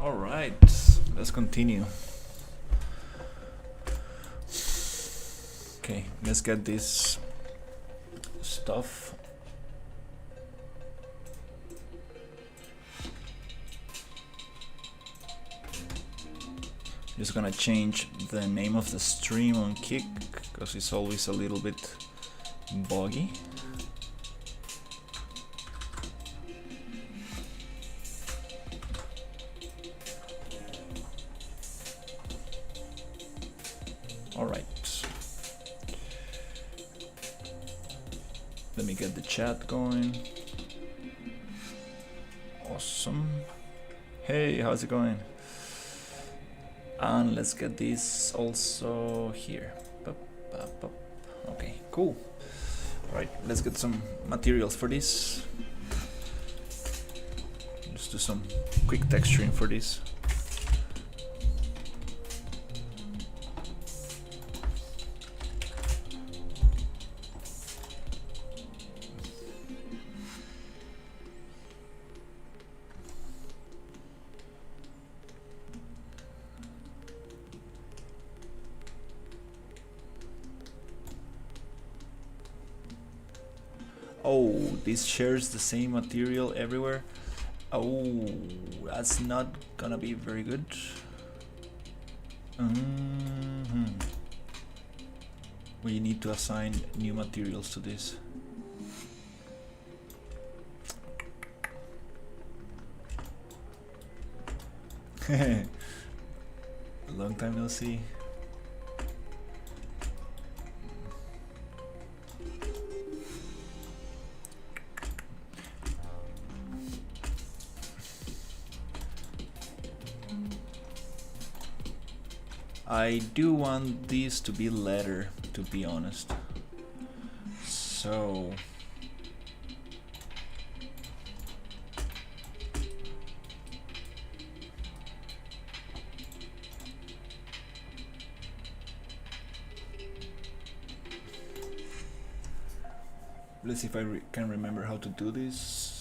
All right, let's continue. Okay, let's get this stuff. Just gonna change the name of the stream on Kick because it's always a little bit buggy. All right. Let me get the chat going. Awesome. Hey, how's it going? And let's get this also here. Okay, cool. All right, let's get some materials for this. Just do some quick texturing for this. Oh, this shares the same material everywhere. Oh, that's not gonna be very good. We need to assign new materials to this. Long time no see. I do want these to be leather, to be honest. So let's see if I can remember how to do this.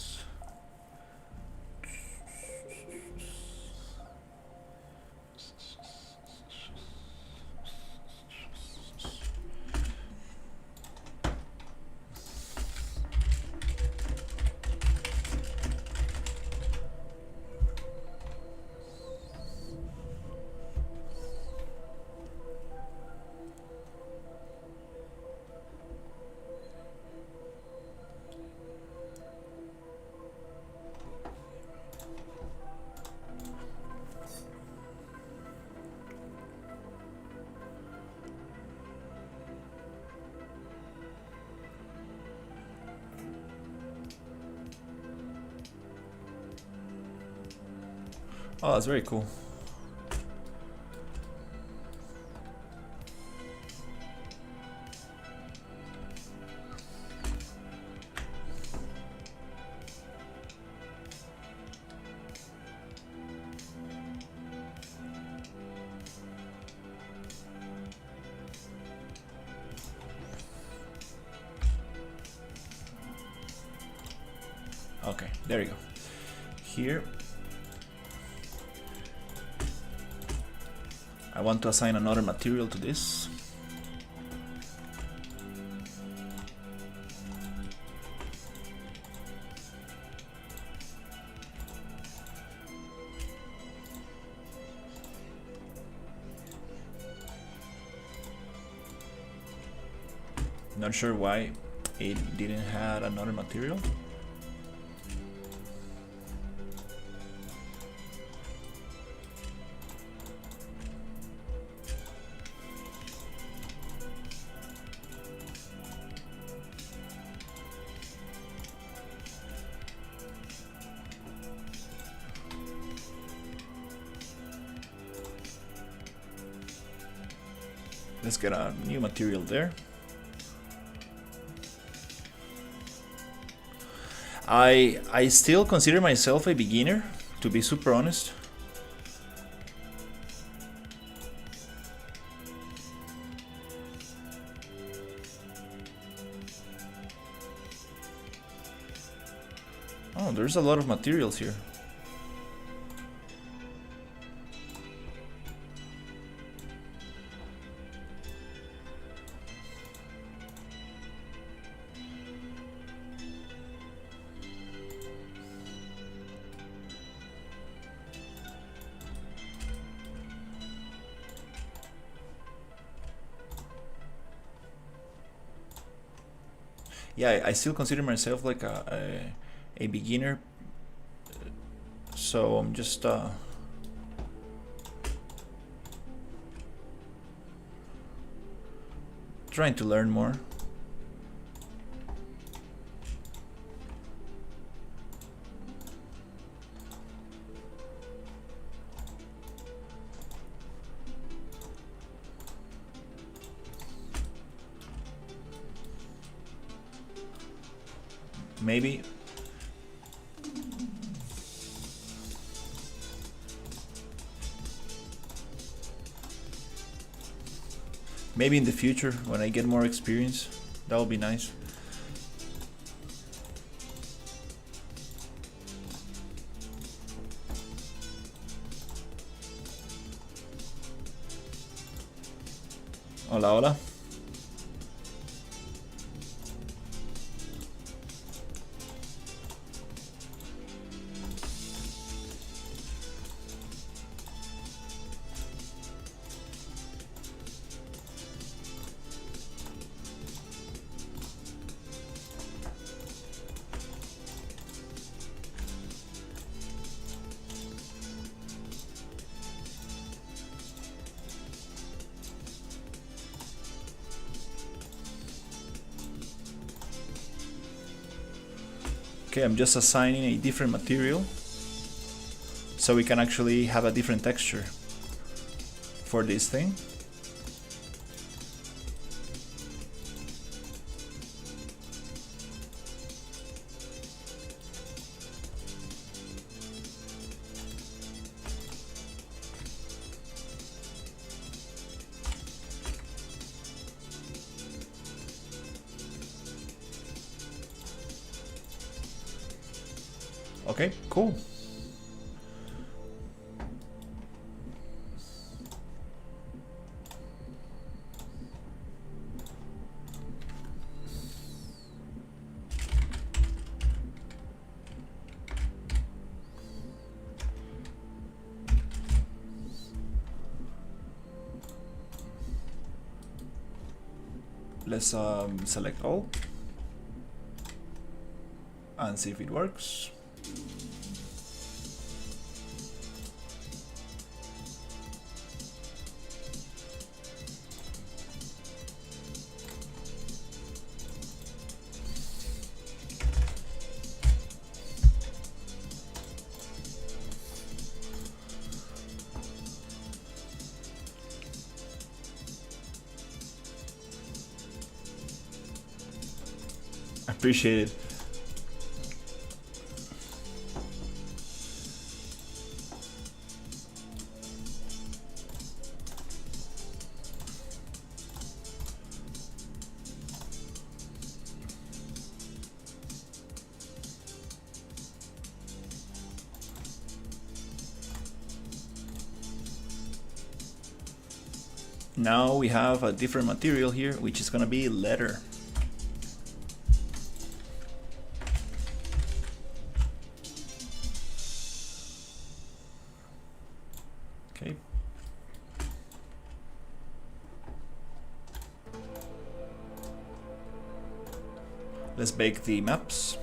Oh, that's very cool. Okay, there you go. Here I want to assign another material to this. Not sure why it didn't have another material. Let's get a new material there. I still consider myself a beginner, to be super honest. Oh, there's a lot of materials here. yeah, I still consider myself like a beginner, so I'm just trying to learn more. Maybe in the future when I get more experience, that would be nice. Hola, hola. Okay, I'm just assigning a different material so we can actually have a different texture for this thing. Okay, cool. Let's select all and see if it works. Appreciate it. Now we have a different material here, which is gonna be leather. Okay. Let's bake the maps.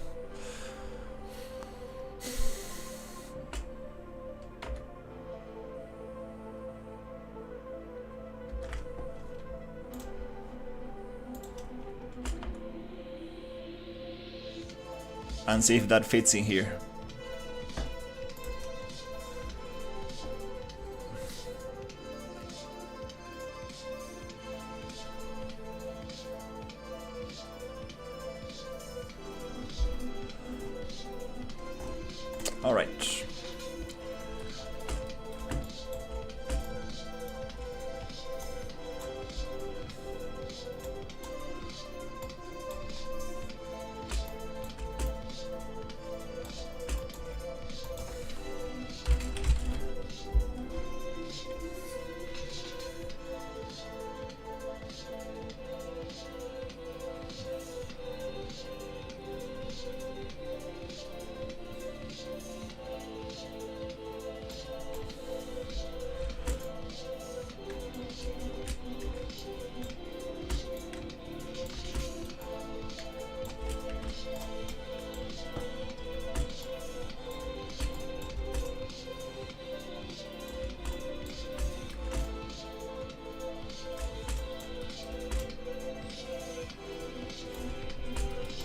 And see if that fits in here. All right.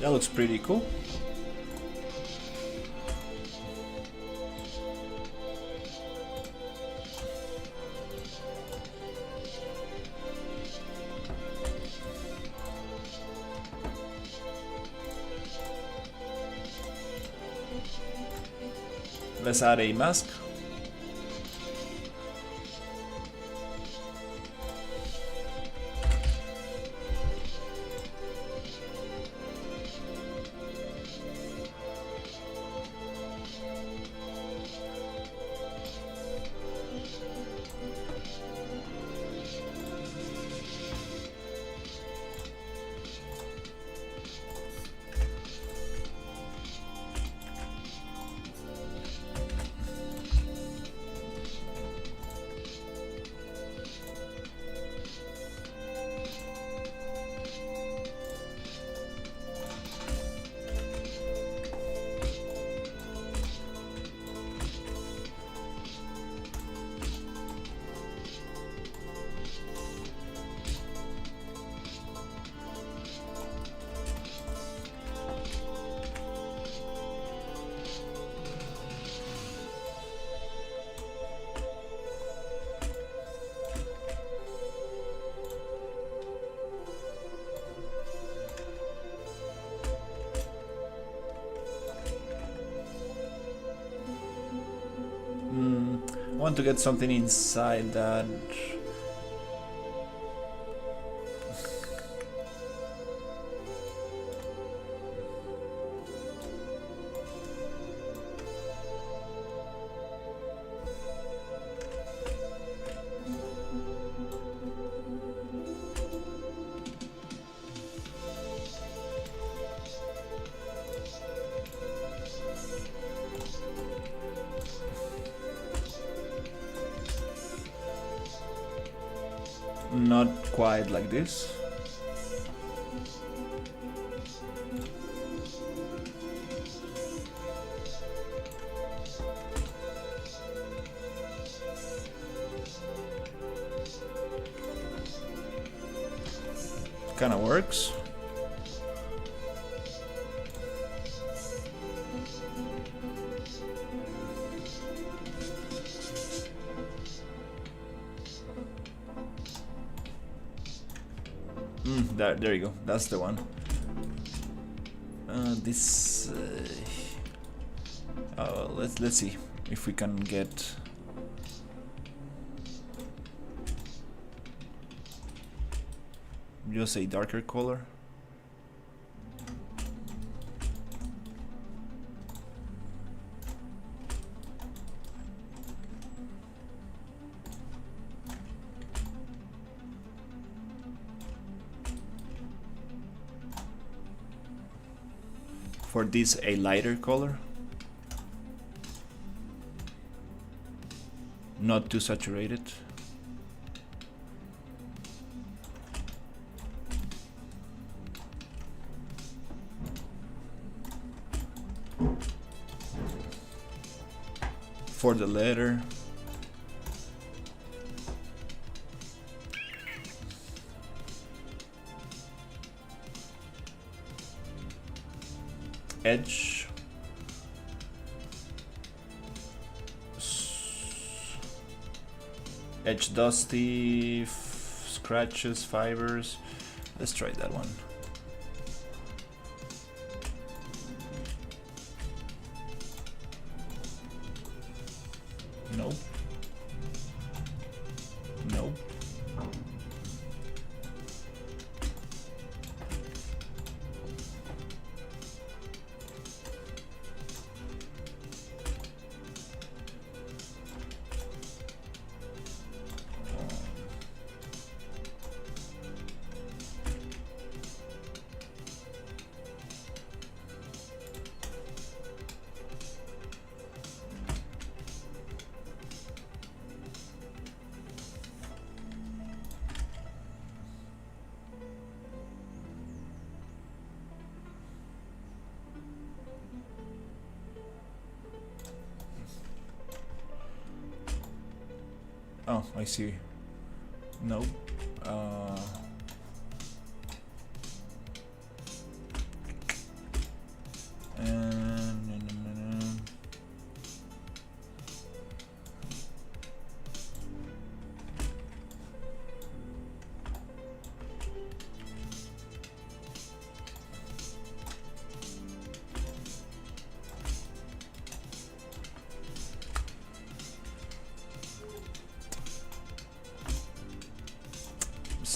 That looks pretty cool. Let's add a mask. I want to get something inside that. Not quite like this. Kinda works. There you go. That's the one. This. Let's see if we can get. Just a darker color. For this, a lighter color, not too saturated. For the letter, edge, edge dusty, scratches, fibers. Let's try that one. Nope. Nope. Oh, I see. No.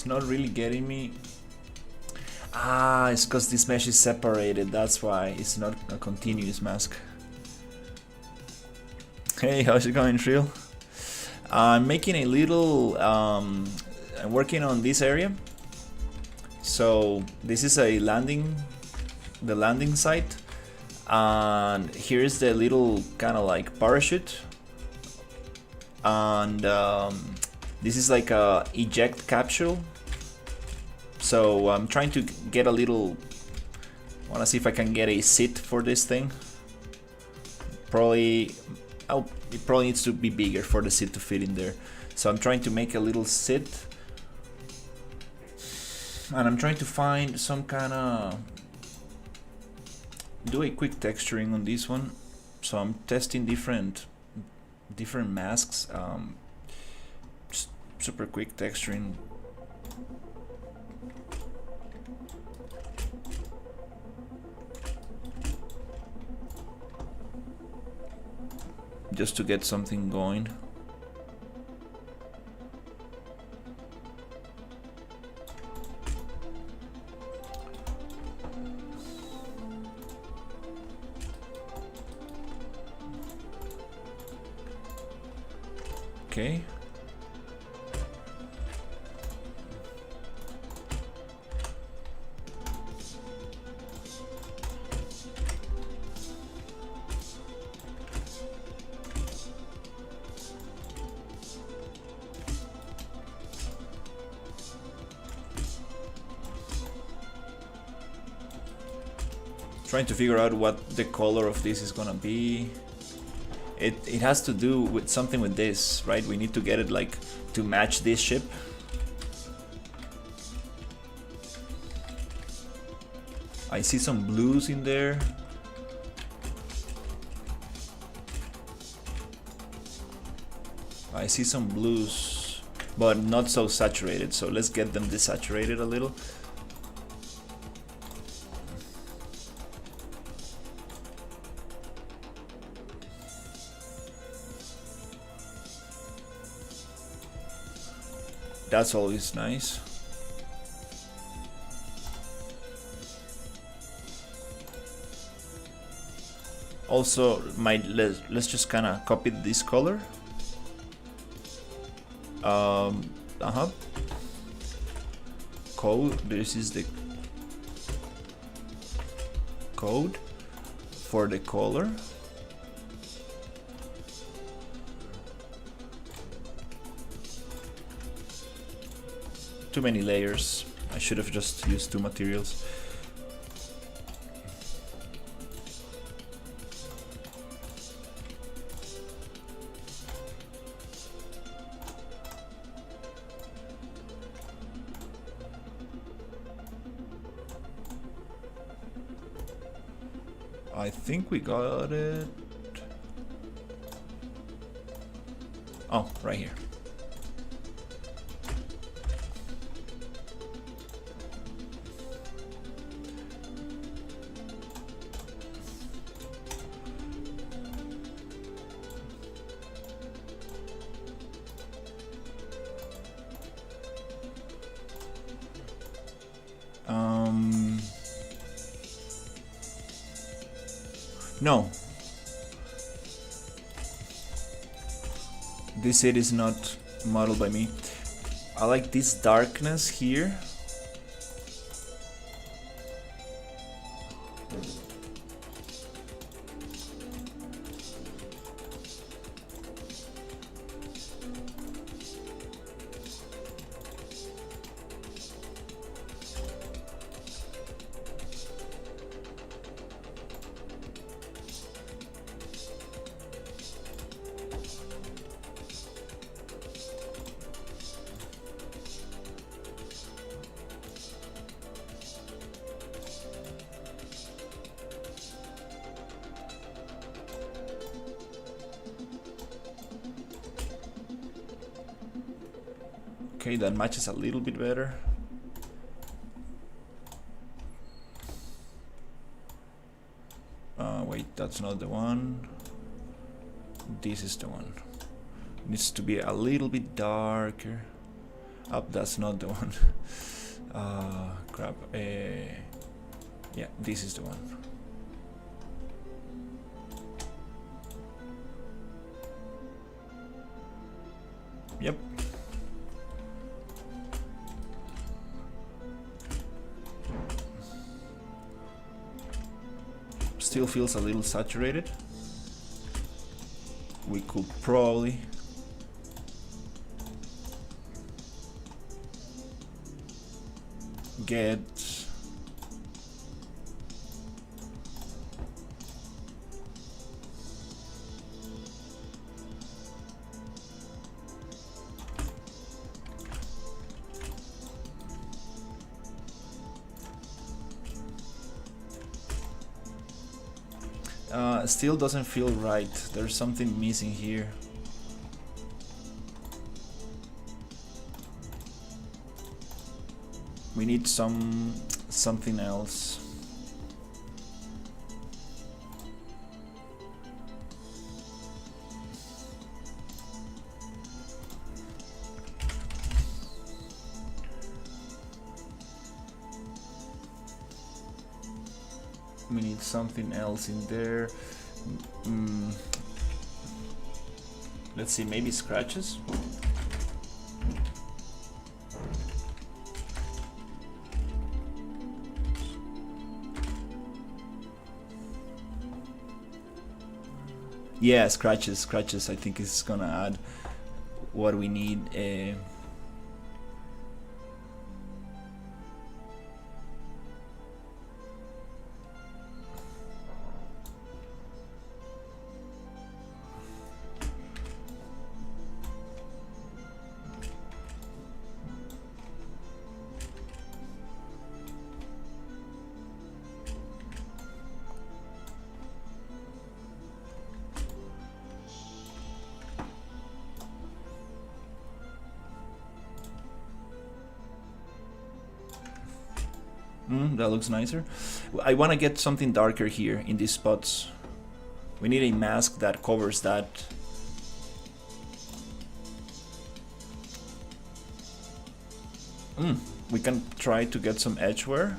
It's not really getting me. Ah, it's because this mesh is separated, that's why it's not a continuous mask. Hey, how's it going, Trill? I'm making a little, I'm working on this area. So this is a landing, the landing site. And here's the little kind of like parachute. And this is like a eject capsule. So I'm trying to get a little, wanna see if I can get a seat for this thing. Probably, oh, it probably needs to be bigger for the seat to fit in there. So I'm trying to make a little seat. And I'm trying to find some kind of, do a quick texturing on this one. So I'm testing different masks. Just super quick texturing. Just to get something going. Okay. Trying to figure out what the color of this is gonna be. It has to do with something with this, right? We need to get it like to match this ship. I see some blues in there. I see some blues, but not so saturated. So let's get them desaturated a little. That's always nice. Also, let's just kind of copy this color. Code. This is the code for the color. Too many layers. I should have just used 2 materials. I think we got it. Oh, right here. No. This set is not modeled by me. I like this darkness here. Okay, that matches a little bit better. Wait, that's not the one. This is the one. Needs to be a little bit darker. Oh, that's not the one. Crap. Yeah, this is the one. Yep. Still feels a little saturated. We could probably get still doesn't feel right. There's something missing here. We need something else. We need something else in there. Let's see, maybe scratches? Yeah, scratches. I think is gonna add what we need. That looks nicer. I want to get something darker here in these spots. We need a mask that covers that. We can try to get some edge wear.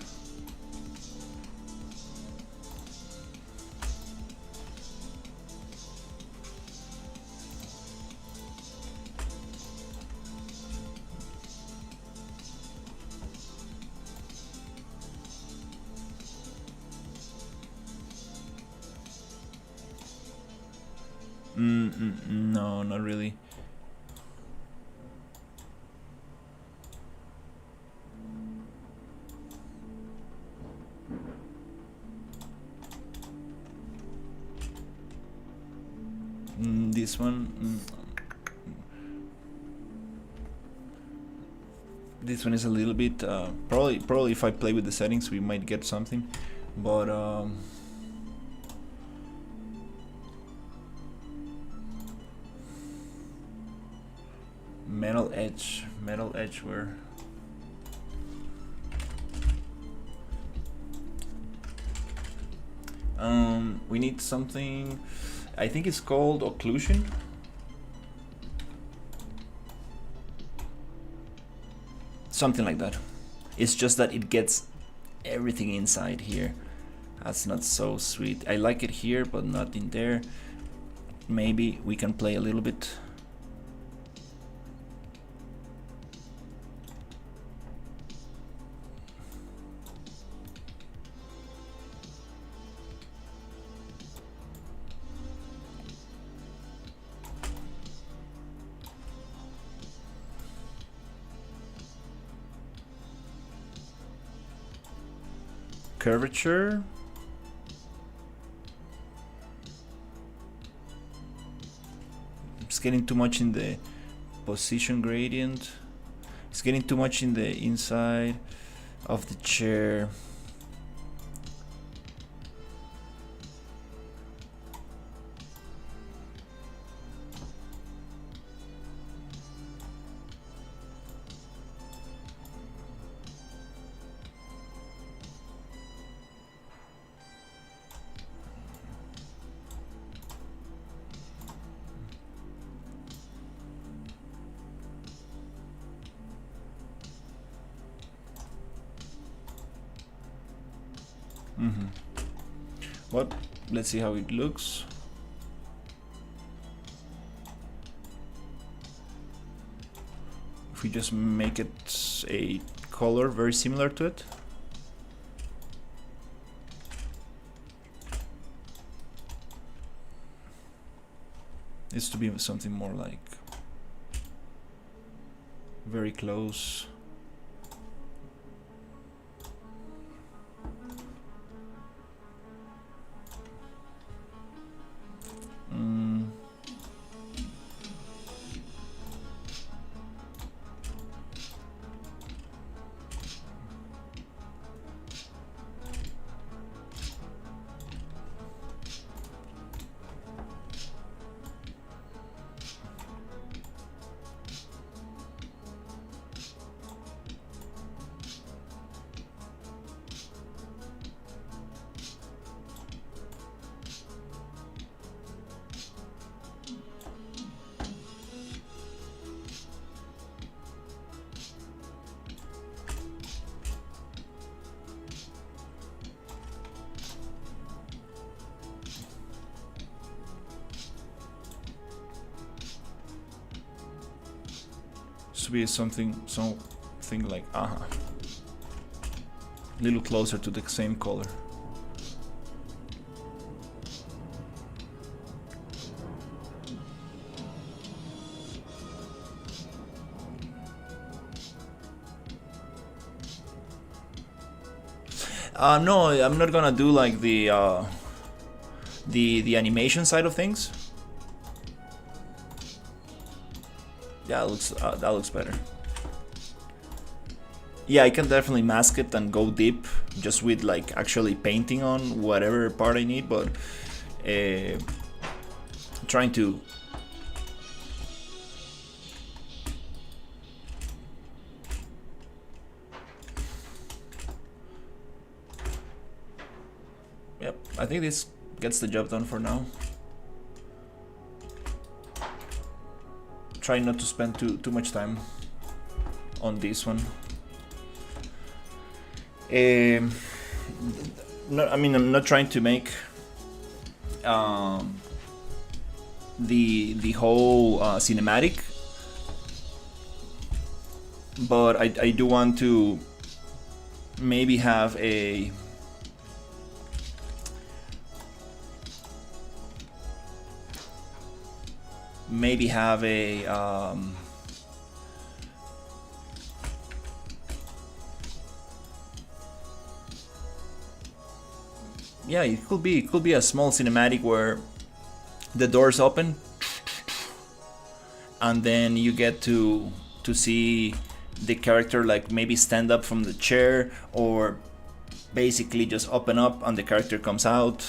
No, not really. This one. This one is a little bit. Probably if I play with the settings, we might get something, but. Metal edge wear. We need something. I think it's called occlusion. Something like that. It's just that it gets everything inside here. That's not so sweet. I like it here, but not in there. Maybe we can play a little bit. Curvature. It's getting too much in the position gradient. It's getting too much in the inside of the chair. Well, let's see how it looks. If we just make it a color very similar to it. It's to be something more like very close. To be something like a little closer to the same color. No, I'm not gonna do like the animation side of things. Yeah, that looks better. Yeah, I can definitely mask it and go deep just with like actually painting on whatever part I need, but trying to yep, I think this gets the job done for now. Try not to spend too much time on this one. No, I mean, I'm not trying to make the whole cinematic, but I do want to maybe have a yeah, it could be a small cinematic where the doors open and then you get to see the character like maybe stand up from the chair, or basically just open up and the character comes out.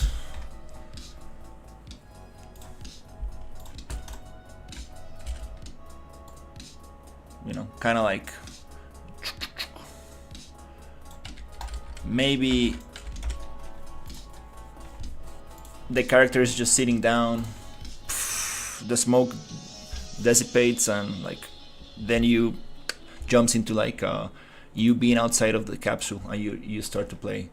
You know, kind of like maybe the character is just sitting down, the smoke dissipates, and like then you jumps into like you being outside of the capsule and you start to play.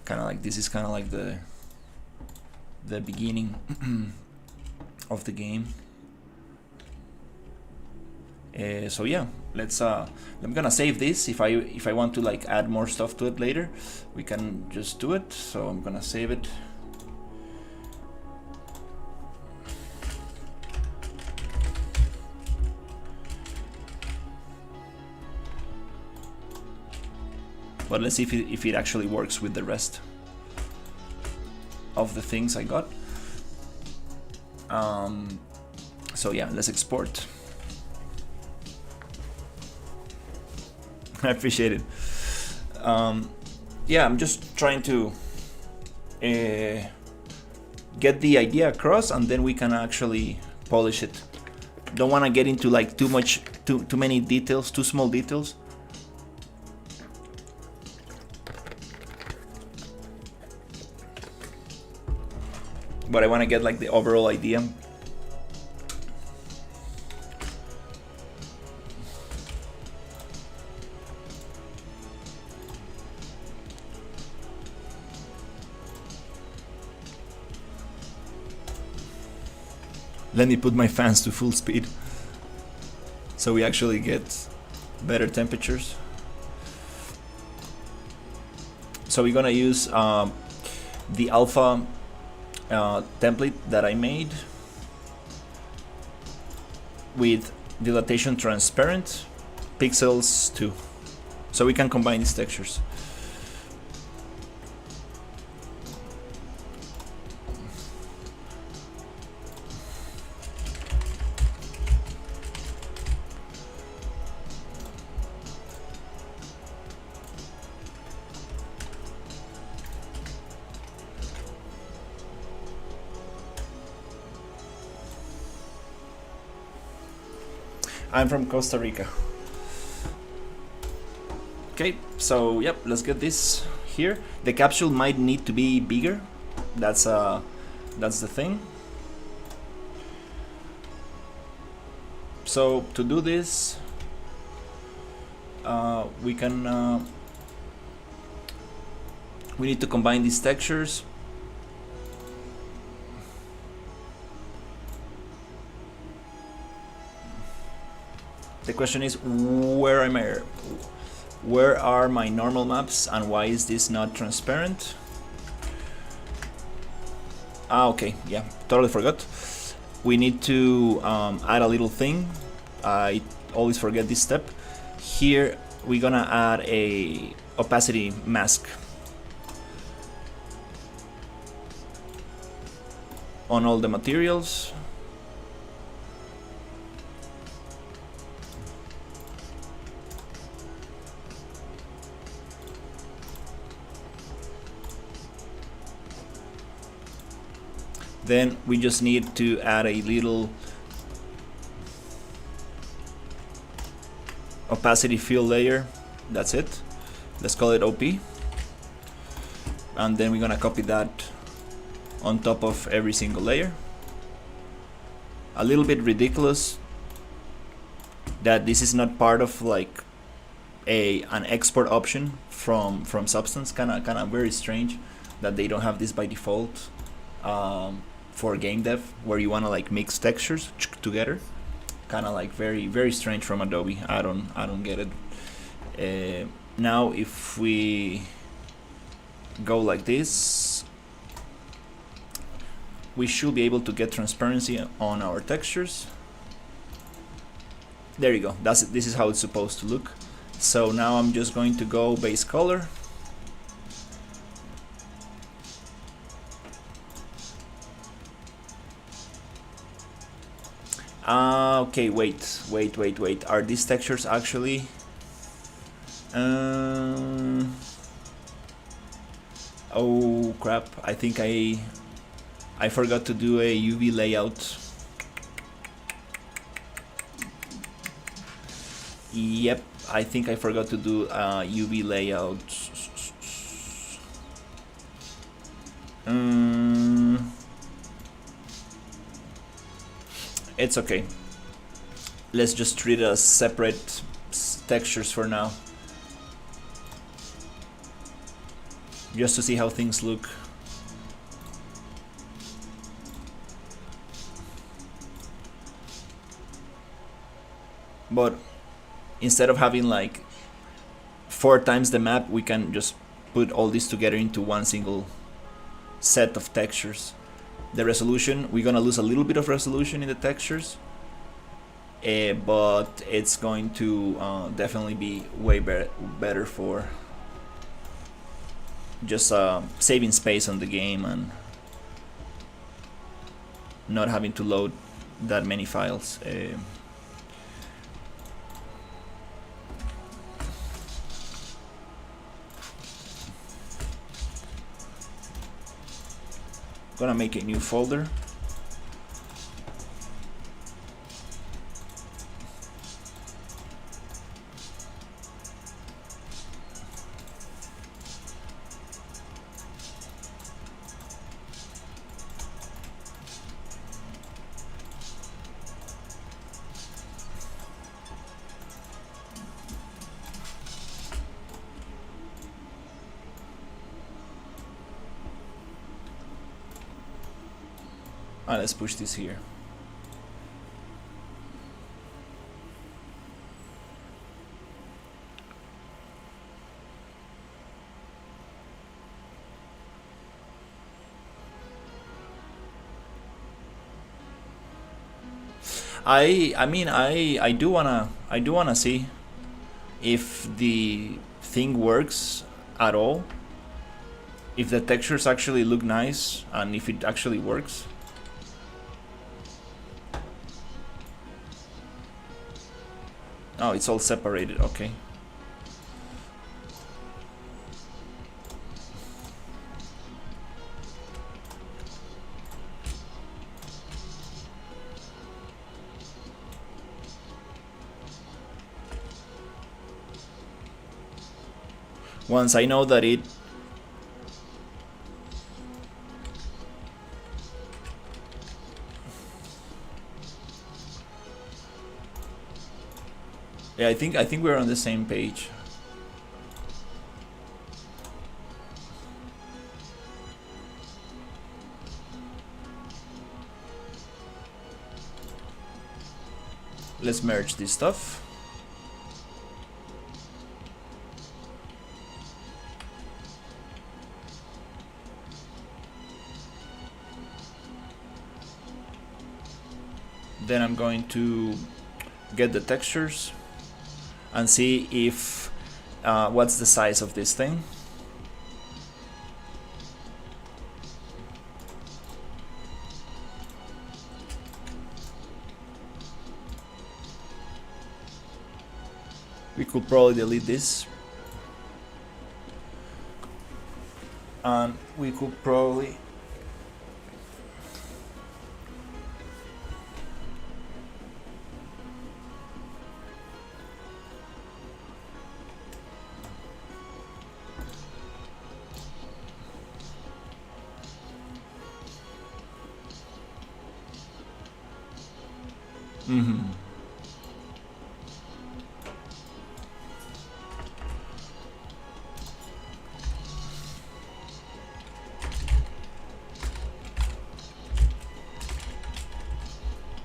Kind of like this is kind of like the beginning of the game. So yeah, let's I'm gonna save this. If I want to like add more stuff to it later, we can just do it. So I'm gonna save it. But let's see if it actually works with the rest of the things I got. So yeah, let's export. I appreciate it. Yeah, I'm just trying to get the idea across, and then we can actually polish it. Don't want to get into like too many details, too small details. But I want to get like the overall idea. Let me put my fans to full speed so we actually get better temperatures. So we're gonna use the alpha template that I made with dilatation transparent pixels 2, so we can combine these textures. I'm from Costa Rica. Okay, so yep, let's get this here. The capsule might need to be bigger. That's the thing. So to do this, we need to combine these textures. The question is, where are my normal maps and why is this not transparent? Okay, yeah, totally forgot. We need to add a little thing. I always forget this step. Here we're gonna add a opacity mask on all the materials. Then we just need to add a little opacity fill layer. That's it. Let's call it OP. And then we're gonna copy that on top of every single layer. A little bit ridiculous that this is not part of like an export option from Substance. Kinda very strange that they don't have this by default. For game dev, where you want to like mix textures together, kind of like very strange from Adobe. I don't get it. Now if we go like this, we should be able to get transparency on our textures. There you go. This is how it's supposed to look. So now I'm just going to go base color. Okay, wait. Are these textures actually? Oh crap! I think I forgot to do a UV layout. Yep, I think I forgot to do a UV layout. It's okay. Let's just treat it as separate textures for now, just to see how things look. But instead of having like 4 times the map, we can just put all this together into one single set of textures. The resolution, we're gonna lose a little bit of resolution in the textures, but it's going to definitely be way better for just saving space on the game and not having to load that many files. Gonna make a new folder. Let's push this here. I mean I do wanna see if the thing works at all, if the textures actually look nice and if it actually works. Oh, it's all separated, okay. Once I know that it yeah, I think we're on the same page. Let's merge this stuff. Then I'm going to get the textures and see if what's the size of this thing. We could probably delete this, and we could probably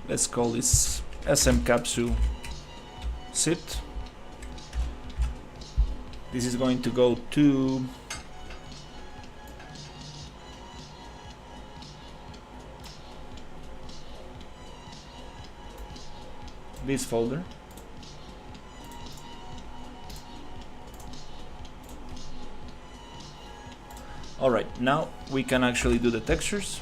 let's call this SM capsule sit. This is going to go to this folder. Alright, now we can actually do the textures.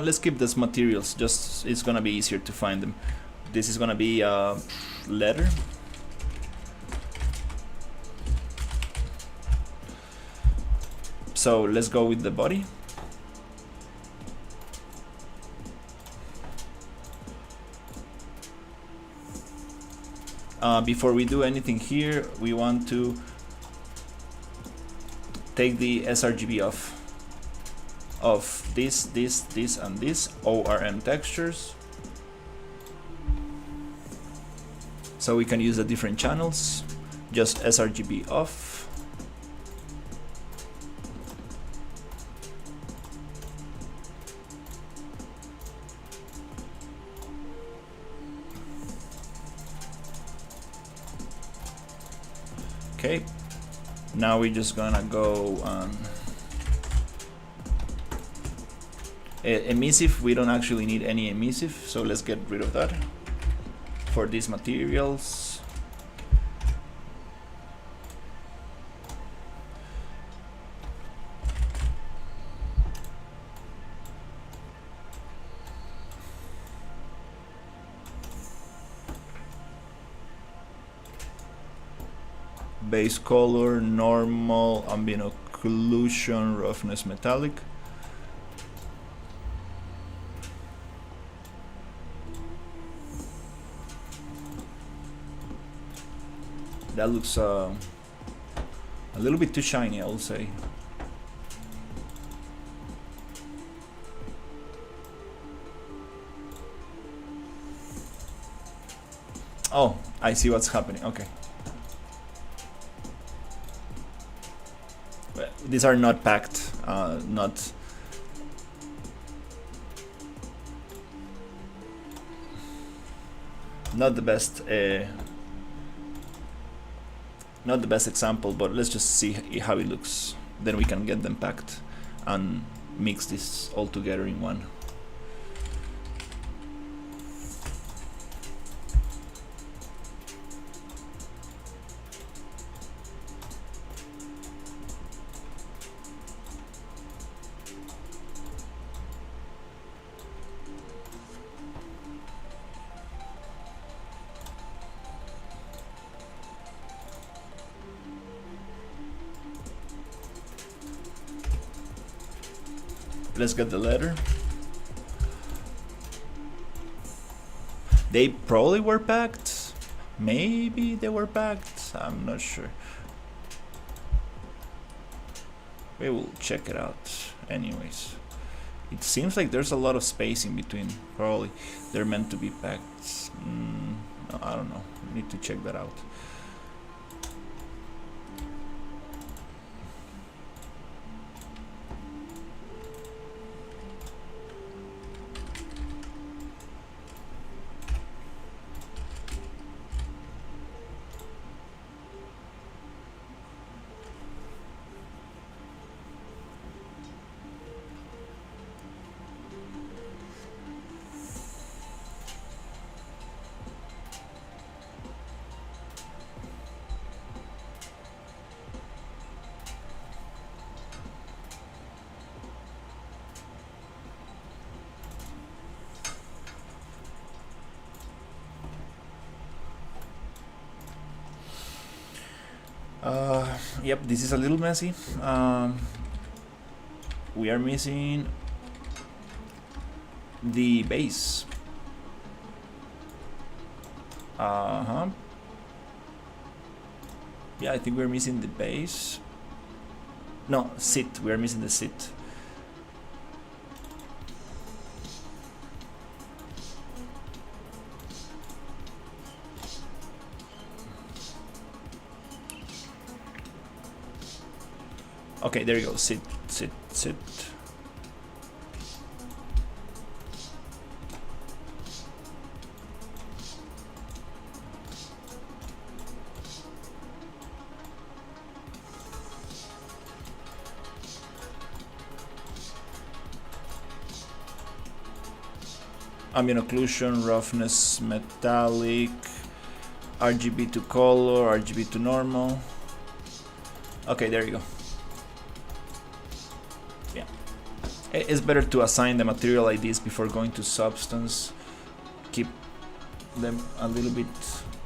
Let's keep these materials, just it's gonna be easier to find them. This is gonna be leather. So let's go with the body. Before we do anything here, we want to take the sRGB off of this, and this ORM textures, so we can use the different channels. Just sRGB off. Okay, now we're just gonna go on emissive. We don't actually need any emissive, so let's get rid of that for these materials. Base color, normal, ambient occlusion, roughness, metallic. That looks a little bit too shiny, I will say. Oh, I see what's happening. Okay. These are not packed, not not the best example, but let's just see how it looks. Then we can get them packed and mix this all together in one. Let's get the letter. They probably were packed. Maybe they were packed. I'm not sure. We will check it out anyways. It seems like there's a lot of space in between. Probably they're meant to be packed. No, I don't know. We need to check that out. Yep, this is a little messy. We are missing the base. Yeah, I think we're missing the base. No, sit. We are missing the sit. Okay, there you go. Sit, sit, sit. Ambient occlusion, roughness, metallic, RGB to color, RGB to normal. Okay, there you go. Yeah, it's better to assign the material IDs before going to substance. Keep them a little bit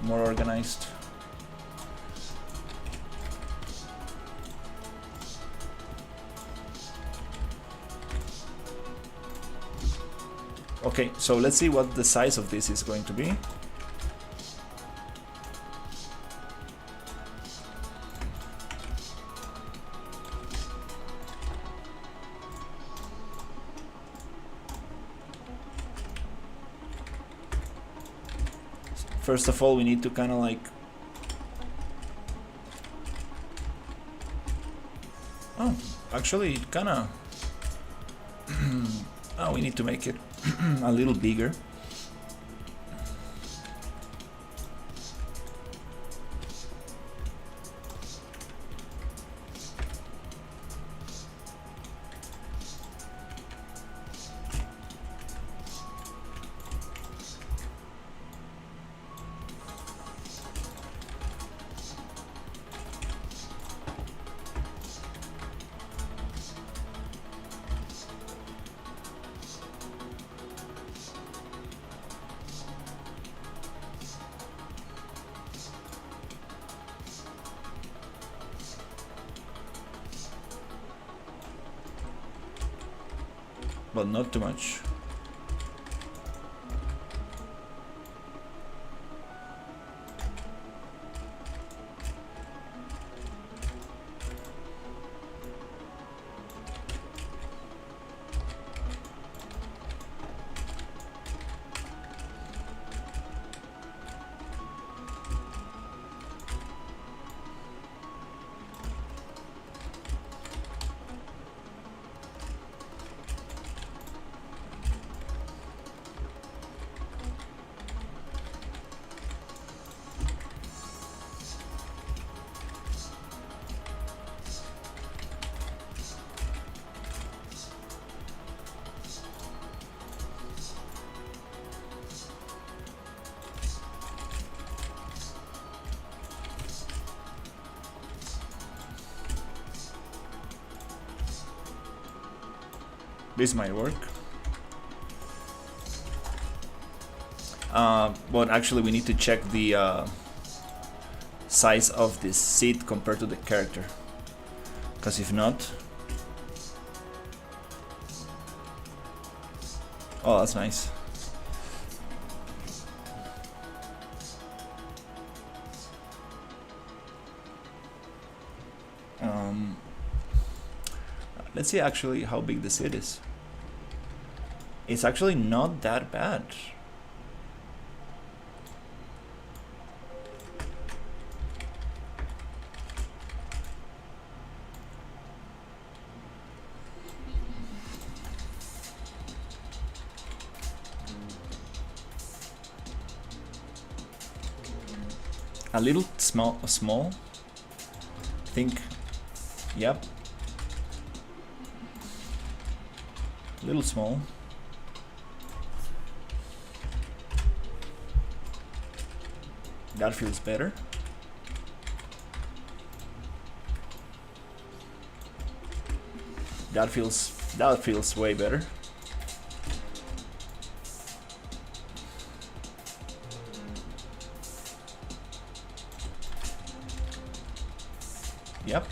more organized. Okay, so let's see what the size of this is going to be. First of all, we need to kind of like actually kind of oh, we need to make it a little bigger. But not too much. This might work. But actually we need to check the size of this seat compared to the character, because if not... Oh, that's nice. Let's see actually how big the seat is. It's actually not that bad. A little small, I think. Yep. A little small. That feels better. That feels way better. Yep.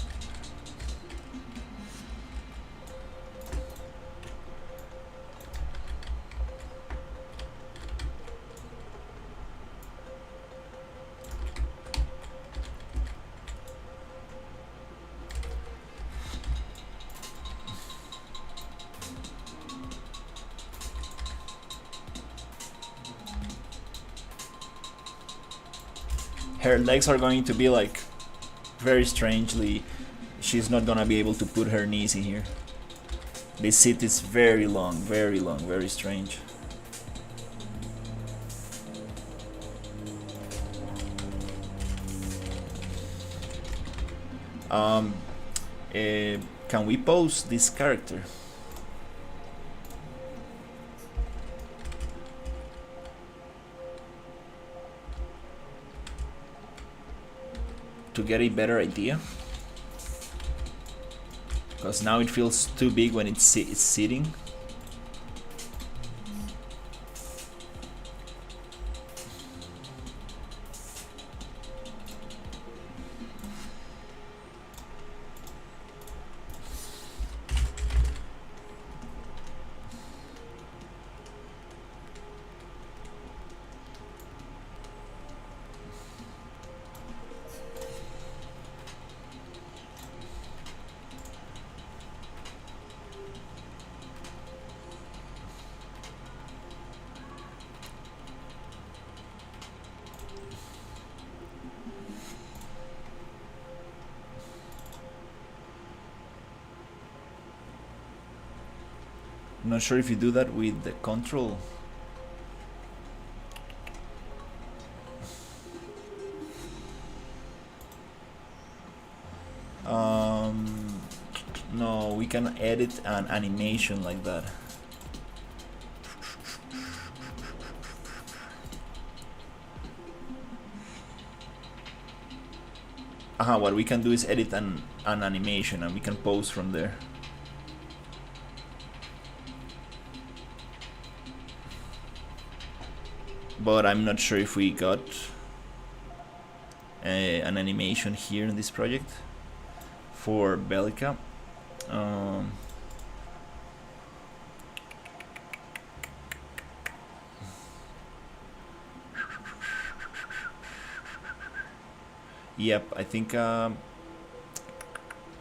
Her legs are going to be like very strangely, she's not gonna be able to put her knees in here. This seat is very long, very strange. Can we pose this character? To get a better idea, because now it feels too big when it's sitting. I'm not sure if you do that with the control. No, we can edit an animation like that. What we can do is edit an animation and we can pose from there. But I'm not sure if we got an animation here in this project for Bellica. Yep, I think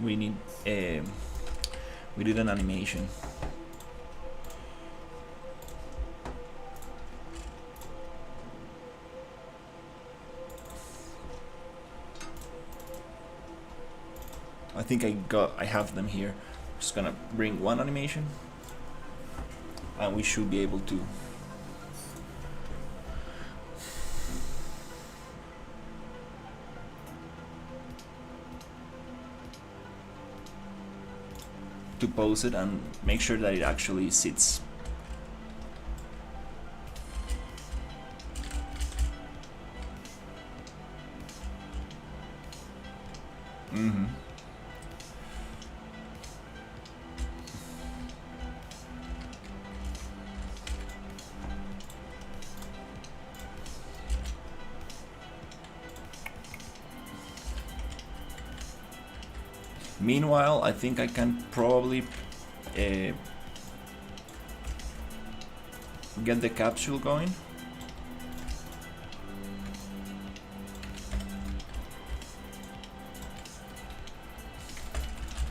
we need we did an animation. I think I have them here. Just gonna bring one animation and we should be able to pose it and make sure that it actually sits. Meanwhile, I think I can probably get the capsule going.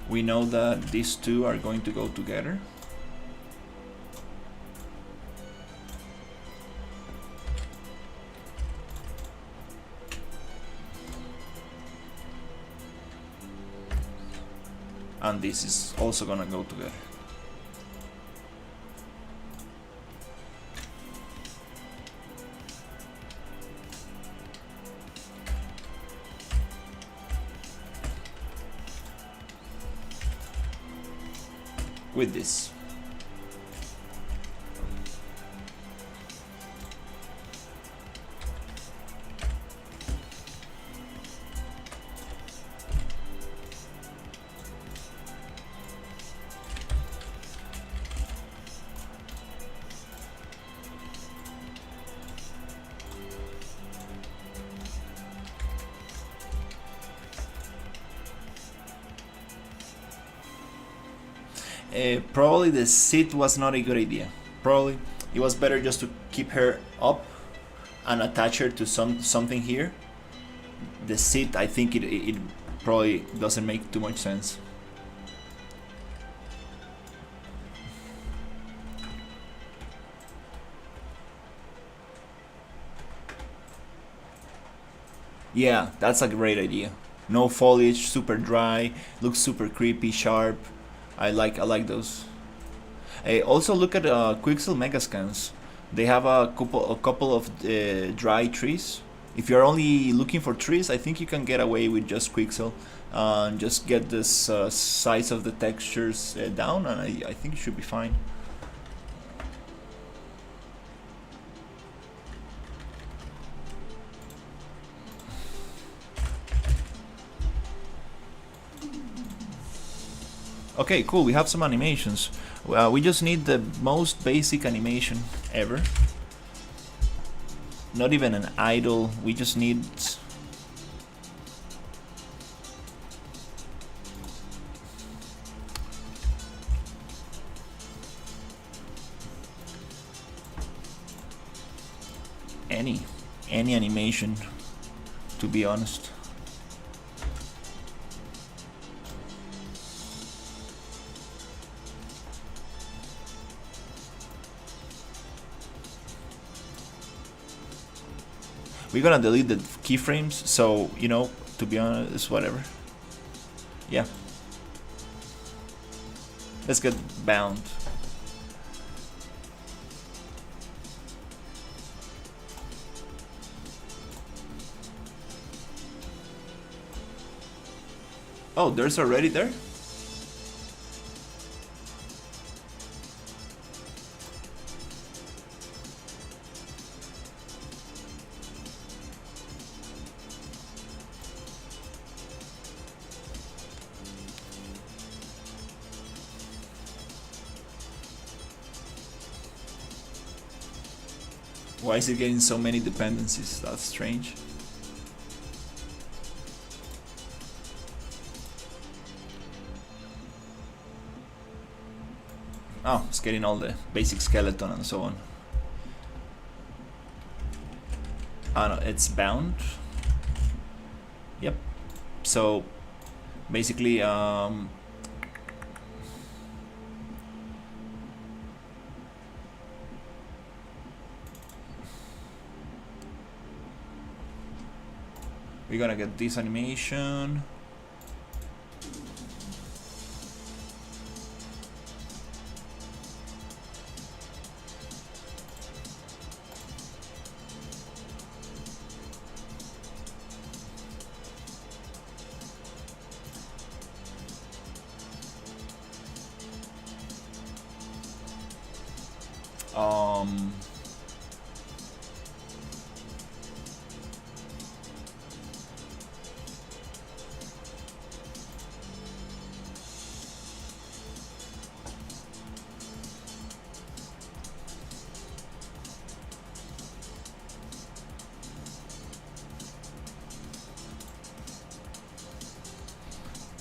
We know that these two are going to go together. And this is also gonna go together. With this. Probably the seat was not a good idea. Probably it was better just to keep her up and attach her to something here. The seat, I think it probably doesn't make too much sense. Yeah, that's a great idea. No foliage, super dry, looks super creepy, sharp. I like those. Also look at Quixel Megascans. They have a couple of dry trees. If you're only looking for trees, I think you can get away with just Quixel. And just get this size of the textures down, and I think it should be fine. Okay, cool, we have some animations. We just need the most basic animation ever. Not even an idle, we just need... any animation, to be honest. We're gonna delete the keyframes, so, you know, to be honest, whatever. Yeah. Let's get bound. Oh, there's already there? Why is it getting so many dependencies? That's strange. Oh, it's getting all the basic skeleton and so on. Oh no, it's bound. Yep. So basically, we're gonna get this animation.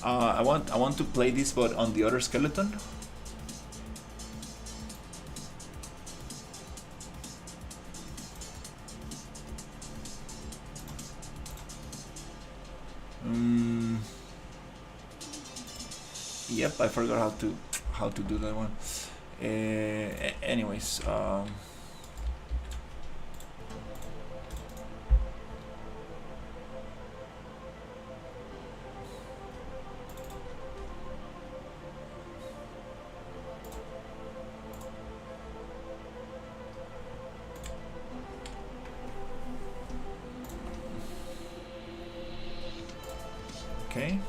I want to play this, but on the other skeleton. Yep, I forgot how to do that one. Anyways, okay.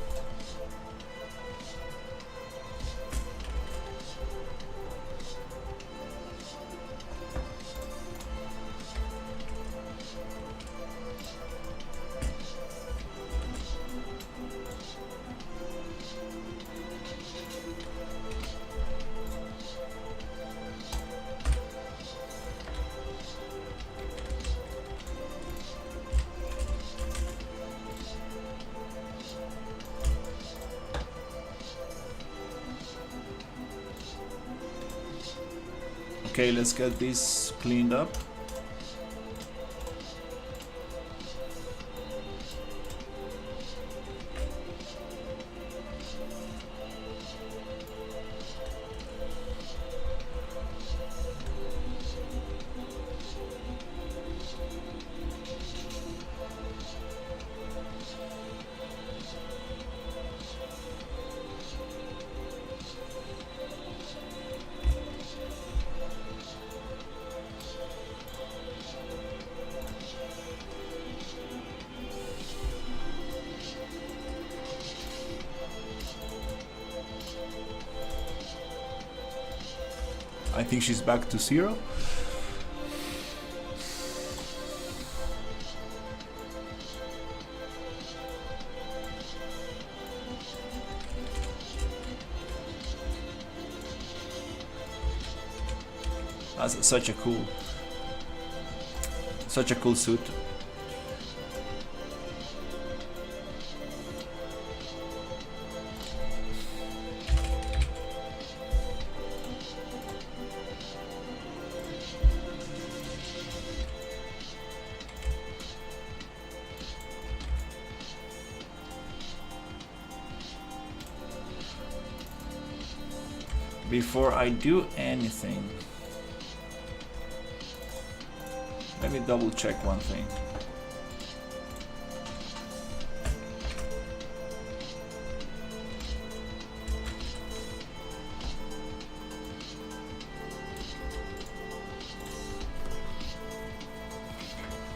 Okay, let's get this cleaned up. I think she's back to 0. That's such a cool suit. Before I do anything, let me double check one thing.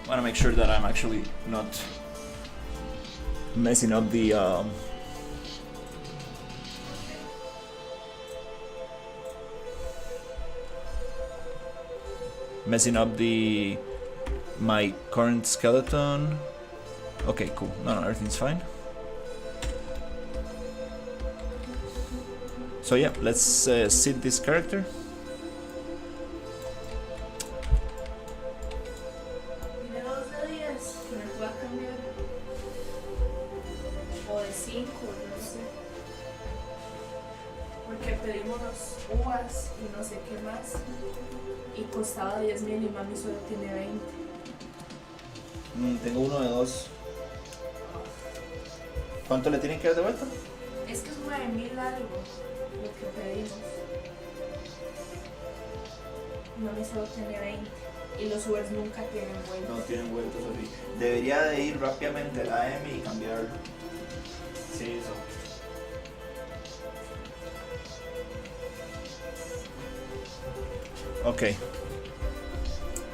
I want to make sure that I'm actually not messing up the my current skeleton. Okay, cool. No, everything's fine. So yeah, let's seed this character. Porque pedimos uvas y no sé qué más y costaba 10.000 y mami solo tiene 20. Tengo uno de 2. ¿Cuánto le tienen que dar de vuelta? Es que es 9.000 algo lo que pedimos. Mami solo tiene 20 y los Ubers nunca tienen vueltas. No tienen vueltas, Sofía. Debería de ir rápidamente a la M y cambiarlo. Sí, eso. Okay.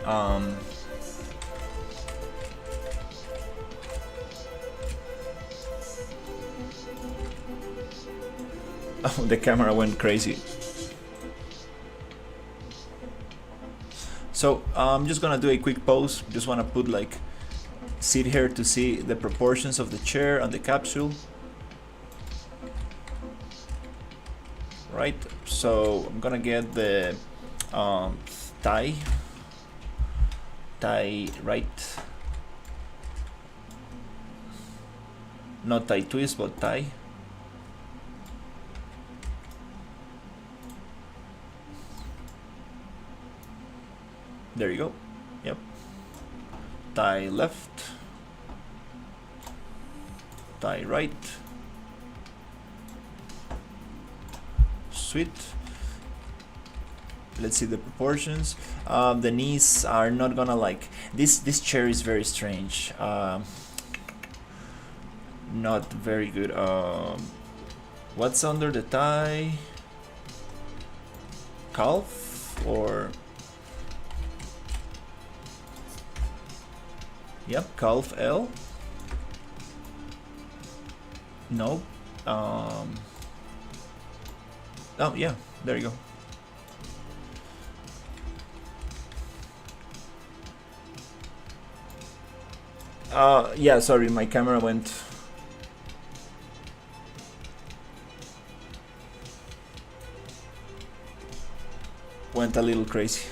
Oh, the camera went crazy. So I'm just gonna do a quick pose. Just wanna put like sit here to see the proportions of the chair and the capsule. Right. So I'm gonna get the tie right, not tie twist but tie. There you go. Yep. Tie left. Tie right. Sweet. Let's see the proportions. The knees are not gonna like this chair is very strange. Not very good. What's under the thigh? Calf or yep, calf L. No. Oh yeah, there you go. Yeah, sorry, my camera went a little crazy.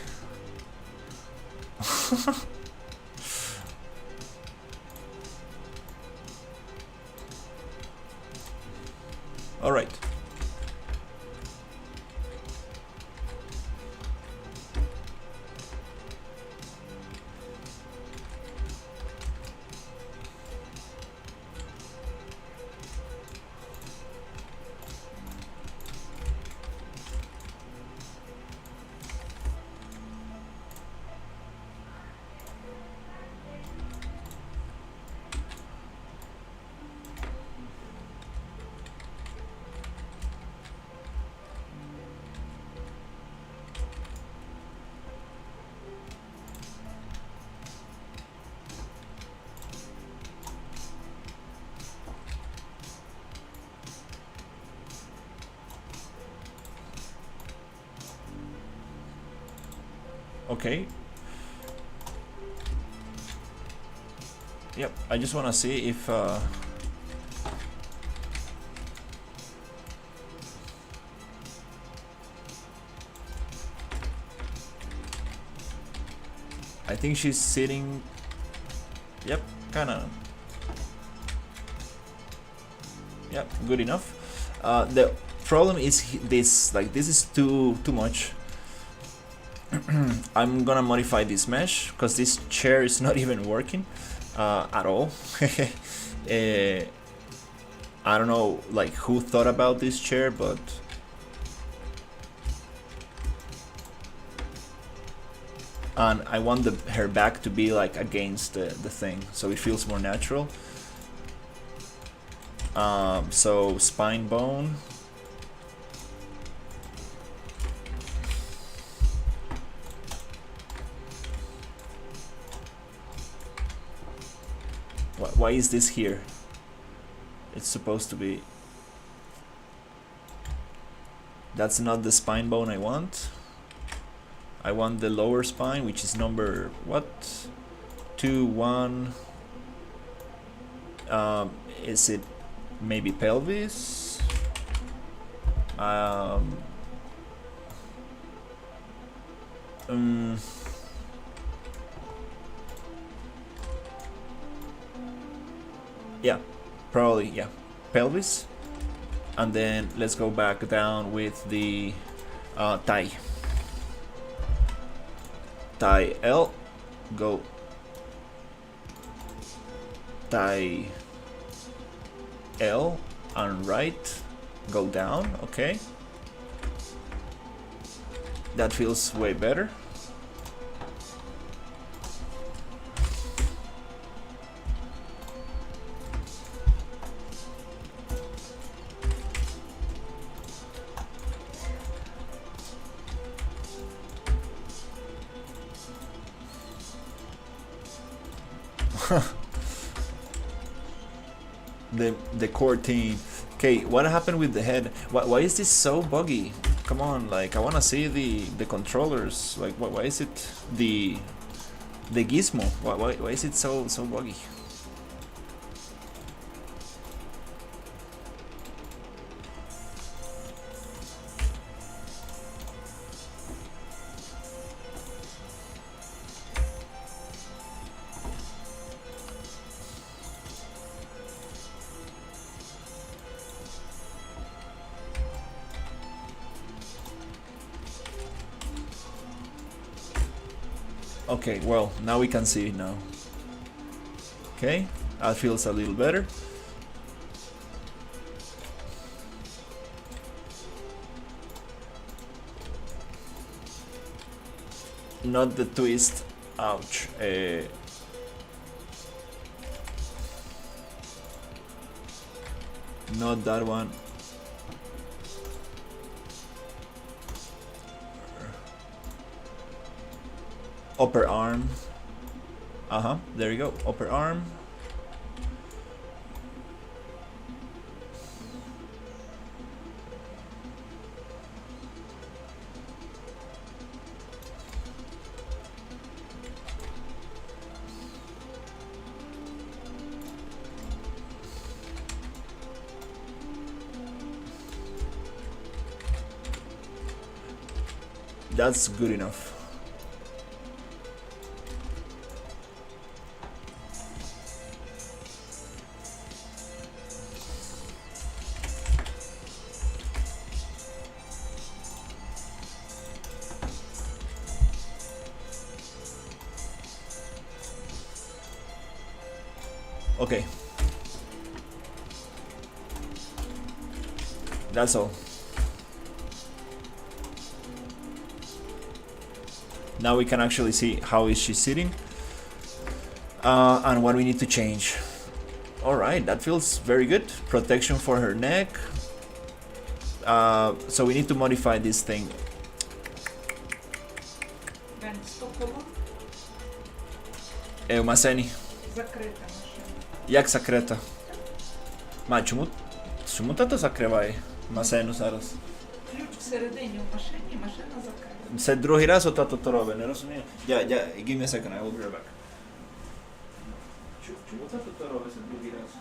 All right. Okay. Yep, I just want to see if I think she's sitting. Yep, kind of. Yep, good enough. The problem is this, like this is too much. I'm gonna modify this mesh because this chair is not even working at all. I don't know like who thought about this chair, but and I want her back to be like against the thing so it feels more natural. So spine bone. Why is this here? It's supposed to be. That's not the spine bone I want. I want the lower spine, which is number what? 2, 1. Is it maybe pelvis? Yeah, probably, yeah. Pelvis. And then let's go back down with the thigh. Thigh L. Go. Thigh L and right. Go down, okay. That feels way better. The core team. Okay, what happened with the head? Why is this so buggy? Come on, like I wanna see the controllers. Like why is it the gizmo? Why is it so buggy? Okay, well, now we can see it now. Okay, that feels a little better. Not the twist. Ouch. Not that one. Upper arm. There you go. Upper arm. That's good enough. Okay. That's all. Now we can actually see how is she sitting and what we need to change. Alright, that feels very good. Protection for her neck. So we need to modify this thing. Масені. Закрита машина. Як закрита? Чому тато закриває машину зараз? Ключ всередині в машині, машина закрита. Це другий раз тато то робить, не розумію. Give me a second, I will be right back. Чому тато то робить це другий раз?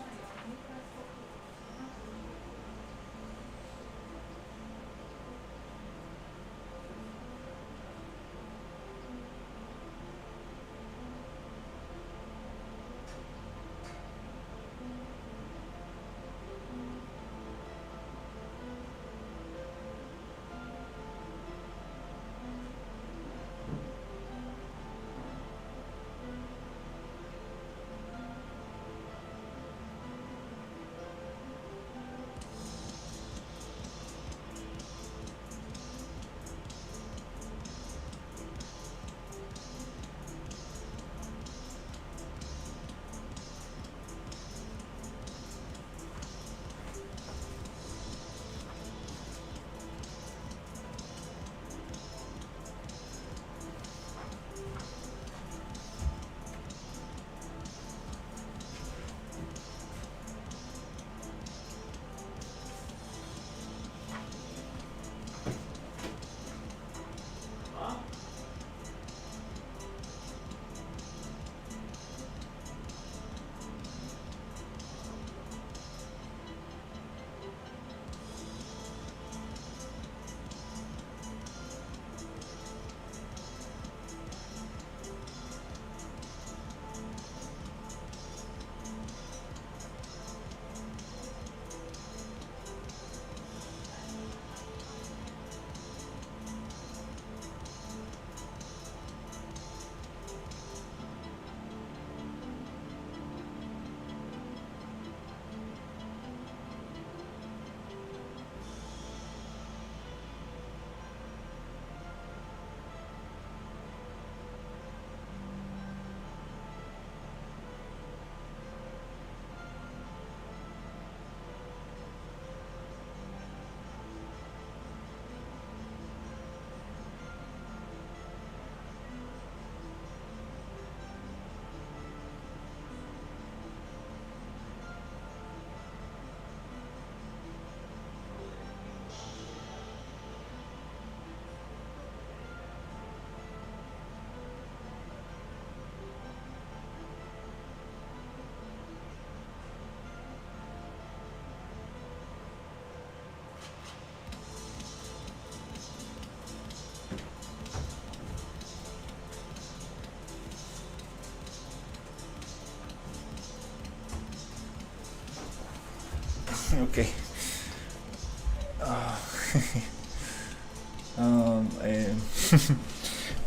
Okay.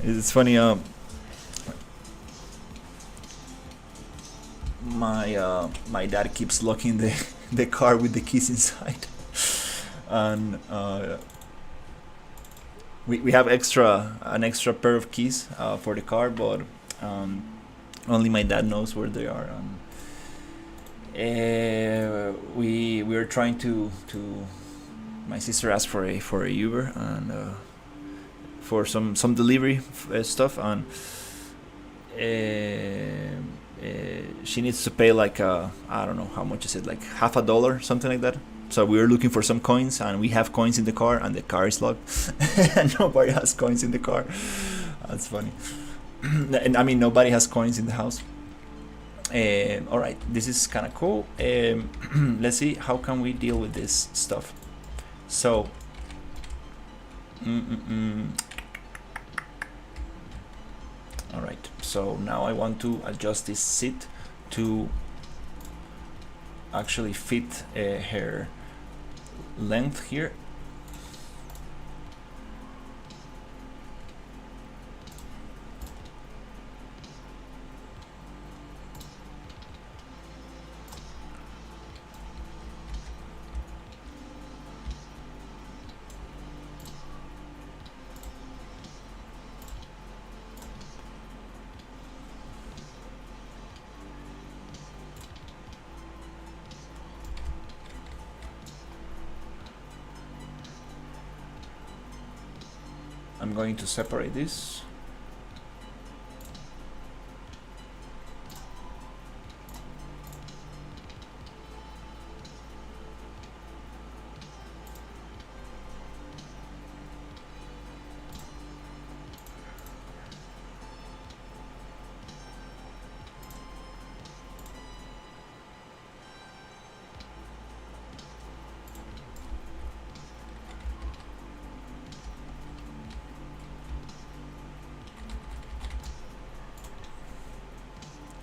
It's funny. my dad keeps locking the car with the keys inside, and we have an extra pair of keys for the car, but only my dad knows where they are. We were trying to my sister asked for a Uber and for some delivery stuff, and she needs to pay like I don't know how much is it, like $50, something like that. So we were looking for some coins, and we have coins in the car, and the car is locked, and nobody has coins in the car. That's funny. And I mean, nobody has coins in the house. All right, this is kind of cool. Let's see, how can we deal with this stuff? So, all right. So now I want to adjust this seat to actually fit her length here. I'm going to separate this.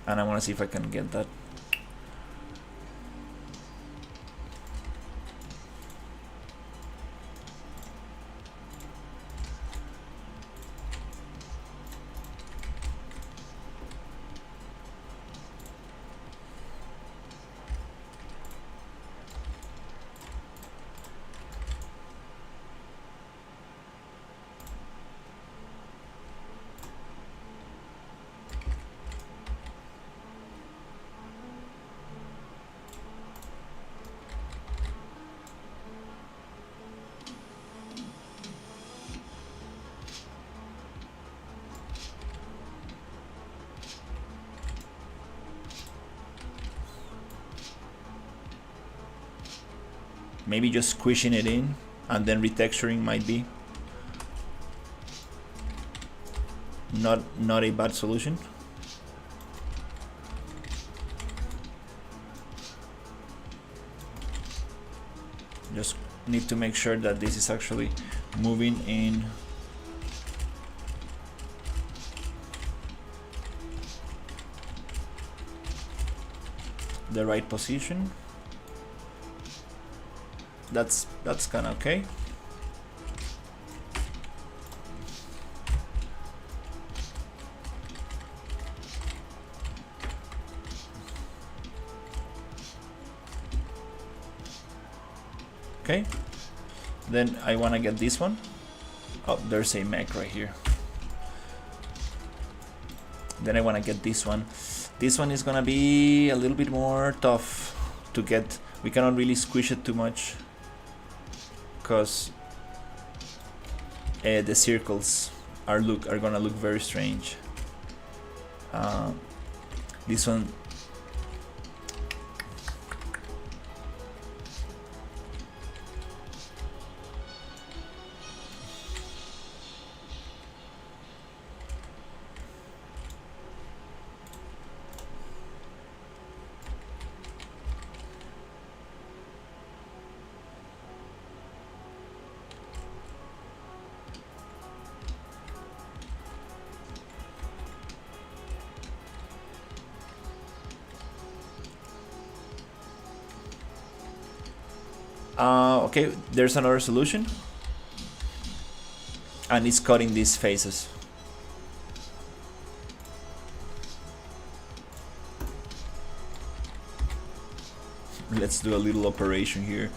And I want to see if I can get that. Maybe just squishing it in and then retexturing might be not a bad solution. Just need to make sure that this is actually moving in the right position. That's kind of okay. Okay, then I want to get this one. Oh, there's a mech right here. Then I want to get this one. This one is gonna be a little bit more tough to get. We cannot really squish it too much because the circles are gonna look very strange. This one, okay, there's another solution, and it's cutting these faces. Let's do a little operation here.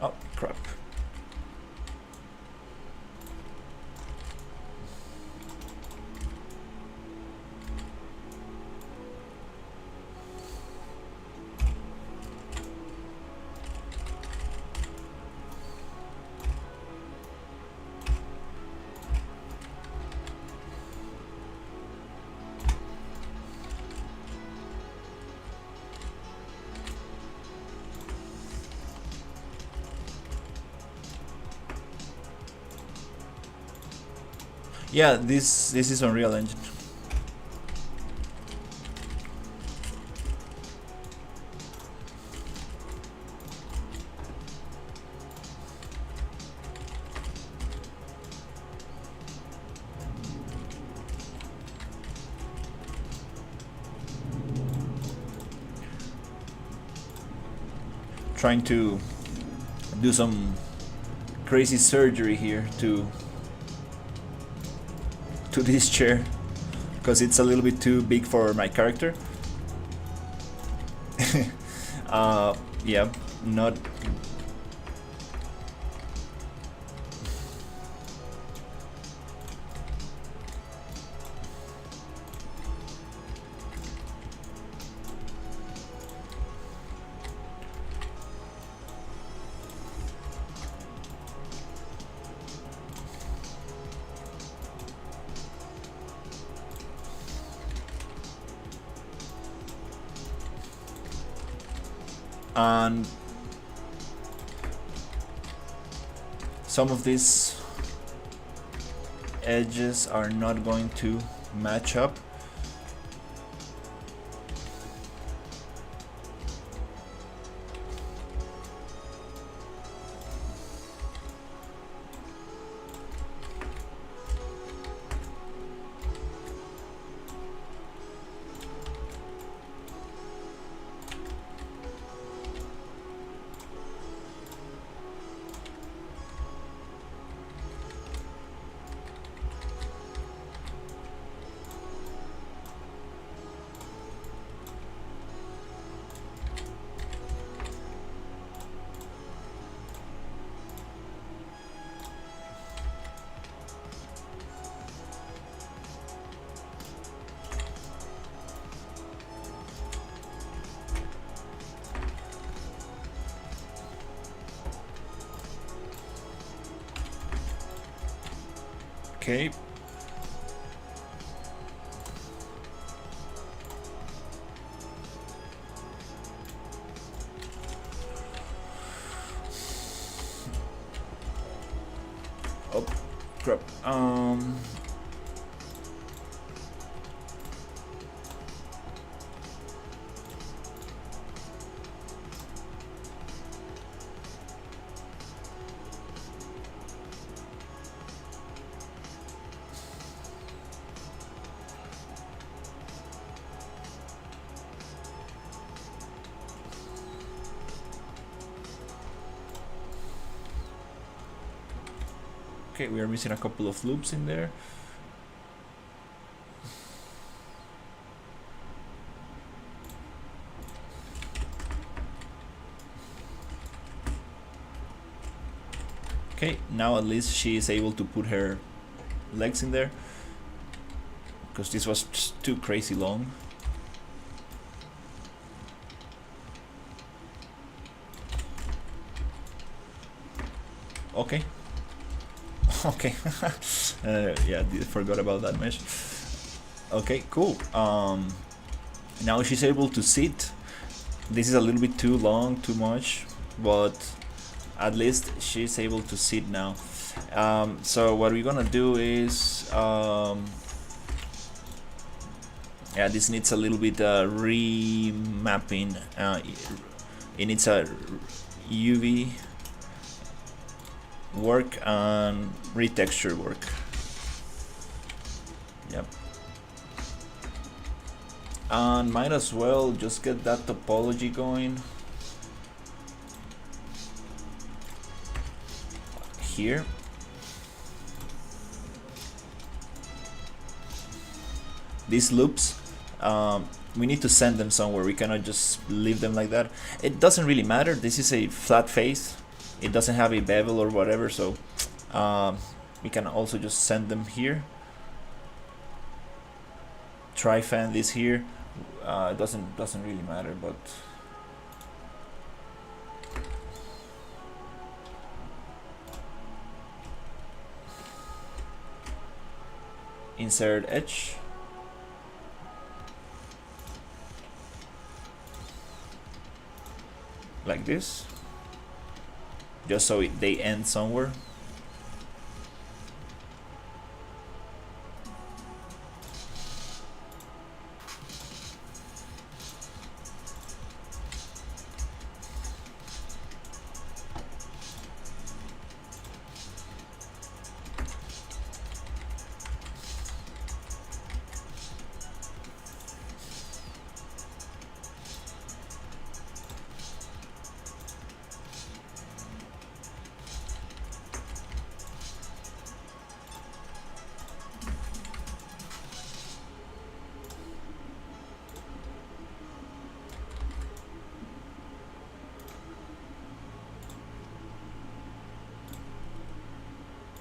Oh, crap. Yeah, this is Unreal Engine. Trying to do some crazy surgery here to this chair because it's a little bit too big for my character. Yeah, not. And some of these edges are not going to match up. Okay. Oh, crap. Okay, we are missing a couple of loops in there. Okay, now at least she is able to put her legs in there, because this was just too crazy long. Okay. Okay. Yeah, forgot about that mesh. Okay, cool. Now she's able to sit. This is a little bit too long, too much, but at least she's able to sit now. So what we're gonna do is, yeah, this needs a little bit remapping. It needs a UV work and retexture work. Yep. And might as well just get that topology going here. These loops, we need to send them somewhere. We cannot just leave them like that. It doesn't really matter. This is a flat face. It doesn't have a bevel or whatever, so we can also just send them here. Try fan this here. It doesn't really matter, but insert edge. Like this, just so they end somewhere.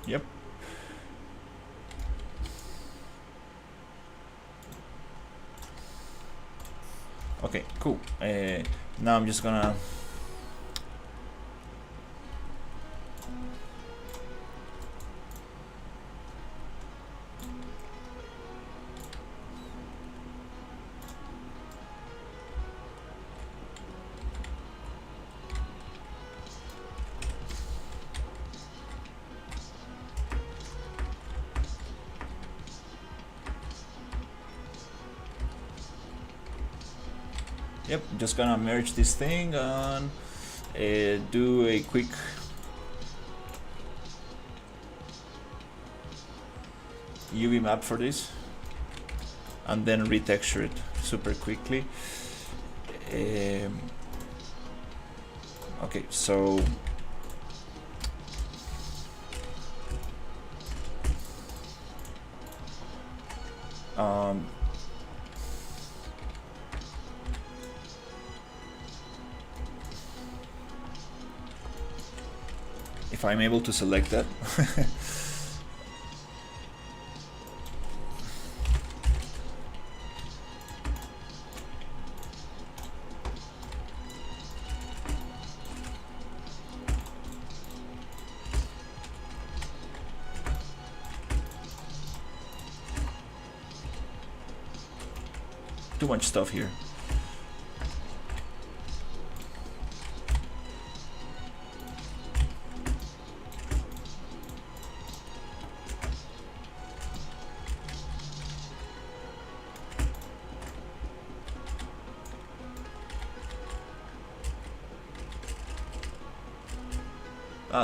Yep. Okay, cool. Now I'm just gonna just gonna merge this thing and do a quick UV map for this, and then retexture it super quickly. Okay, so if I'm able to select that. Too much stuff here.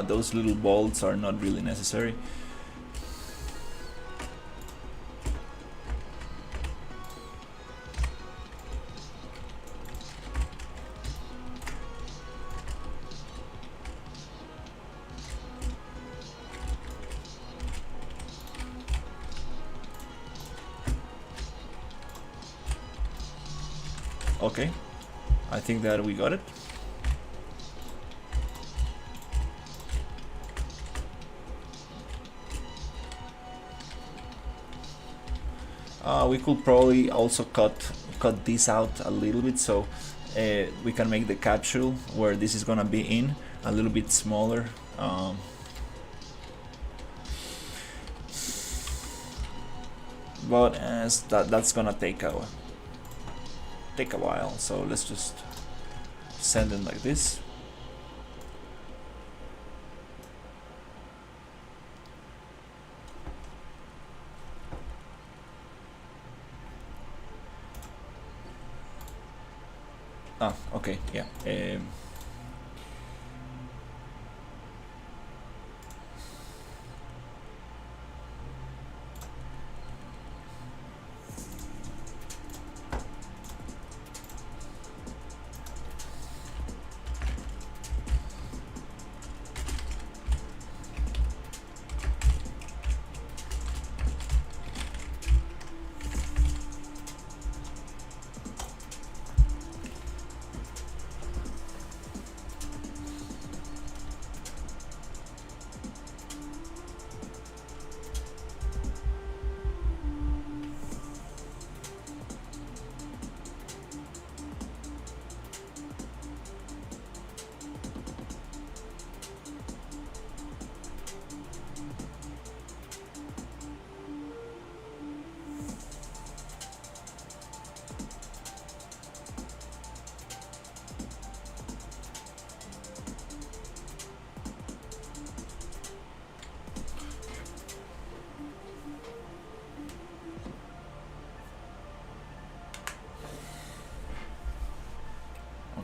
Those little bolts are not really necessary. Okay, I think that we got it. We could probably also cut this out a little bit, so we can make the capsule where this is gonna be in a little bit smaller. but that's gonna take a while. So let's just send it like this. Ah, okay, yeah.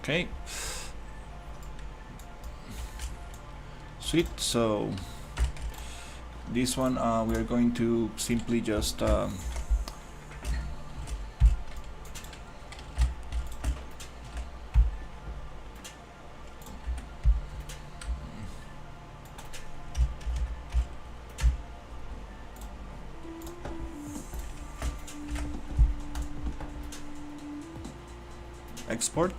Okay. Sweet. So this one we are going to simply just export.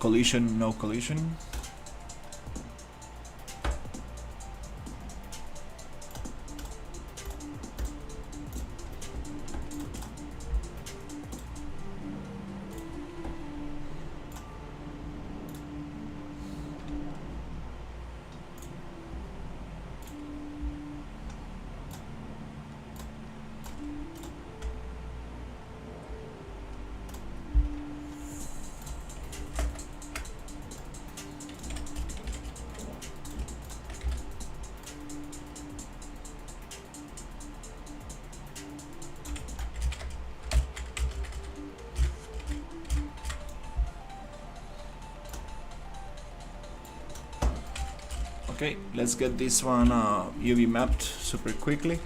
Collision, no collision. Okay, let's get this one UV mapped super quickly.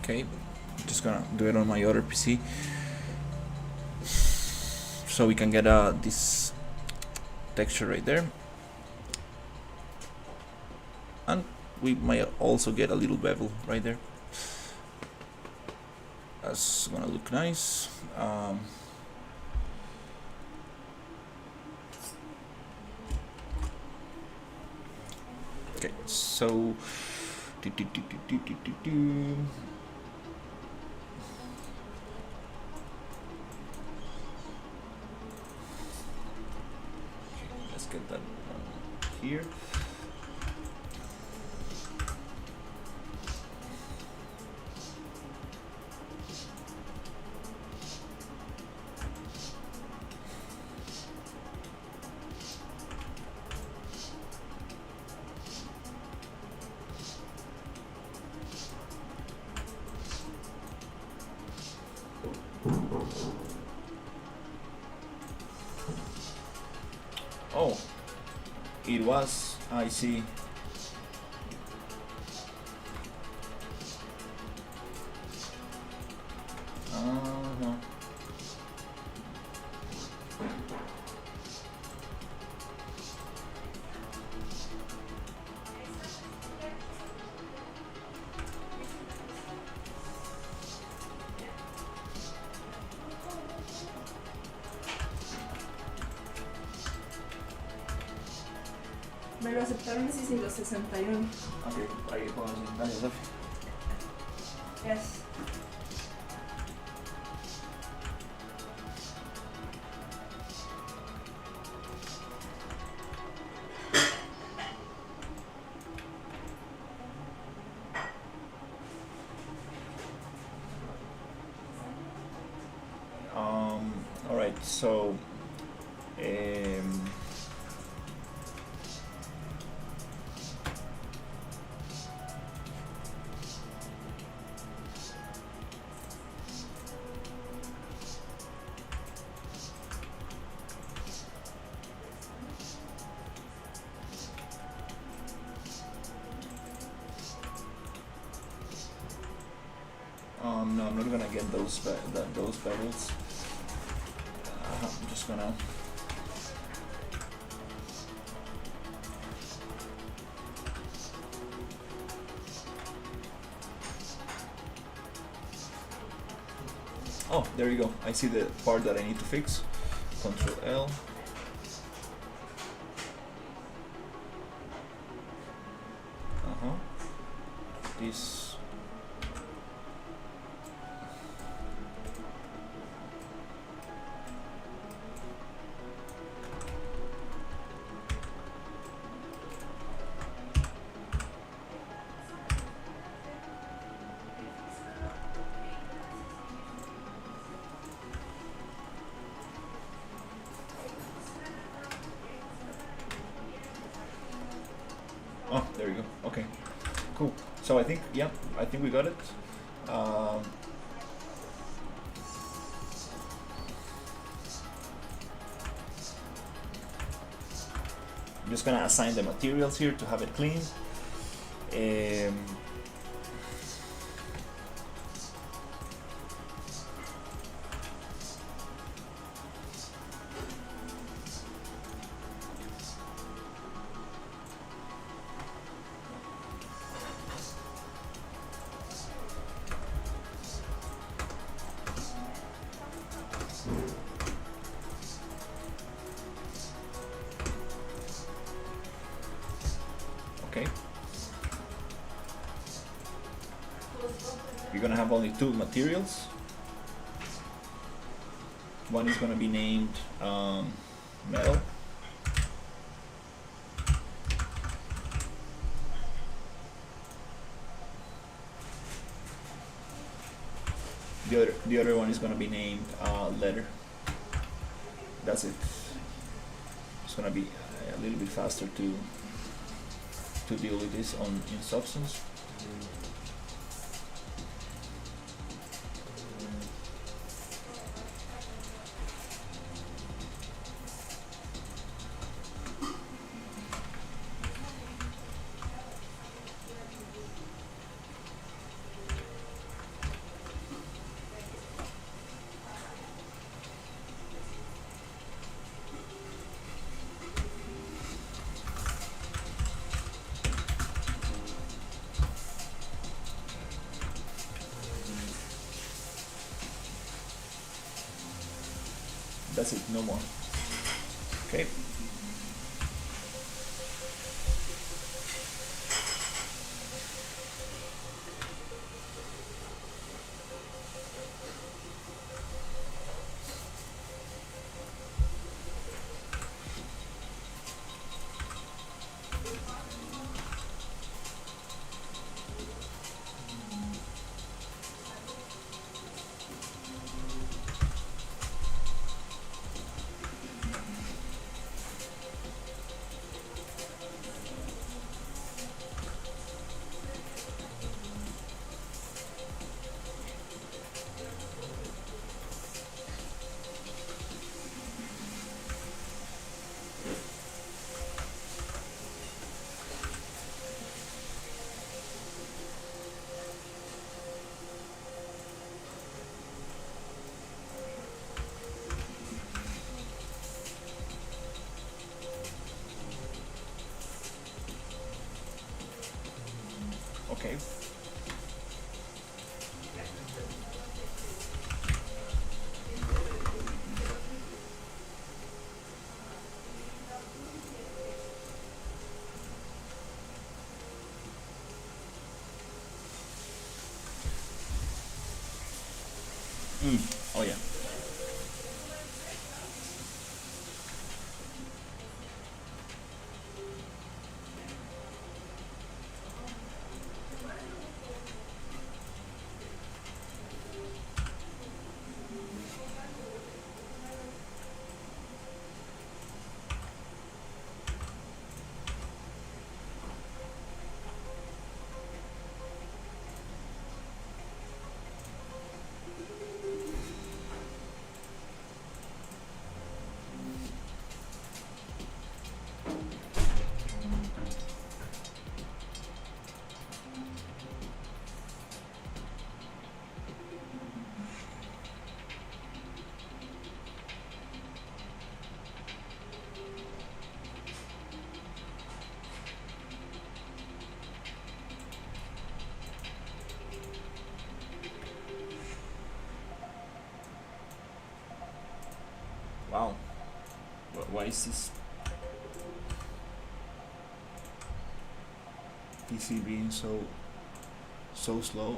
Okay, just gonna do it on my other PC so we can get this texture right there, and we might also get a little bevel right there. That's gonna look nice. Okay, so let's get that here. It was. I see. No. Me lo aceptaron así sin los 61. Ok, ahí puedo decir. Gracias, Sofi. Yes. All right, so no, I'm not gonna get those those barrels. I'm just gonna. Oh, there you go. I see the part that I need to fix. Control L. This. Oh, there you go. Okay, cool. So I think, yeah, I think we got it. I'm just gonna assign the materials here to have it clean. Okay. We're gonna have only two materials. One is gonna be named metal. The other one is gonna be named leather. That's it. It's gonna be a little bit faster to deal with this in Substance. That's it, no more. Okay. Okay. Oh yeah. Wow. Why is this PC being so slow?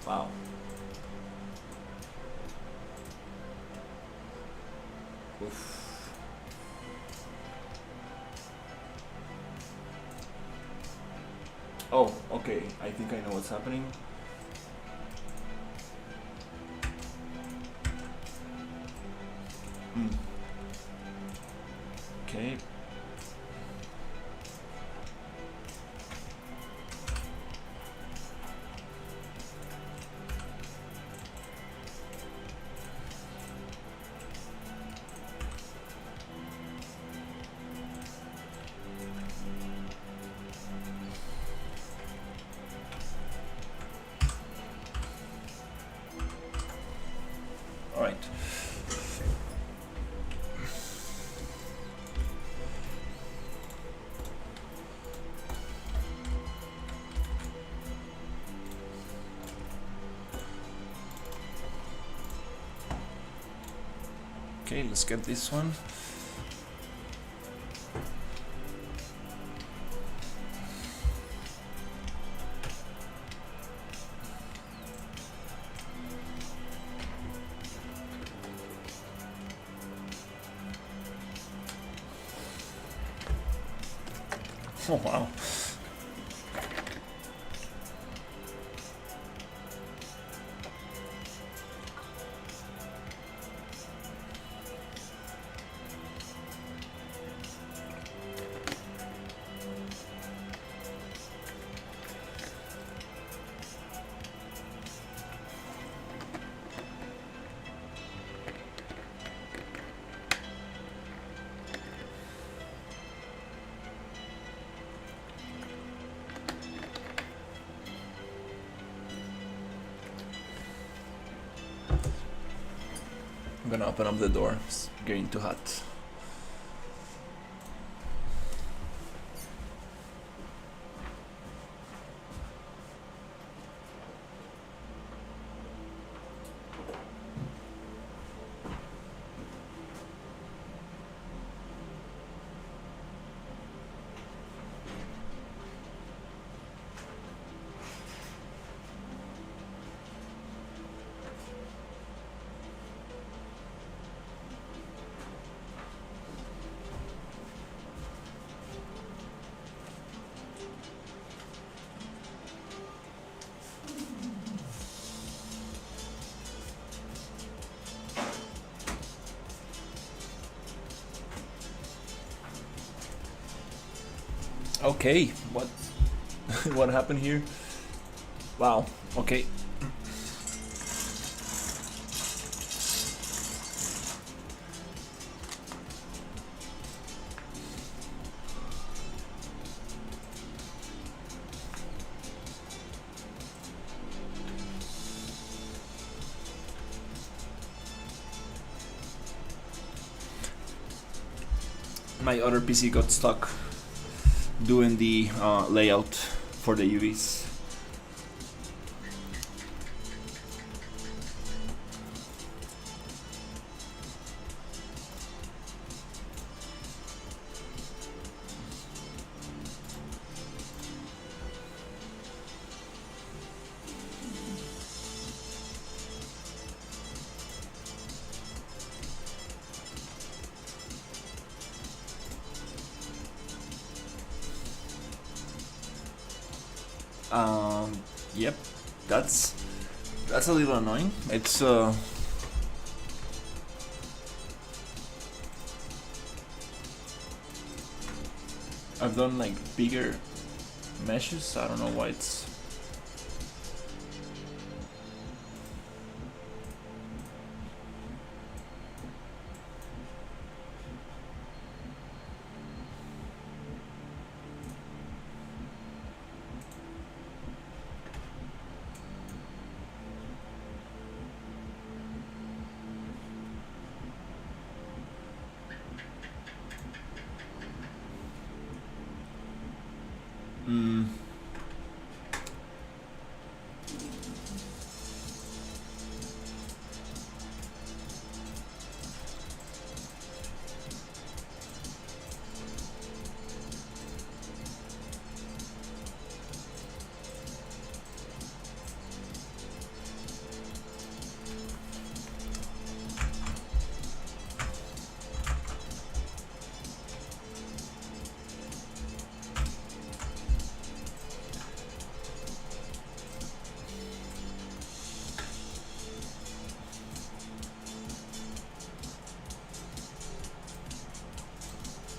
Wow. Oof. Oh, okay. I think I know what's happening. Okay. All right. Okay, let's get this one. Oh wow. I'm gonna open up the door. It's getting too hot. Okay, what what happened here? Wow. Okay. My other PC got stuck doing the layout for the UVs. Yep, that's a little annoying. It's I've done like bigger meshes. I don't know why it's. Mm.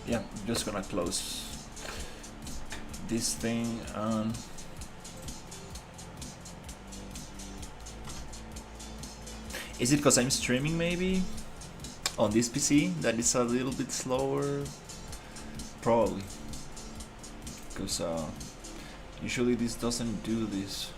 Yeah, I'm just gonna close this thing and is it because I'm streaming maybe on this PC that is a little bit slower? Probably, because usually this doesn't do this.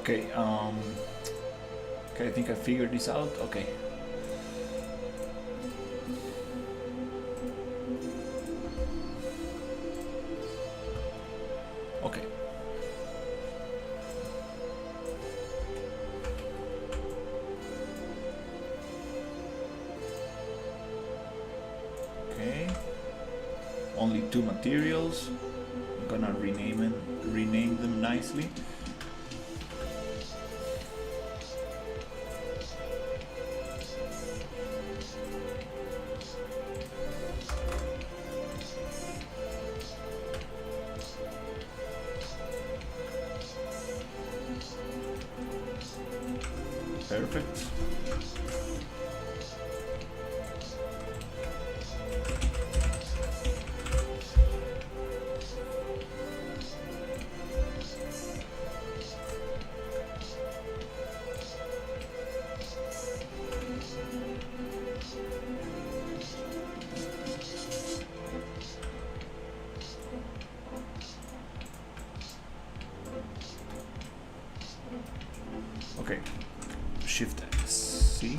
Okay, okay, I think I figured this out. Okay. Okay. Okay. Only 2 materials. I'm gonna rename them nicely. Perfect. Okay. Shift C,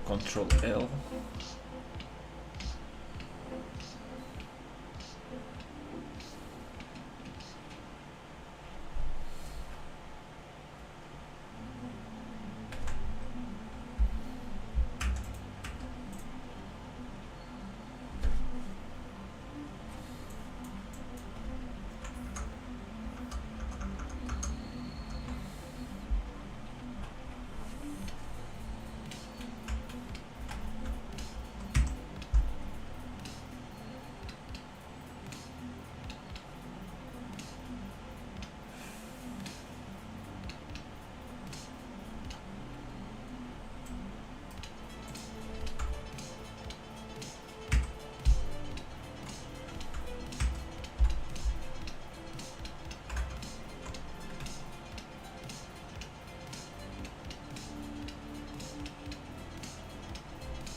Control L.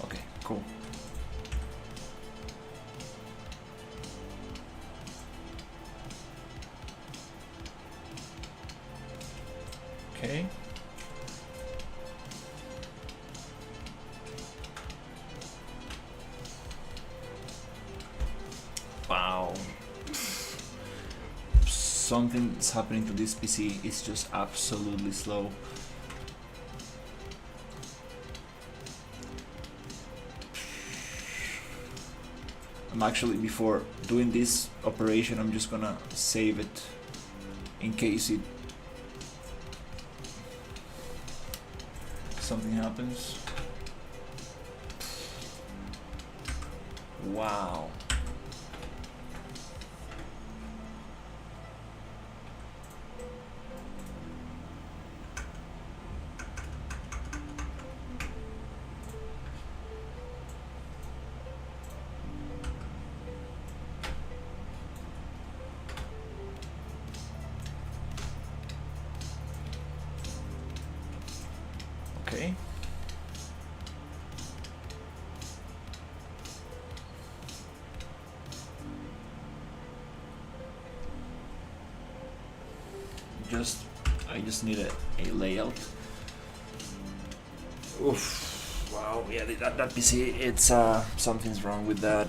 Okay, cool. Okay. Wow. Something's happening to this PC. It's just absolutely slow. I'm actually, before doing this operation, I'm just gonna save it in case something happens. Wow. Okay. I just need a layout. Oof. Wow. Yeah, that PC. It's something's wrong with that.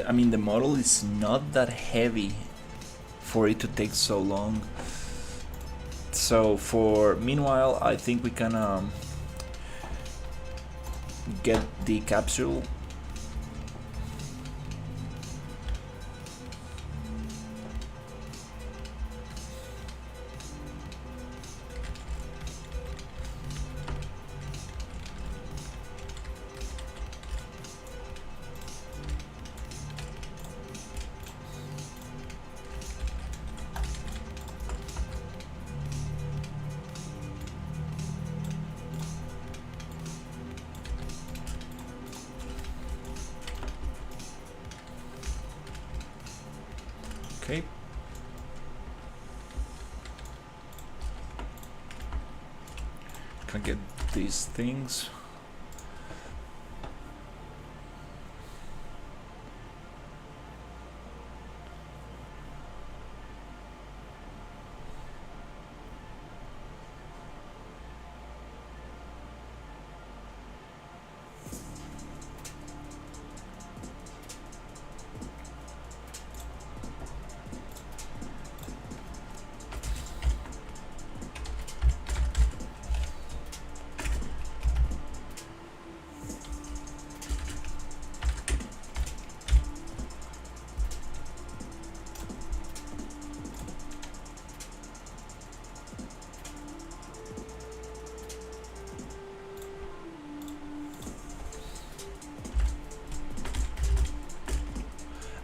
I mean, the model is not that heavy for it to take so long. So meanwhile, I think we can get the capsule. Okay. Can I get these things?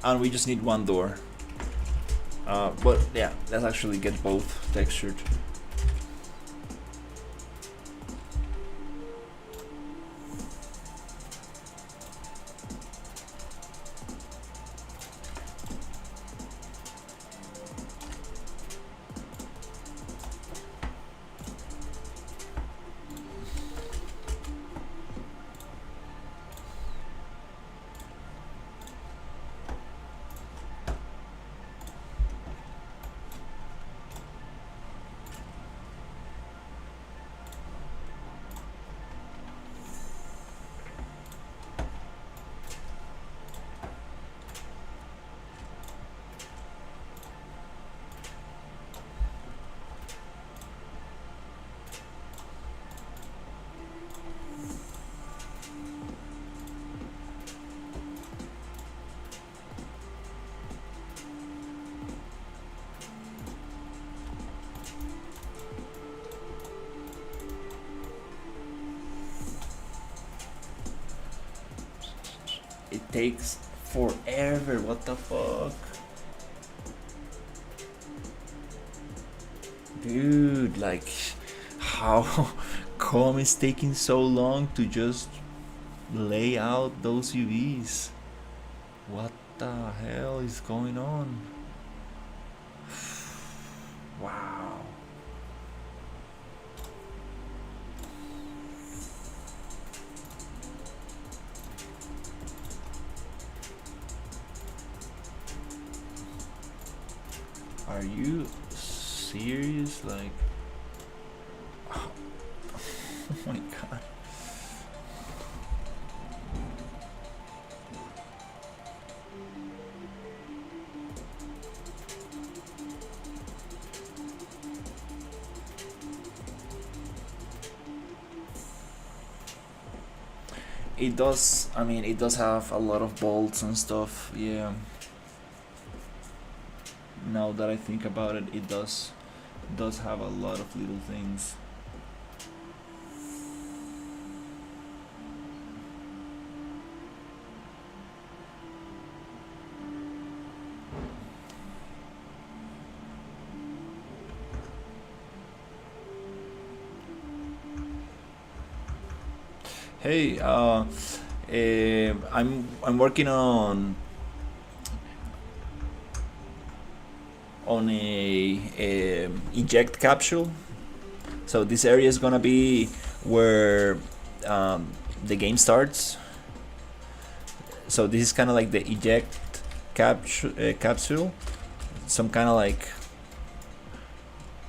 And we just need one door. But yeah, let's actually get both textured. It takes forever, what the fuck? Dude, like, how come it's taking so long to just lay out those UVs? What the hell is going on? Wow. Are you serious? Like, oh my god. It does, I mean, it does have a lot of bolts and stuff, yeah. Now that I think about it, it does have a lot of little things. Hey, I'm working on a eject capsule. So this area is gonna be where the game starts. So this is kind of like the eject capsule. Some kind of like,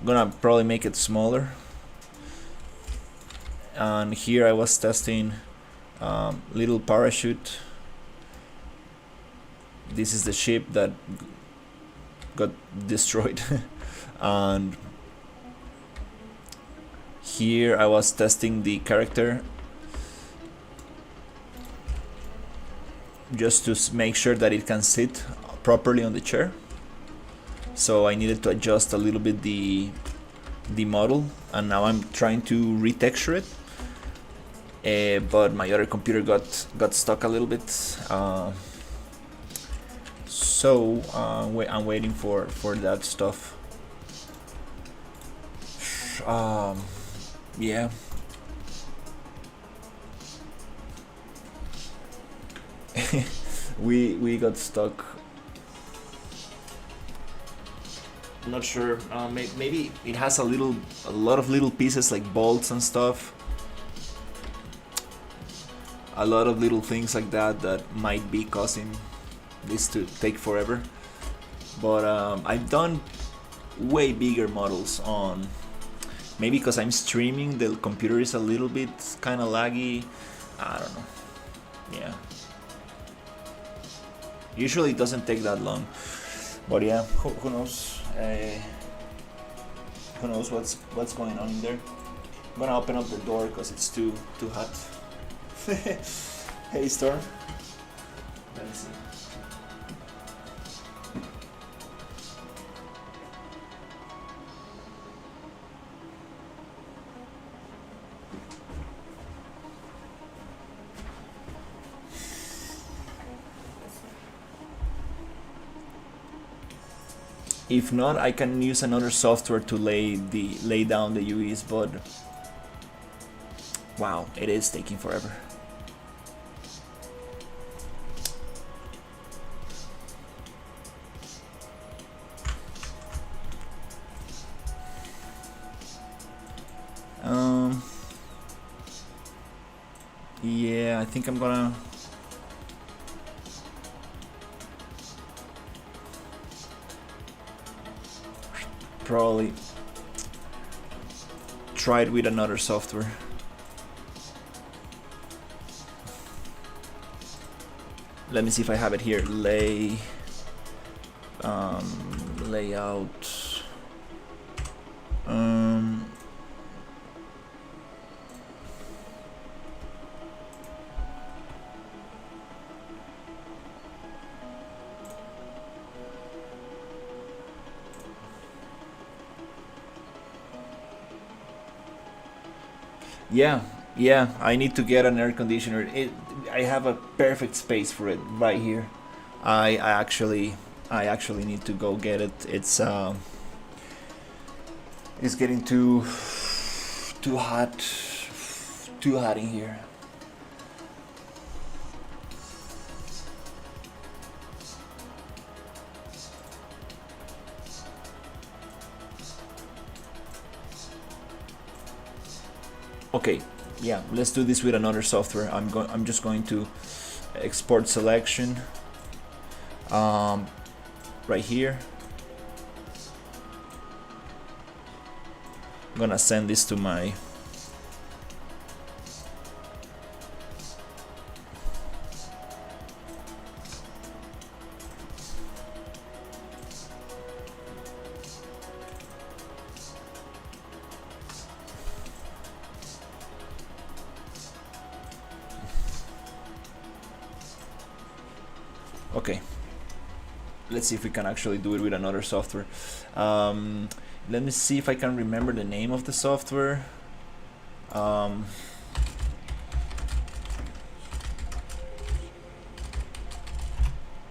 gonna probably make it smaller. And here I was testing little parachute. This is the ship that got destroyed. And here I was testing the character just to make sure that it can sit properly on the chair. So I needed to adjust a little bit the model, and now I'm trying to retexture it. But my other computer got stuck a little bit. So I'm waiting for that stuff. Yeah. we got stuck. I'm not sure. Maybe it has a lot of little pieces like bolts and stuff. A lot of little things like that might be causing this to take forever. But I've done way bigger models on. Maybe because I'm streaming, the computer is a little bit kind of laggy. I don't know. Yeah. Usually it doesn't take that long. But yeah, who knows? Who knows what's going on in there? I'm gonna open up the door because it's too hot. Hey Storm. Let me see. If not, I can use another software to lay down the UVs, but wow, it is taking forever. Yeah, I think I'm gonna probably try it with another software. Let me see if I have it here. Layout. Yeah, I need to get an air conditioner. I have a perfect space for it right here. I actually need to go get it. It's getting too hot in here. Okay, yeah, let's do this with another software. I'm just going to export selection right here. I'm gonna send this to my okay. Let's see if we can actually do it with another software. Let me see if I can remember the name of the software.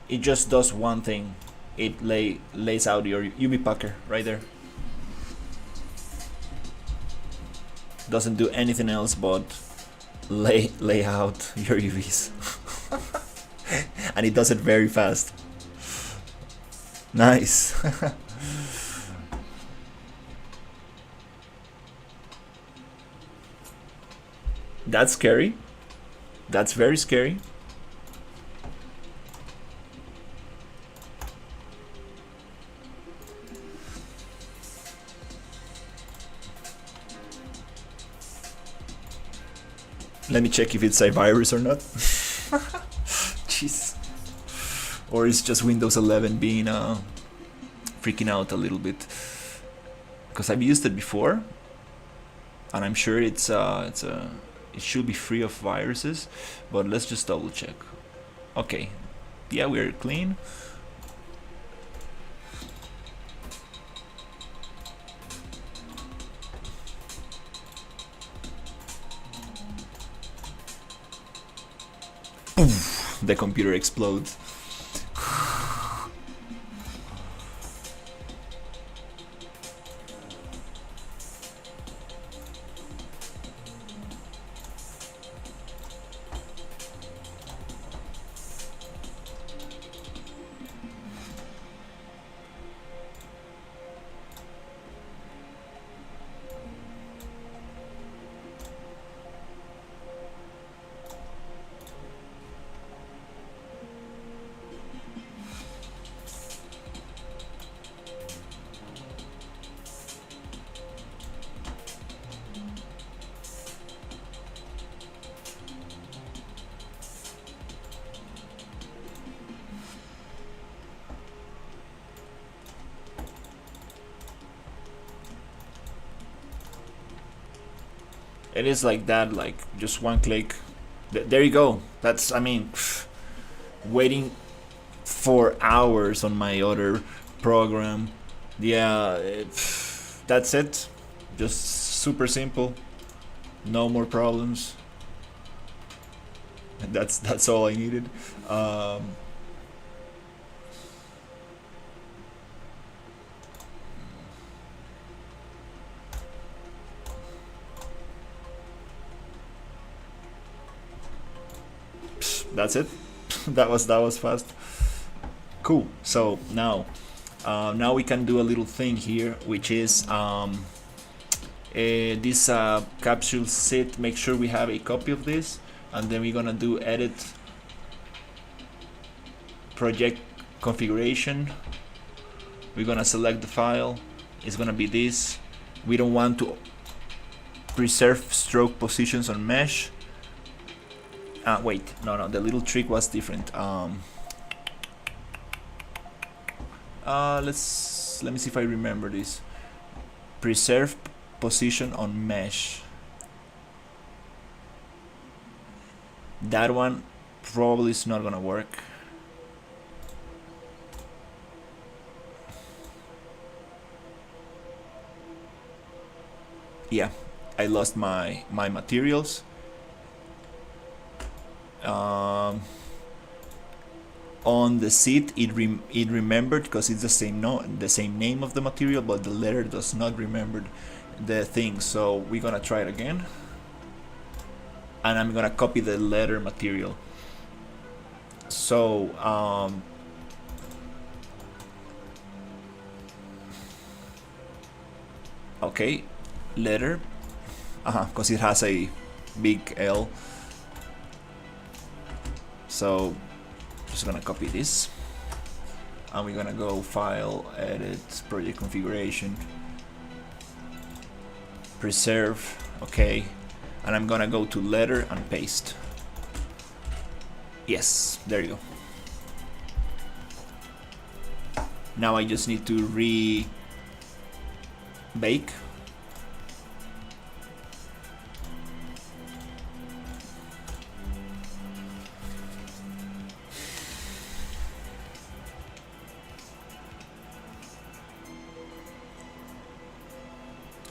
It just does one thing. It lays out your UV packer right there. Doesn't do anything else but lay out your UVs. And it does it very fast. Nice. That's scary. That's very scary. Let me check if it's a virus or not. Jeez. Or it's just Windows 11 being freaking out a little bit. Because I've used it before, and I'm sure it should be free of viruses. But let's just double check. Okay, yeah, we're clean. Poof, the computer explodes. It is like that, like just one click. There you go. That's, I mean, waiting for hours on my other program. Yeah, that's it. Just super simple. No more problems. And that's all I needed. That's it. that was fast. Cool. So now we can do a little thing here, which is this capsule set. Make sure we have a copy of this, and then we're gonna do edit project configuration. We're gonna select the file. It's gonna be this. We don't want to preserve stroke positions on mesh. Wait, no, the little trick was different. Let me see if I remember this. Preserve position on mesh. That one probably is not gonna work. Yeah, I lost my materials. On the seat, it remembered because it's the same name of the material, but the letter does not remember the thing. So we're gonna try it again, and I'm gonna copy the letter material. So okay, letter, because it has a big L. So just gonna copy this, and we're gonna go file, edit, project configuration, preserve, okay, and I'm gonna go to letter and paste. Yes, there you go. Now I just need to bake.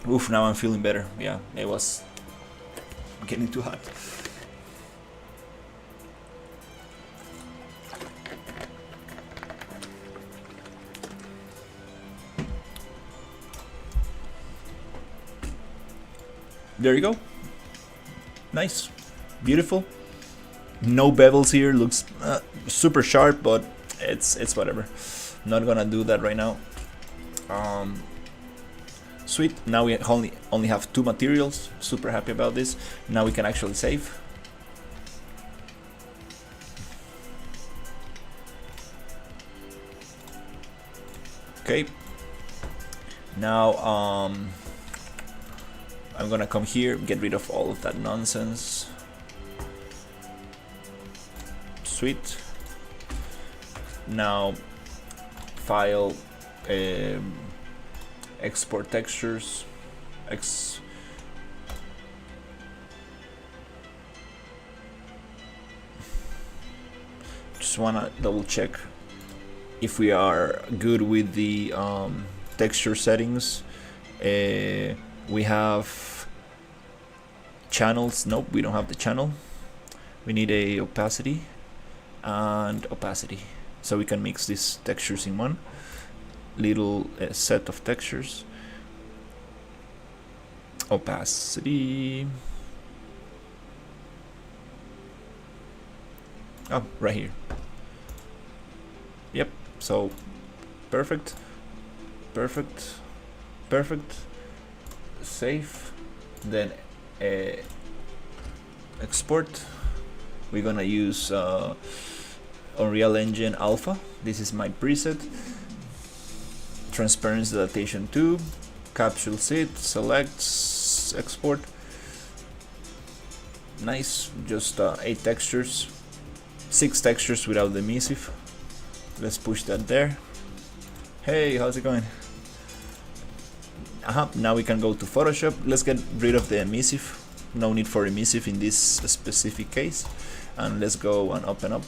Oof, now I'm feeling better. Yeah, it was getting too hot. There you go. Nice. Beautiful. No bevels here. Looks super sharp, but it's whatever. Not gonna do that right now. Sweet. Now we only have 2 materials. Super happy about this. Now we can actually save. Okay. Now I'm gonna come here, get rid of all of that nonsense. Sweet. Now file, export textures, just wanna double check if we are good with the texture settings. We have channels. Nope, we don't have the channel. We need a opacity and opacity, so we can mix these textures in one little set of textures. Opacity. Oh, right here. Yep. So perfect. Save. Then export. We're gonna use Unreal Engine Alpha. This is my preset. Transparency Dilatation 2. Capsule Seat. Select. Export. Nice. Just 8 textures. 6 textures without the emissive. Let's push that there. Hey, how's it going? Now we can go to Photoshop. Let's get rid of the emissive. No need for emissive in this specific case. And let's go and open up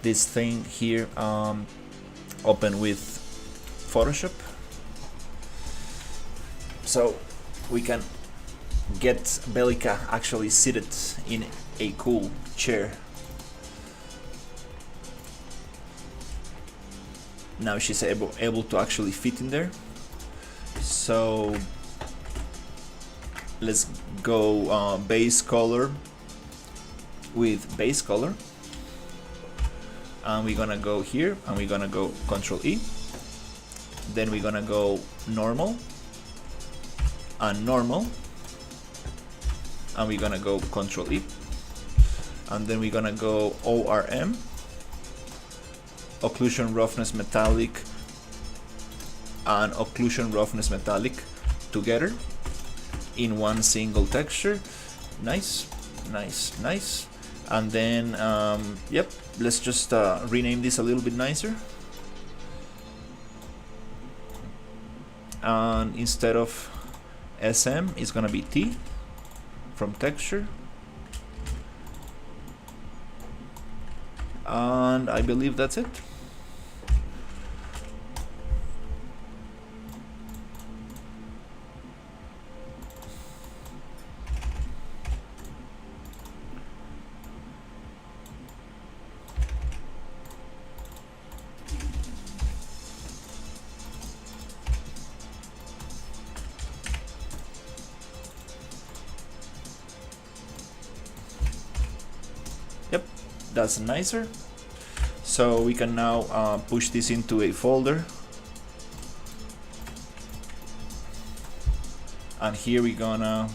this thing here. Open with Photoshop. So we can get Bellica actually seated in a cool chair. Now she's able to actually fit in there. So let's go base color with base color, and we're gonna go here and we're gonna go Control E. Then we're gonna go normal and normal, and we're gonna go Control E, and then we're gonna go ORM, occlusion roughness metallic, and occlusion roughness metallic together in one single texture. Nice, nice, nice. And then yep, let's just rename this a little bit nicer, and instead of SM it's gonna be T from texture, and I believe that's it. Yep, that's nicer. So we can now push this into a folder, and here we're gonna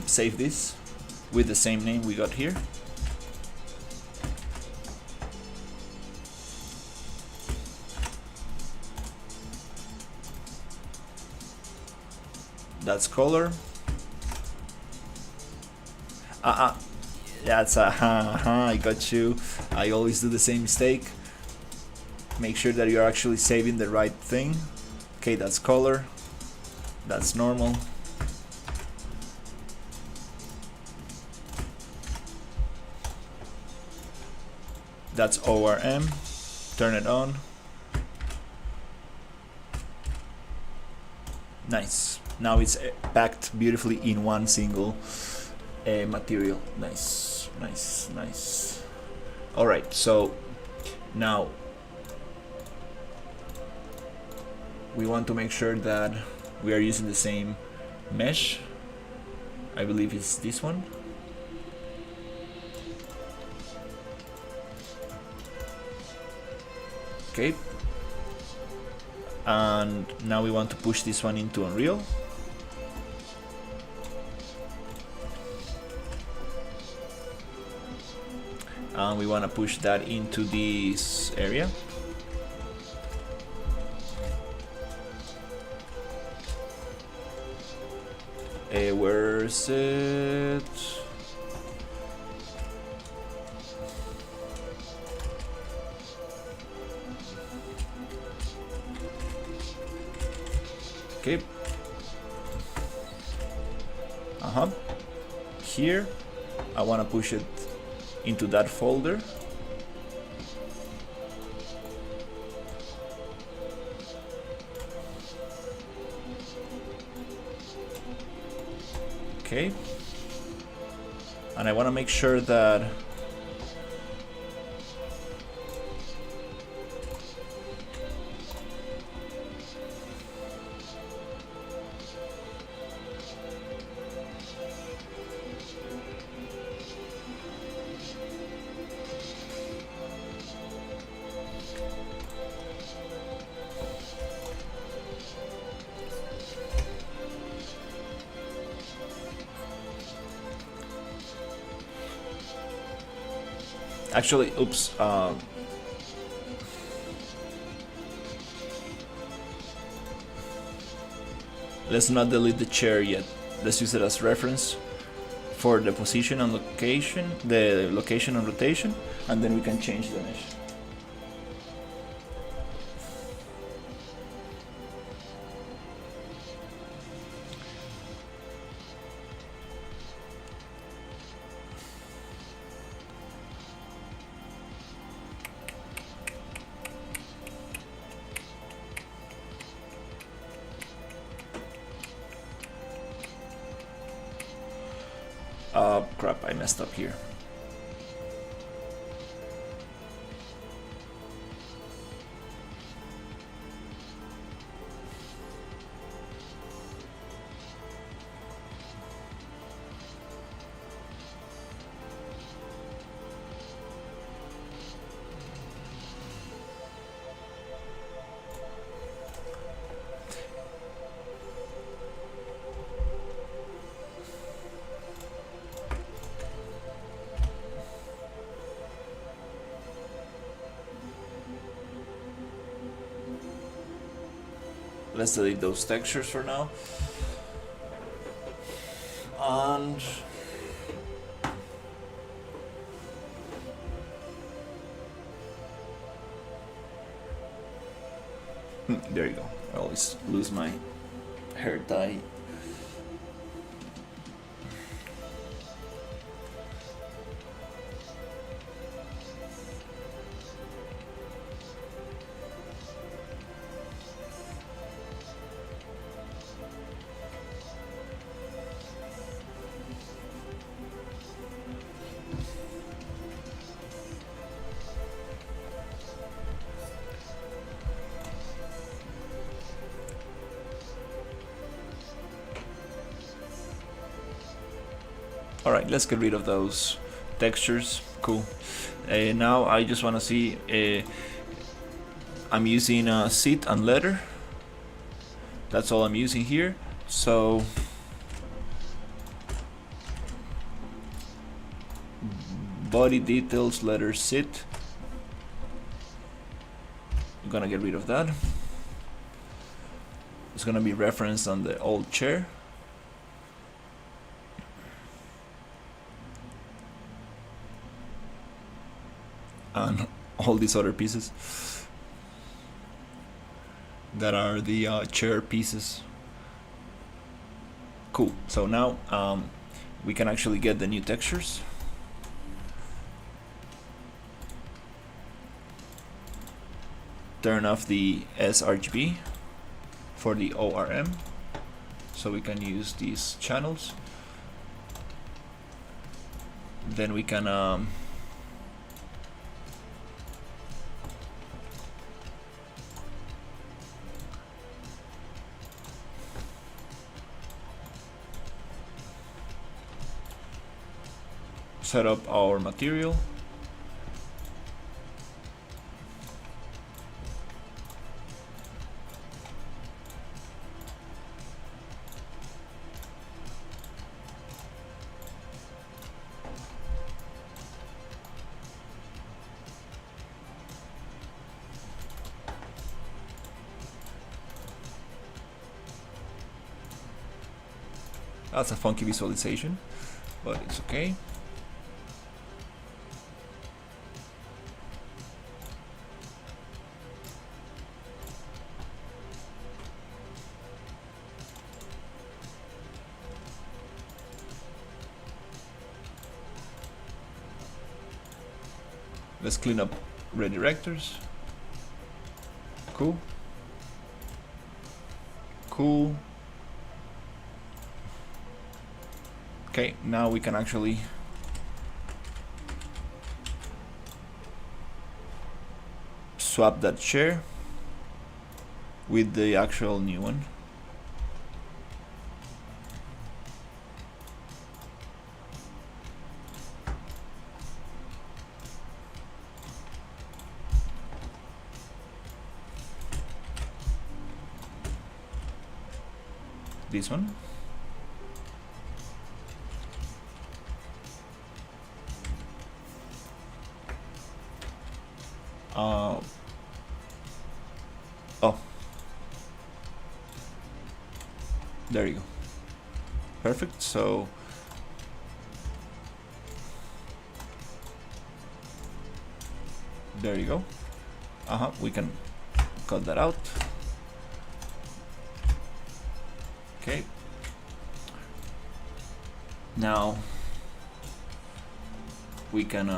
save this with the same name we got here. That's color. That's I got you. I always do the same mistake. Make sure that you're actually saving the right thing. Okay, that's color. That's normal. That's ORM. Turn it on. Nice. Now it's packed beautifully in one single material. Nice, nice, nice. All right, so now we want to make sure that we are using the same mesh. I believe it's this one. Okay, and now we want to push this one into Unreal. And we want to push that into this area. Where's it? Okay. Here, I want to push it into that folder. Okay. And I want to make sure that actually, oops, let's not delete the chair yet. Let's use it as reference for the position and location, the location and rotation, and then we can change the mesh. Crap, I messed up here. let's delete those textures for now. And there you go. I always lose my hair dye. Alright, let's get rid of those textures. Cool. Now I just want to see, I'm using seat and letter. That's all I'm using here. So body details, letter, sit. I'm gonna get rid of that. It's gonna be referenced on the old chair. And all these other pieces that are the chair pieces. Cool. So now we can actually get the new textures. Turn off the sRGB for the ORM, so we can use these channels. Then we can set up our material. That's a funky visualization, but it's okay. Let's clean up redirectors. Cool. Cool. Okay, now we can actually swap that chair with the actual new one. This one. Oh, there you go. Perfect. So there you go. We can cut that out. Okay. Now we can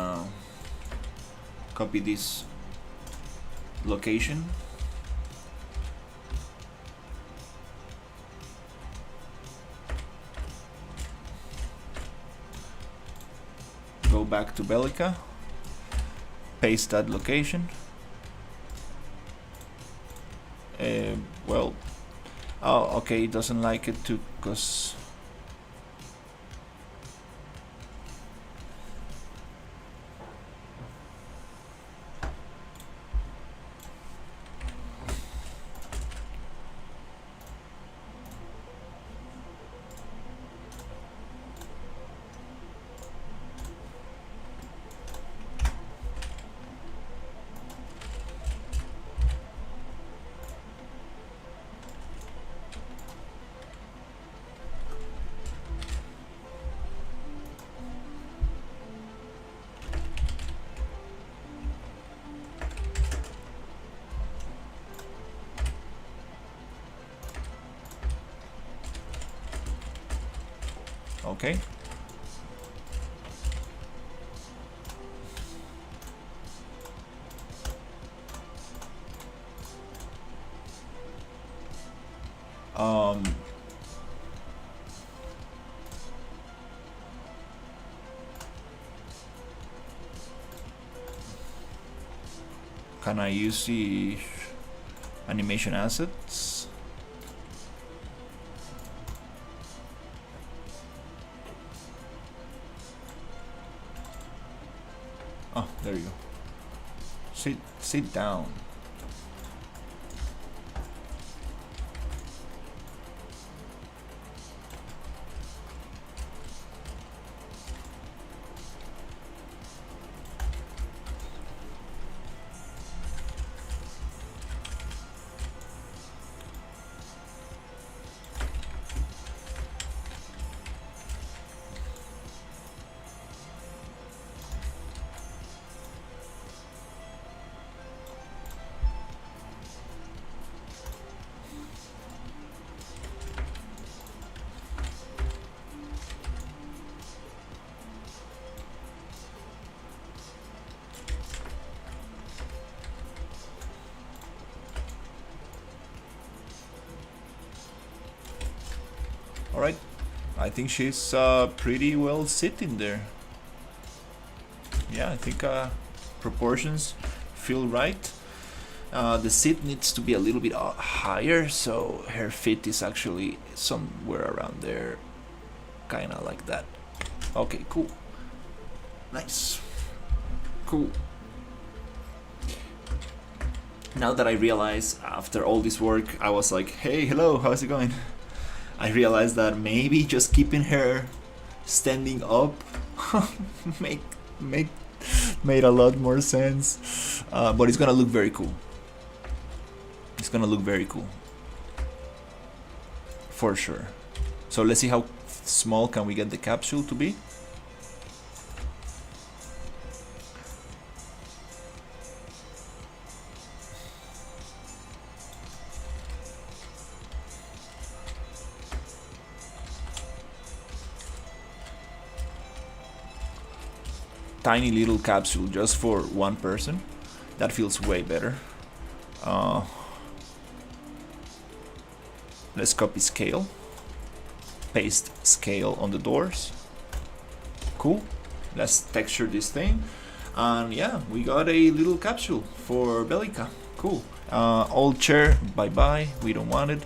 copy this location. Go back to Bellica, paste that location. Well, oh, okay, it doesn't like it too, because Okay. Can I use the animation assets? Oh, there you go. Sit down. Alright, I think she's pretty well sitting there. Yeah, I think proportions feel right. The seat needs to be a little bit higher, so her feet is actually somewhere around there, kinda like that. Okay, cool. Nice. Cool. Now that I realize after all this work, I was like, hey, hello, how's it going? I realized that maybe just keeping her standing up made a lot more sense. But it's gonna look very cool. It's gonna look very cool. For sure. So let's see how small can we get the capsule to be. Tiny little capsule just for one person. That feels way better. Let's copy scale. Paste scale on the doors. Cool. Let's texture this thing. And yeah, we got a little capsule for Bellica. Cool. Old chair, bye bye. We don't want it.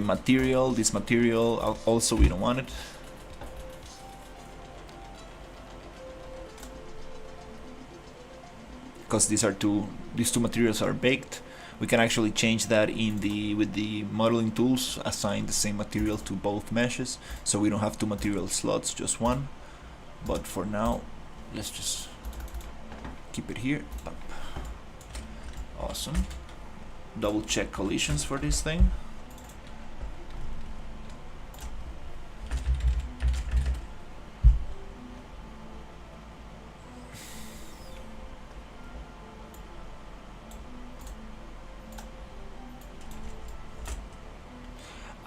Material, this material, also we don't want it. Because these two materials are baked. We can actually change that with the modeling tools, assign the same material to both meshes, so we don't have two material slots, just one. But for now, let's just keep it here. Awesome. Double check collisions for this thing.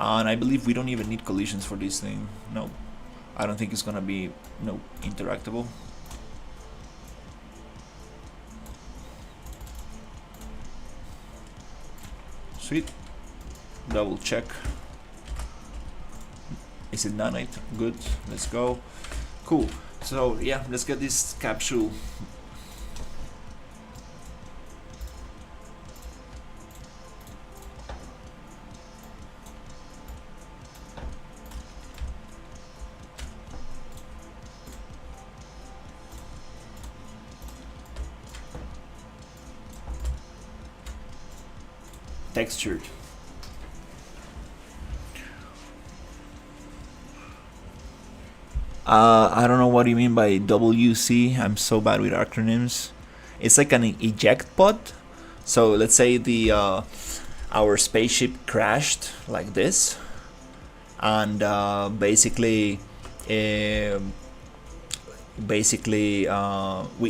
And I believe we don't even need collisions for this thing. No, I don't think it's gonna be interactable. Sweet. Double check. Is it nanite? Good. Let's go. Cool. So yeah, let's get this capsule. Textured. I don't know what you mean by WC. I'm so bad with acronyms. It's like an eject pod. So let's say our spaceship crashed like this, and basically we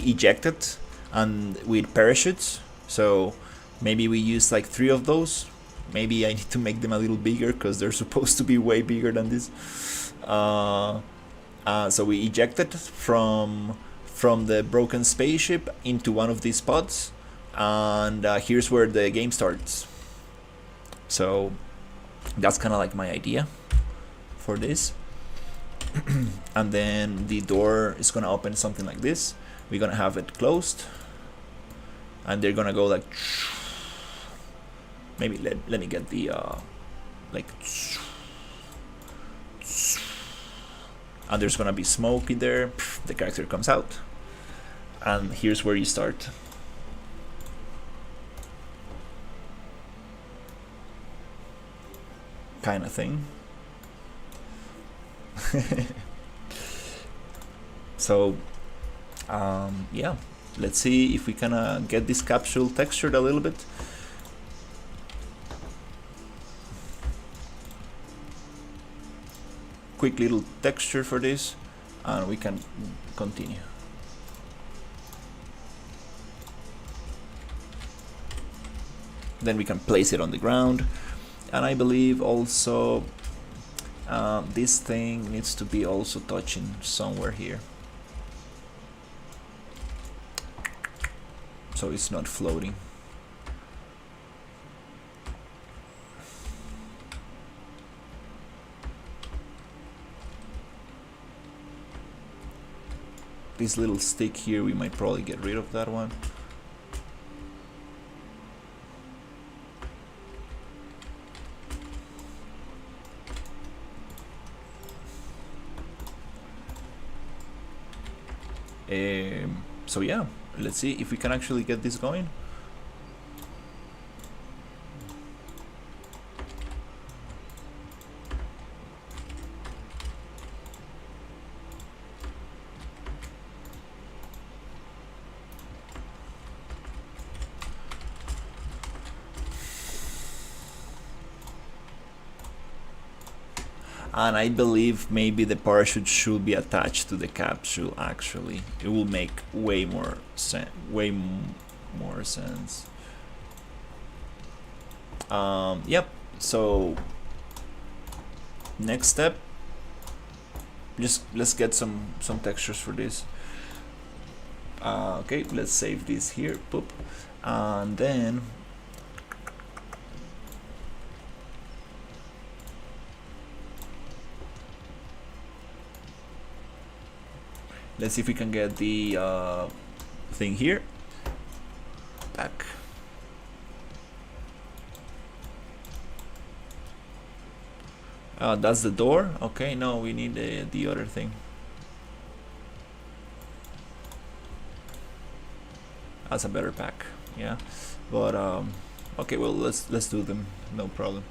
ejected and with parachutes. So maybe we use like 3 of those, Maybe I need to make them a little bigger because they're supposed to be way bigger than this. So we ejected from the broken spaceship into one of these pods, and here's where the game starts. So that's kind of like my idea for this. And then the door is gonna open something like this. We're gonna have it closed, and they're gonna go like, maybe let me get the like, and there's gonna be smoke in there. The character comes out, and here's where you start. Kind of thing. So yeah, let's see if we can get this capsule textured a little bit. Quick little texture for this, and we can continue. Then we can place it on the ground, and I believe also this thing needs to be also touching somewhere here, so it's not floating. This little stick here, we might probably get rid of that one. So yeah, let's see if we can actually get this going. And I believe maybe the parachute should be attached to the capsule. Actually, it will make way more sense. Yep. So next step, just let's get some textures for this. Okay, let's save this here. Boop, and then let's see if we can get the thing here back. That's the door. Okay, no, we need the other thing. That's a better pack, yeah. But okay, well, let's do them. No problem.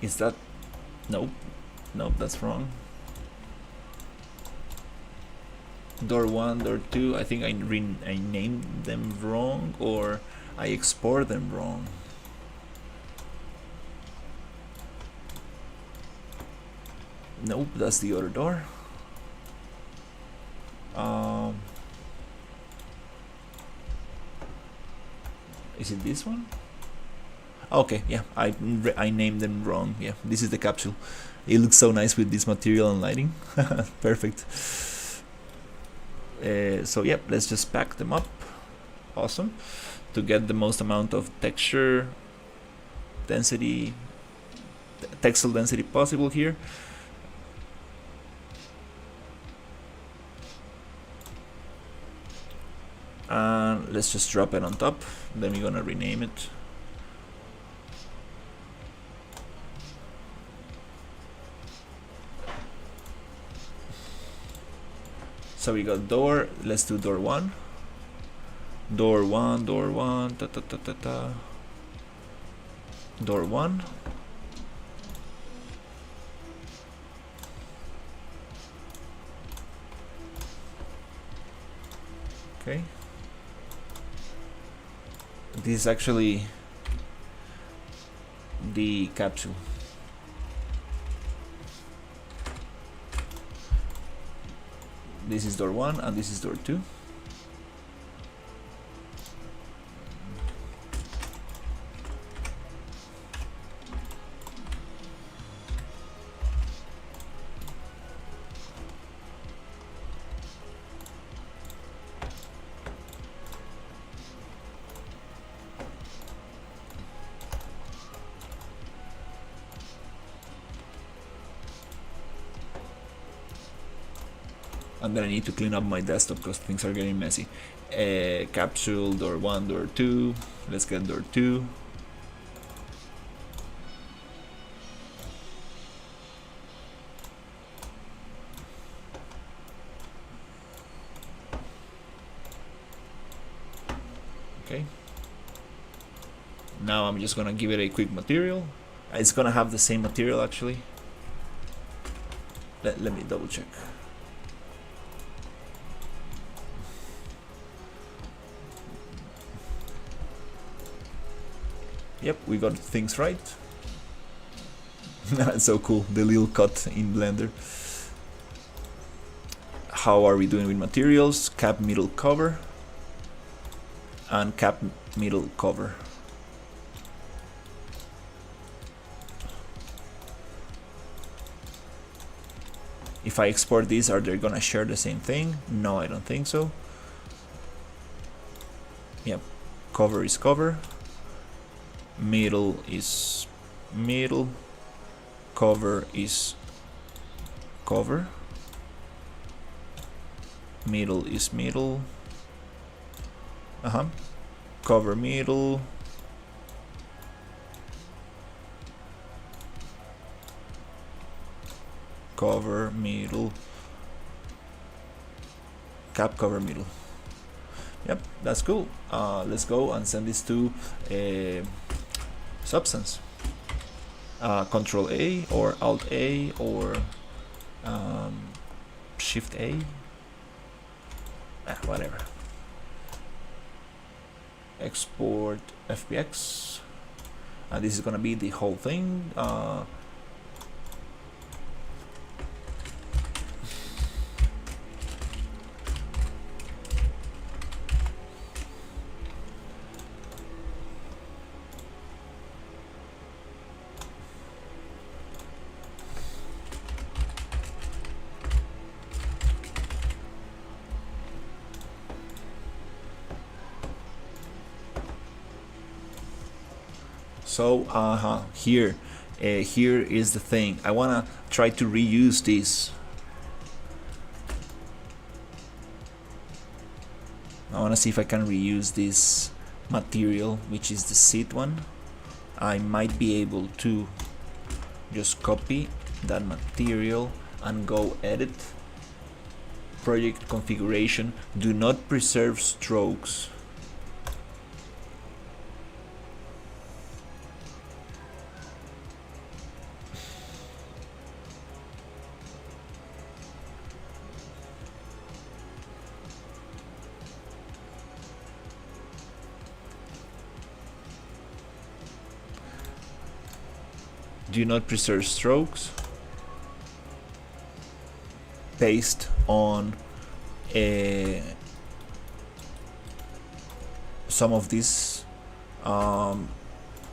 Is that? Nope, that's wrong. Door 1, door 2. I think I named them wrong, or I export them wrong. Nope, that's the other door. Is it this one? Okay, yeah, I named them wrong. Yeah, this is the capsule. It looks so nice with this material and lighting. Perfect. So yeah, let's just pack them up. Awesome. To get the most amount of texture density, textile density possible here. And let's just drop it on top. Then we're gonna rename it. So we got door. Let's do door 1. Door 1, door 1, ta ta ta ta ta. Door 1. Okay. This is actually the capsule. This is door 1 and this is door 2. And then I need to clean up my desktop because things are getting messy. Capsule, door 1, door 2. Let's get door 2. Okay. Now I'm just gonna give it a quick material. It's gonna have the same material actually. Let me double check. Yep, we got things right. That's so cool, the little cut in Blender. How are we doing with materials? Cap, middle, cover. And cap, middle, cover. If I export these, are they gonna share the same thing? No, I don't think so. Yep, cover is cover. Middle is middle, cover is cover, middle is middle, cover middle, cover middle, cap, cover middle. Yep, that's cool. Let's go and send this to Substance. Control A or Alt A or Shift A. Whatever. Export FBX. And this is gonna be the whole thing. So here is the thing. I wanna try to reuse this. I wanna see if I can reuse this material, which is the seat one. I might be able to just copy that material and go edit. Project configuration. Do not preserve strokes. Do not preserve strokes. Paste on some of these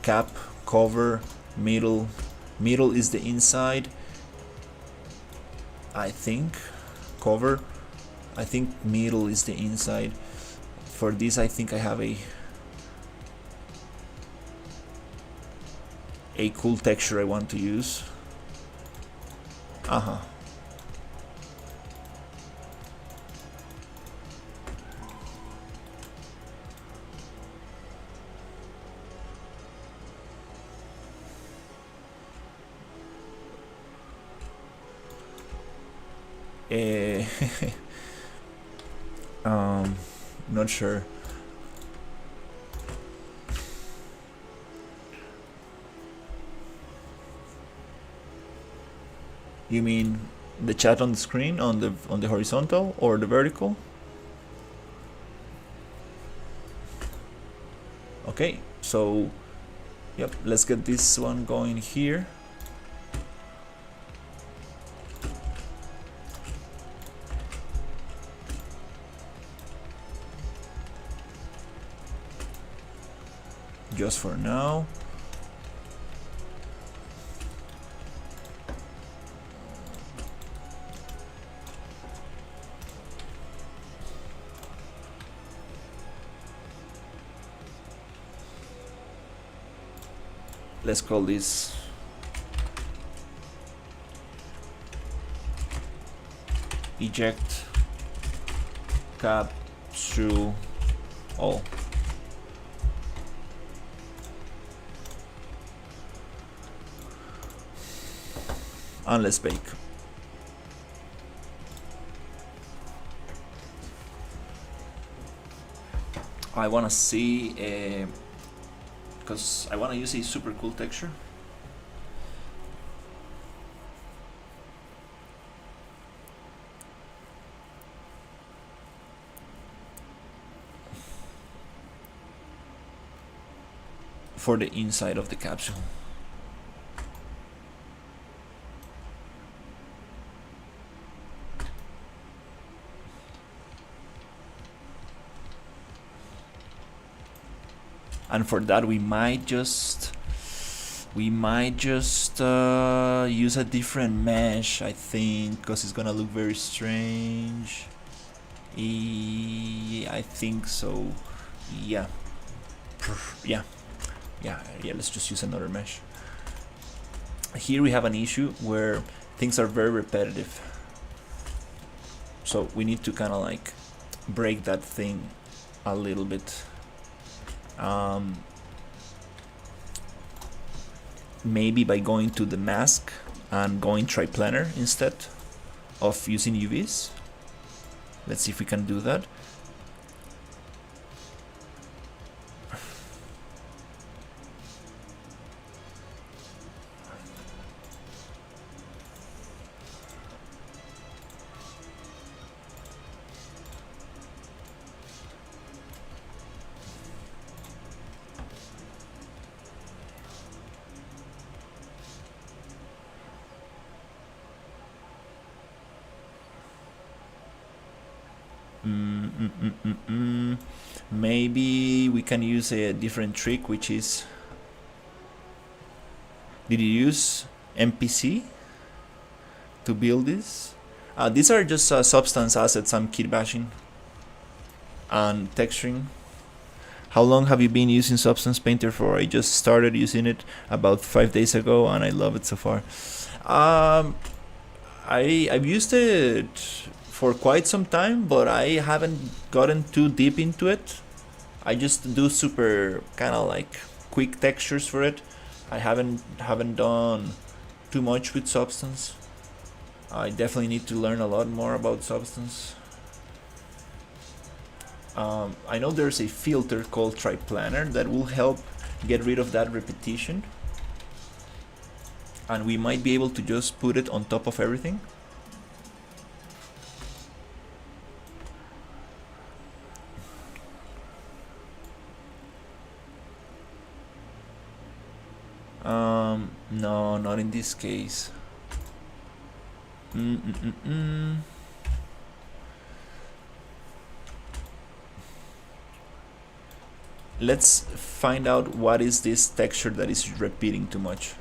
cap, cover, middle. Middle is the inside, I think. Cover, I think middle is the inside. For this I think I have a cool texture I want to use. Not sure. You mean the chat on the screen, on the horizontal or the vertical? Okay, so yep, let's get this one going here. just for now. Let's call this eject capsule all. And let's bake. I want to see because I want to use a super cool texture. For the inside of the capsule. And for that we might just use a different mesh, I think, because it's gonna look very strange. I think so. Yeah. Let's just use another mesh. Here we have an issue where things are very repetitive, so we need to kind of like break that thing a little bit. Maybe by going to the mask and going triplanar instead of using UVs. Let's see if we can do that. Maybe we can use a different trick, which is, did you use MPC to build this? These are just substance assets I'm kit bashing and texturing. How long have you been using Substance Painter for? I just started using it about 5 days ago and I love it so far. I've used it for quite some time, but I haven't gotten too deep into it. I just do super kind of like quick textures for it. I haven't done too much with Substance. I definitely need to learn a lot more about Substance. I know there's a filter called Triplanar that will help get rid of that repetition, and we might be able to just put it on top of everything. No, not in this case. Let's find out what is this texture that is repeating too much.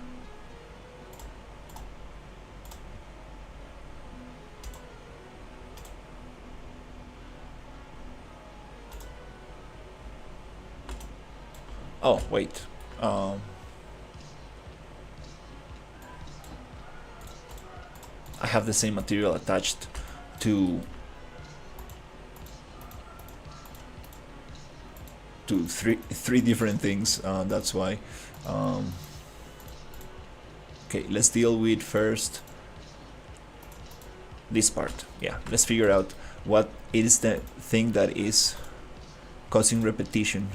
Oh, wait. I have the same material attached to three different things. That's why. Okay, let's deal with first this part. Yeah, let's figure out what is the thing that is causing repetition.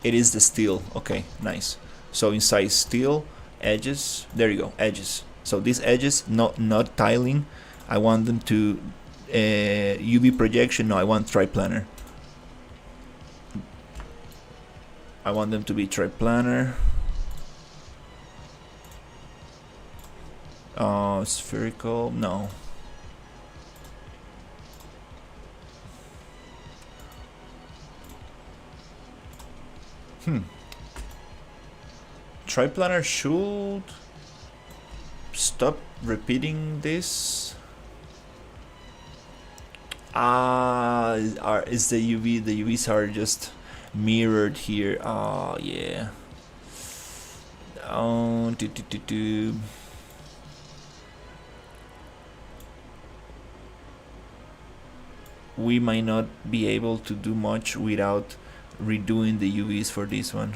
It is the steel. Okay, nice. So inside steel, edges, there you go, edges. So these edges, not tiling, I want them to UV projection. No, I want triplanar. I want them to be triplanar. Spherical, no. Triplanar should stop repeating this. Is the UV? The UVs are just mirrored here. Oh yeah. Oh, we might not be able to do much without redoing the UVs for this one.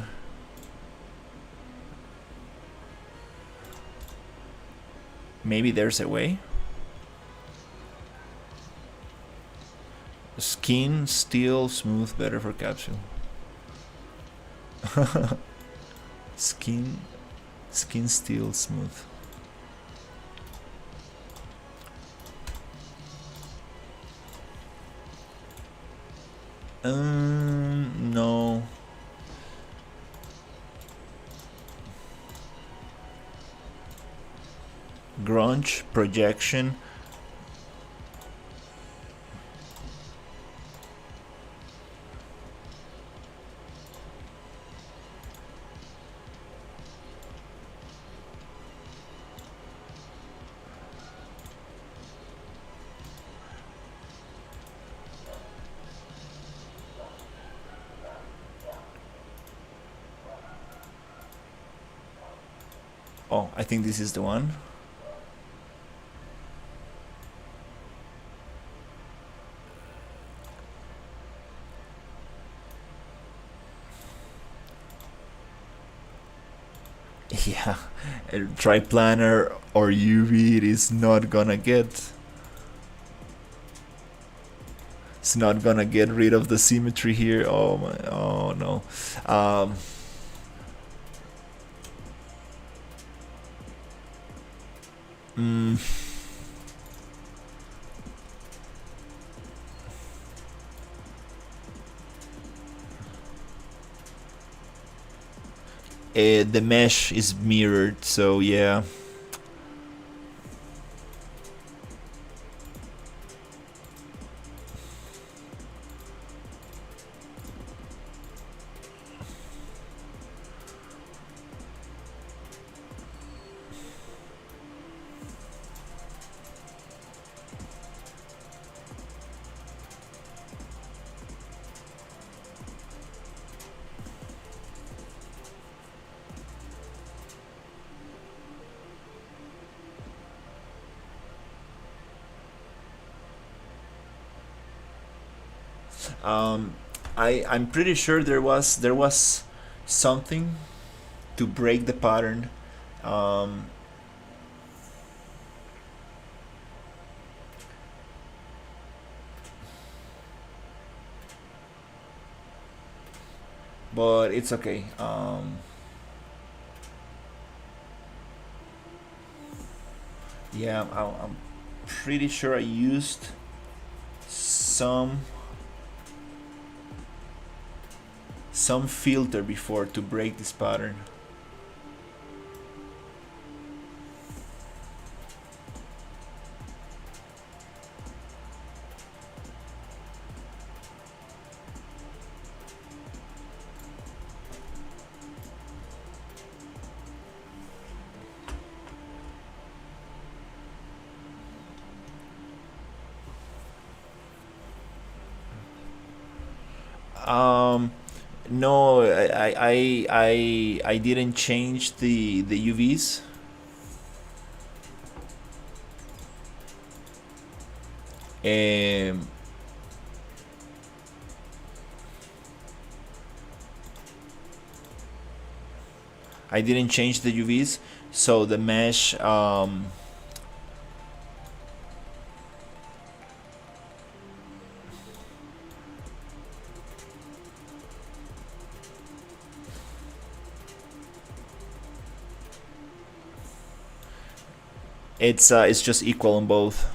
Maybe there's a way. Skin, steel, smooth, better for capsule. Skin, steel, smooth. No. Grunge, projection. Oh, I think this is the one. Yeah, a triplanar or UV, it is not gonna get. It's not gonna get rid of the symmetry here. Oh my! Oh no. The mesh is mirrored, so yeah. I'm pretty sure there was something to break the pattern. But it's okay. Yeah, I'm pretty sure I used some filter before to break this pattern. No, I didn't change the UVs. I didn't change the UVs, so the mesh it's just equal on both.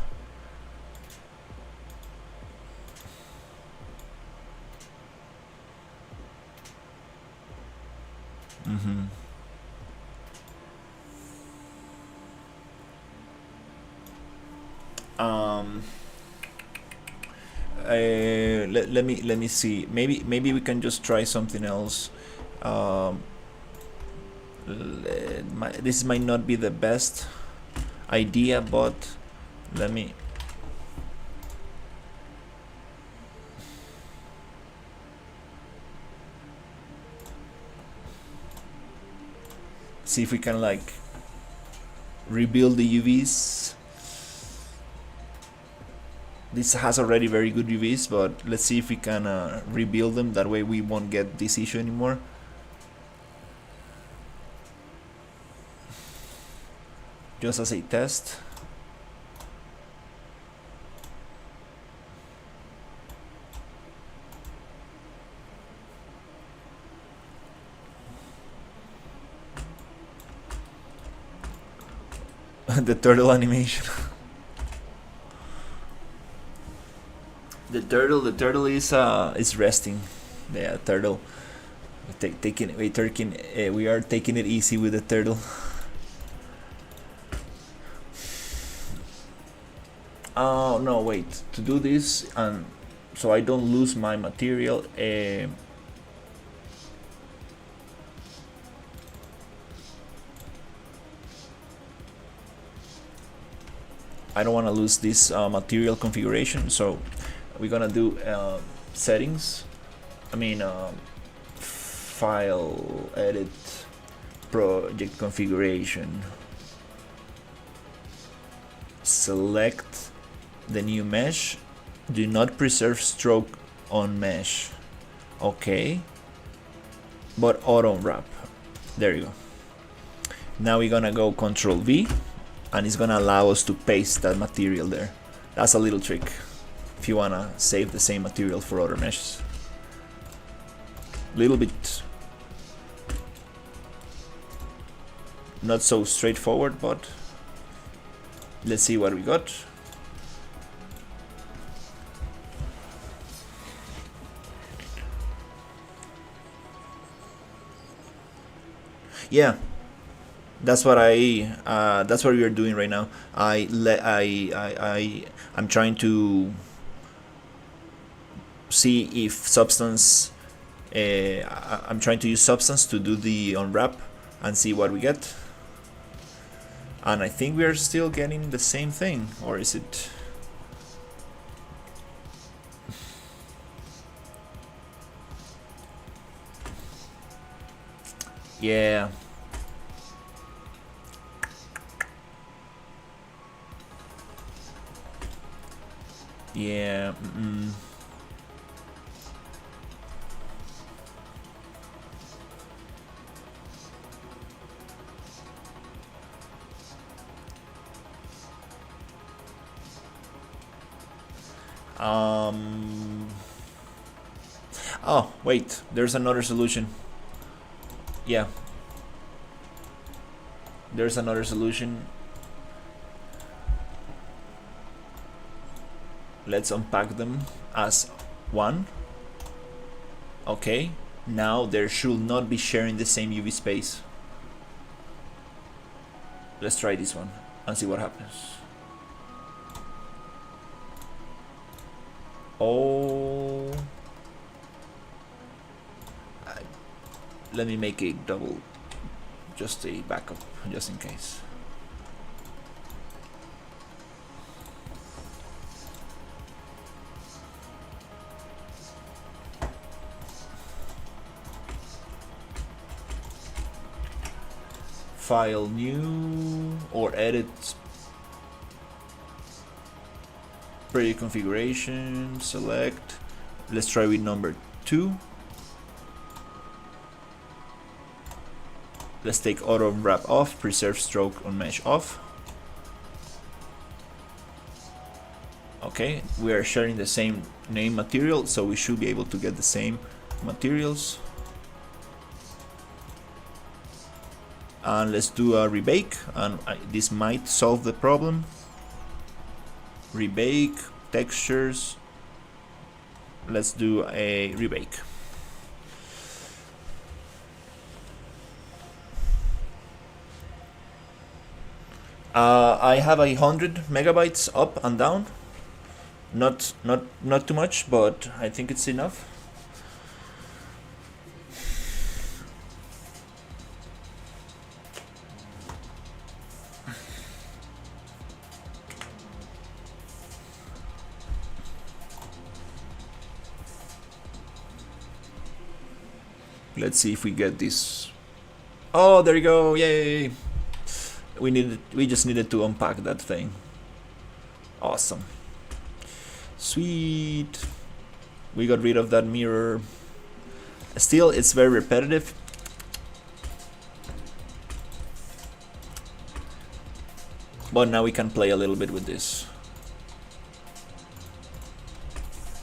Let me see. Maybe we can just try something else. Um, this might not be the best idea, but let me see if we can like rebuild the UVs. This has already very good UVs, but let's see if we can rebuild them. That way we won't get this issue anymore. Just as a test. The turtle animation. The turtle is resting. Yeah, turtle. We are taking it easy with the turtle. Oh no, wait. To do this and so I don't lose my material. I don't want to lose this material configuration, so we're gonna do settings. I mean, file, edit, project configuration. Select the new mesh. Do not preserve stroke on mesh. Okay. But auto wrap. There you go. Now we're gonna go Control V, and it's gonna allow us to paste that material there. That's a little trick if you wanna save the same material for other meshes. Little bit not so straightforward, but let's see what we got. Yeah, that's what that's what we are doing right now. I'm trying to see if substance. I'm trying to use substance to do the unwrap and see what we get. And I think we are still getting the same thing, or is it? Yeah. Yeah. Oh, wait, there's another solution. Yeah. There's another solution. Let's unpack them as one. Okay. Now they should not be sharing the same UV space. Let's try this one and see what happens. Oh. Let me make a double, just a backup, just in case. File new or edit project configuration, select. Let's try with number 2. Let's take auto wrap off, preserve stroke on mesh off. Okay, we are sharing the same name material, so we should be able to get the same materials. And let's do a rebake, and this might solve the problem. Rebake, textures. Let's do a rebake. I have 100 megabytes up and down. Not too much, but I think it's enough. Let's see if we get this. Oh, there you go! Yay! We just needed to unpack that thing. Awesome. Sweet. We got rid of that mirror. Still, it's very repetitive. But now we can play a little bit with this.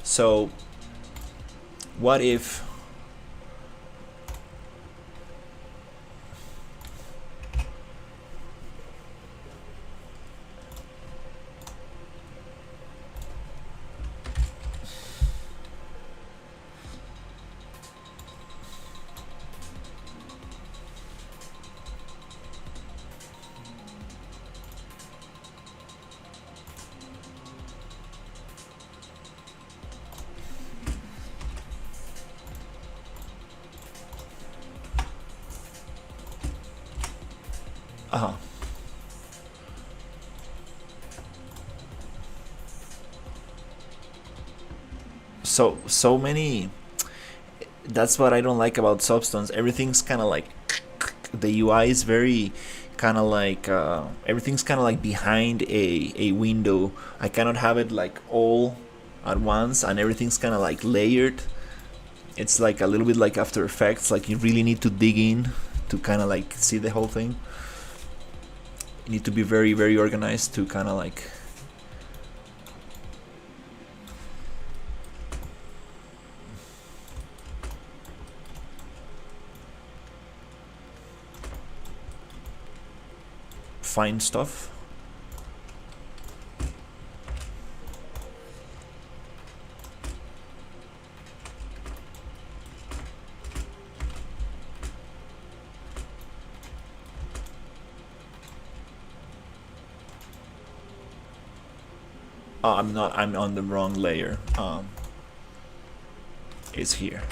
So, what if so many. That's what I don't like about Substance. Everything's kind of like the UI is very kind of like everything's kind of like behind a window. I cannot have it like all at once, and everything's kind of like layered. It's like a little bit like After Effects. Like you really need to dig in to kind of like see the whole thing. You need to be very, very organized to kind of like find stuff. I'm on the wrong layer. It's here.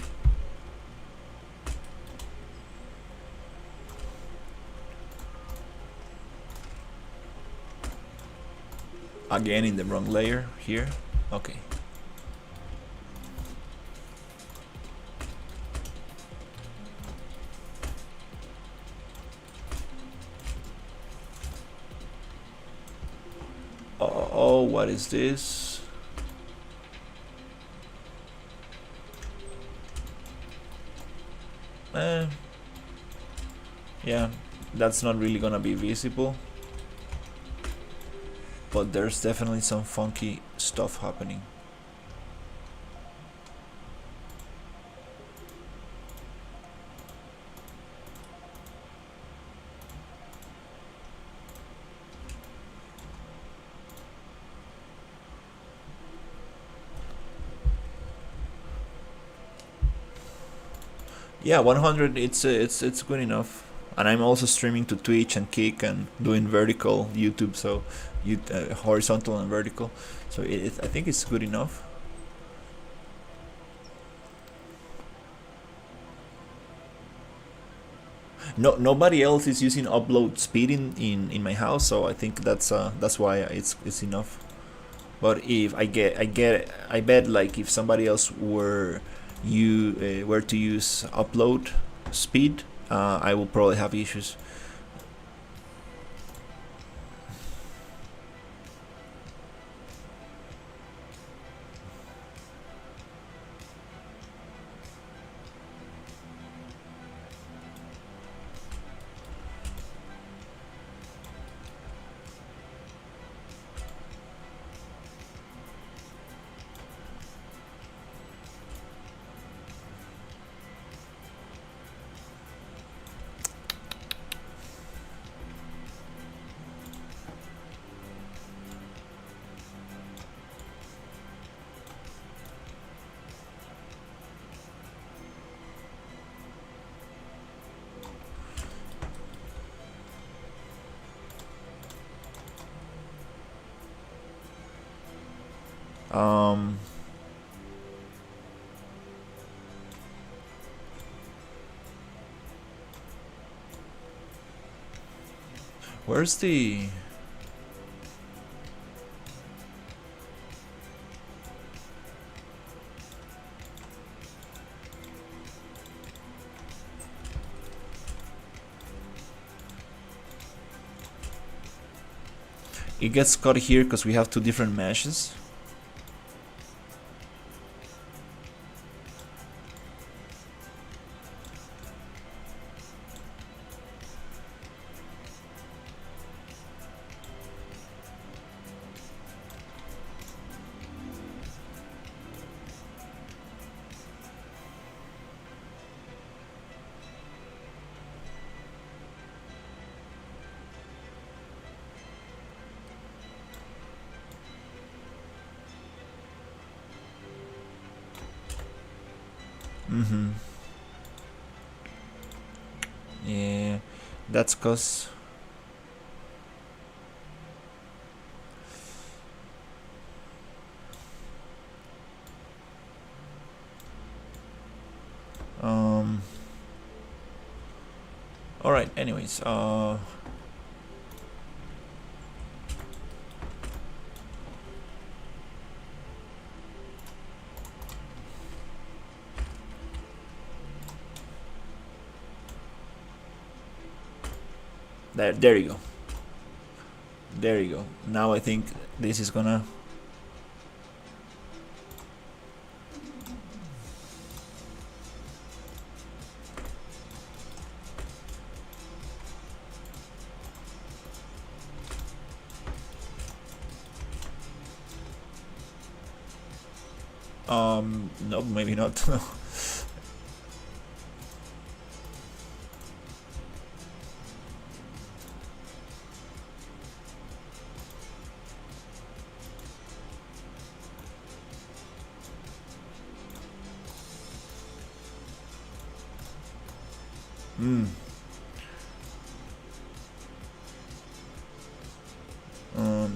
Again in the wrong layer here. Okay. Oh, what is this? Yeah, that's not really gonna be visible, but there's definitely some funky stuff happening. Yeah, 100. It's good enough, and I'm also streaming to Twitch and Kick and doing vertical YouTube, so horizontal and vertical. So I think it's good enough. No, nobody else is using upload speed in my house, so I think that's why it's enough. But if I bet like if somebody else were to use upload speed, I will probably have issues. Where's the... It gets caught here because we have two different meshes. Yeah, that's cause all right, anyways, there you go. There you go. Now I think this is gonna no, maybe not.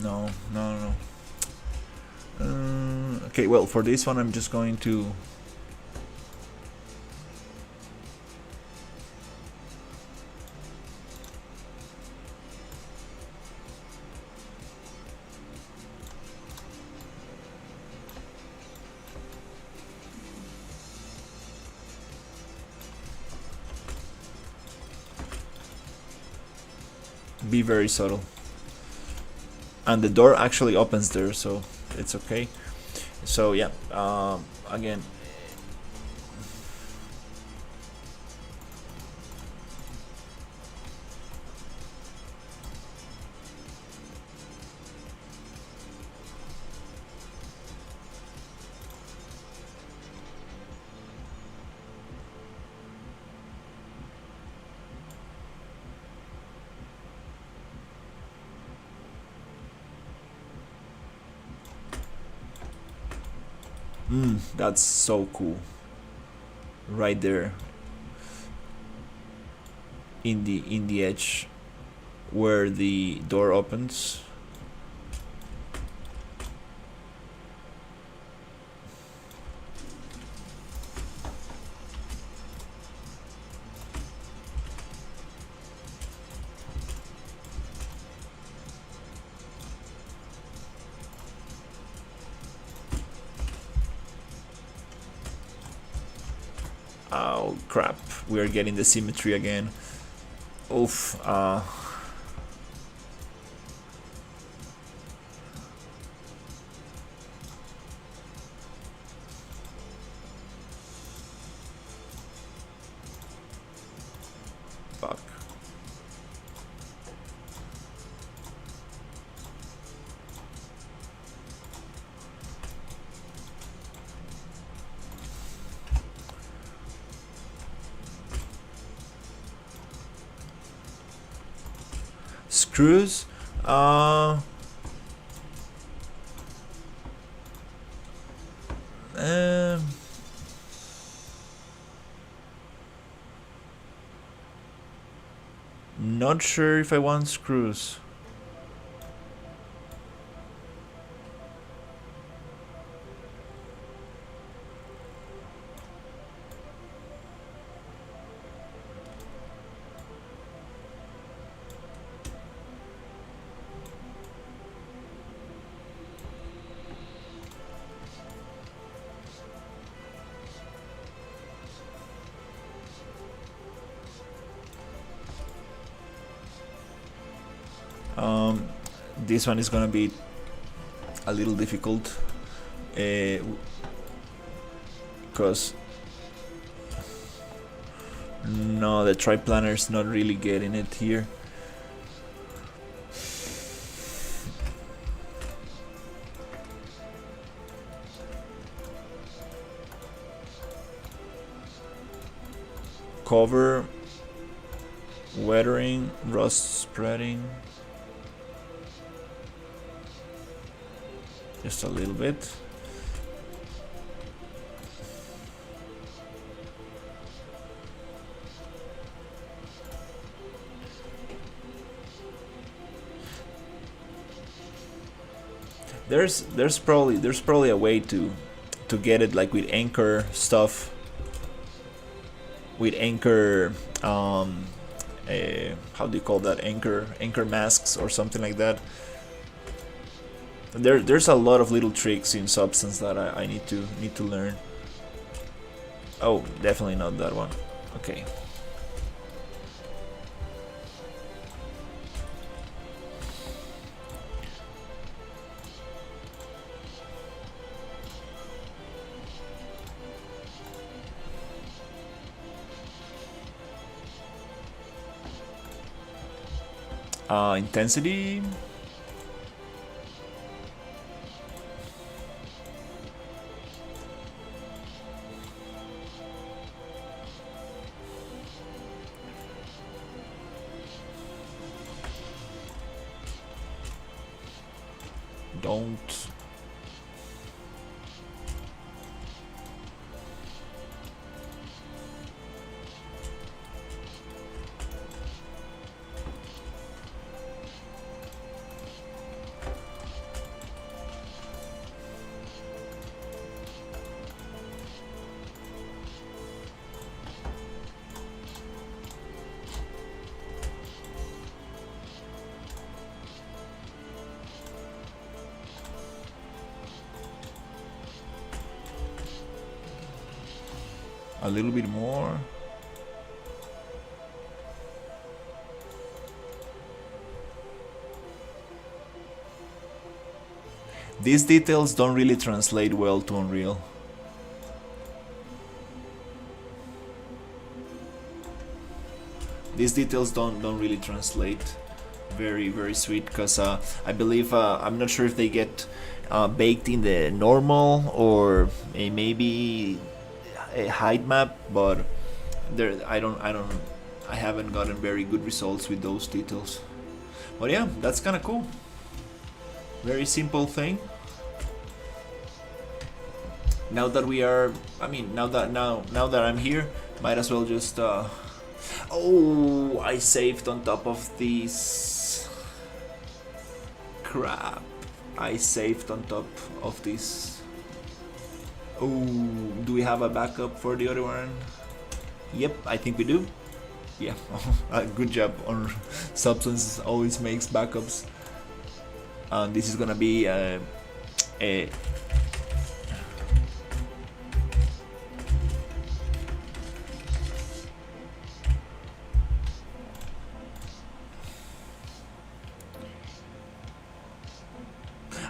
No, no, no. Okay, well, for this one, I'm just going to. Be very subtle. And the door actually opens there, so it's okay. So yeah, again, that's so cool. Right there, in the edge, where the door opens. Oh crap, we are getting the symmetry again. Oof. Fuck. Screws. Not sure if I want screws. this one is gonna be a little difficult because no, the triplanar is not really getting it here. Cover, weathering, rust spreading. Just a little bit. There's probably a way to get it like with anchor stuff. With anchor how do you call that, anchor masks or something like that. There's a lot of little tricks in Substance that I need to learn. Oh, definitely not that one. Okay. Intensity. Don't. A little bit more. These details don't really translate well to Unreal. These details don't really translate very sweet, because I believe I'm not sure if they get baked in the normal or maybe a height map, but there I haven't gotten very good results with those details. But yeah, that's kind of cool. Very simple thing. Now that we are, I mean, now that I'm here, might as well just oh, I saved on top of these. Crap, I saved on top of this. Oh, do we have a backup for the other one? Yep, I think we do. Yeah, good job on Substance always makes backups. This is gonna be a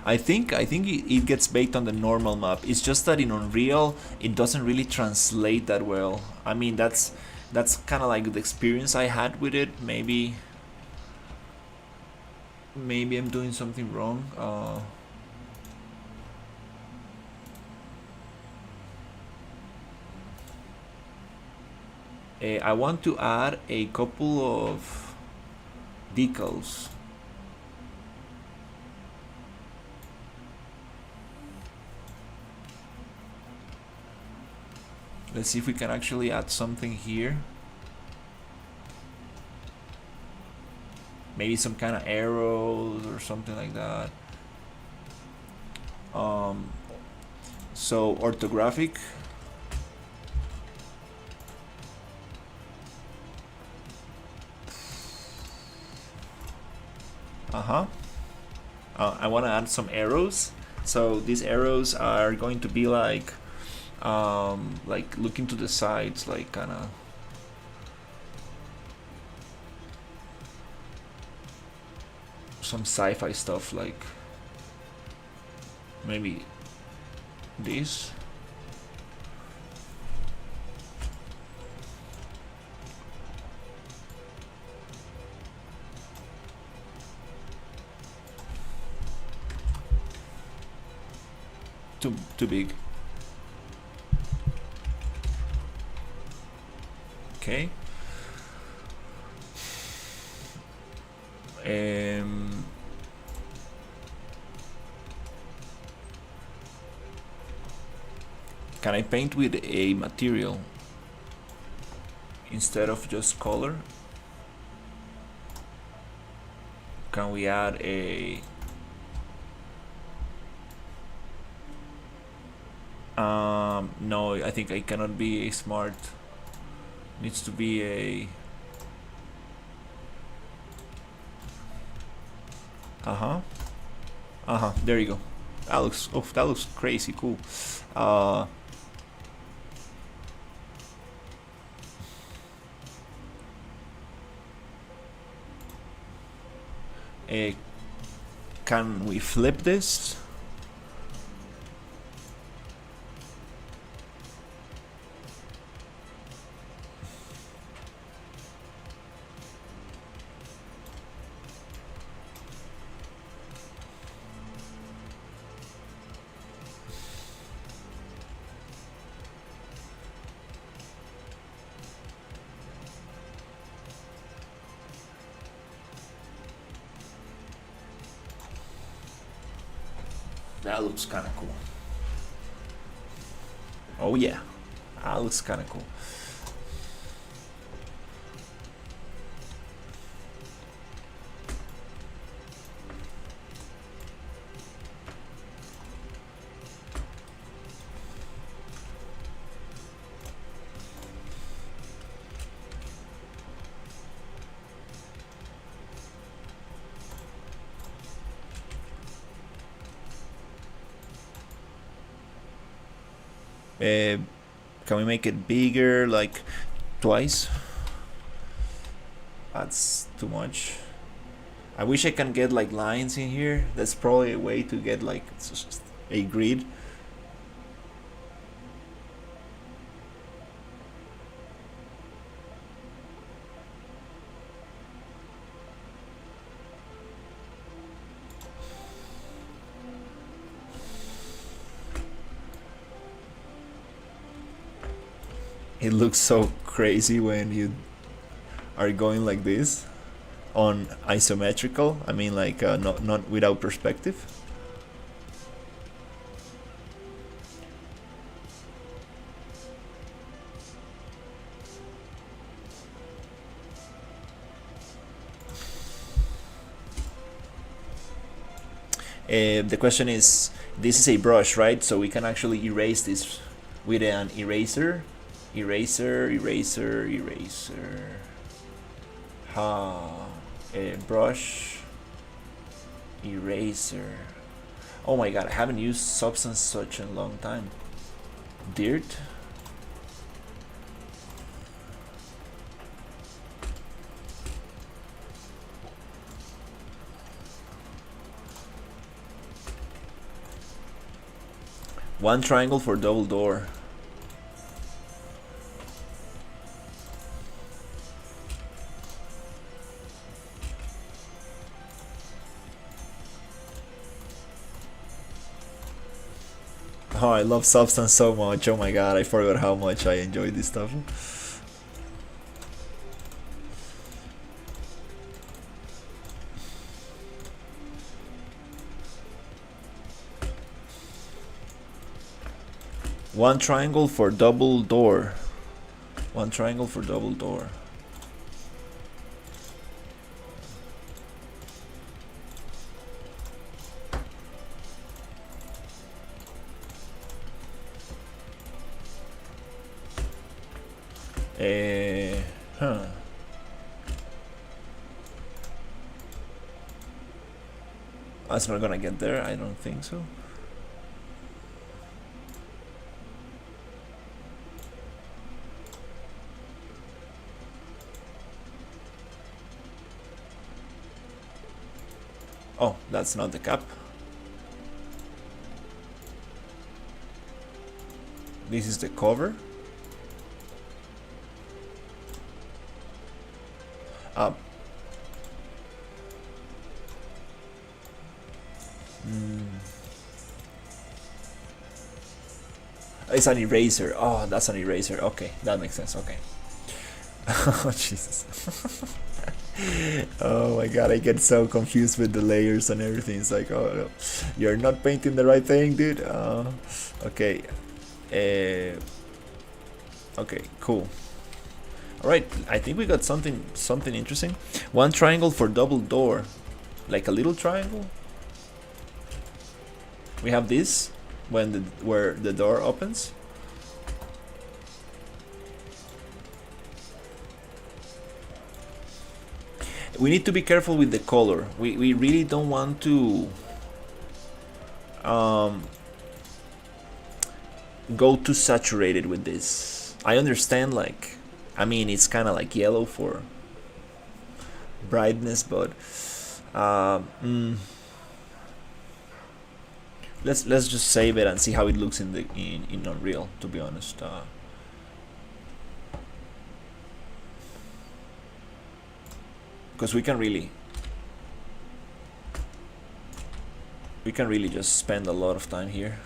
I think it gets baked on the normal map. It's just that in Unreal it doesn't really translate that well. I mean, that's kind of like the experience I had with it. Maybe I'm doing something wrong. I want to add a couple of decals. Let's see if we can actually add something here. Maybe some kind of arrows or something like that. So orthographic. I want to add some arrows. So these arrows are going to be like looking to the sides, like kind of. some sci-fi stuff, like maybe this. Too big. Okay. Can I paint with a material instead of just color? Can we add a no, I think I cannot be a smart. Needs to be a there you go. That looks crazy cool. Can we flip this? That looks kind of cool. Oh yeah, that looks kind of cool. Can we make it bigger, like twice? That's too much. I wish I can get like lines in here. That's probably a way to get like a grid. It looks so crazy when you are going like this on isometrical. I mean, like not without perspective. The question is, this is a brush, right? So we can actually erase this with an eraser. Eraser. A brush. Eraser. Oh my god, I haven't used substance such a long time. Dirt. One triangle for double door. Oh, I love substance so much. Oh my god, I forgot how much I enjoy this stuff. One triangle for double door. One triangle for double door. That's not gonna get there, I don't think so. Oh, that's not the cap. This is the cover. Up. It's an eraser. Oh, that's an eraser. Okay, that makes sense. Okay. Oh, Jesus. Oh my god, I get so confused with the layers and everything. It's like, oh no, you're not painting the right thing, dude. Okay. Okay, cool. All right, I think we got something interesting. One triangle for double door, like a little triangle. We have this where the door opens. We need to be careful with the color. We really don't want to go too saturated with this. I understand, like, I mean, it's kind of like yellow for brightness, but let's just save it and see how it looks in Unreal. To be honest, because we can really just spend a lot of time here.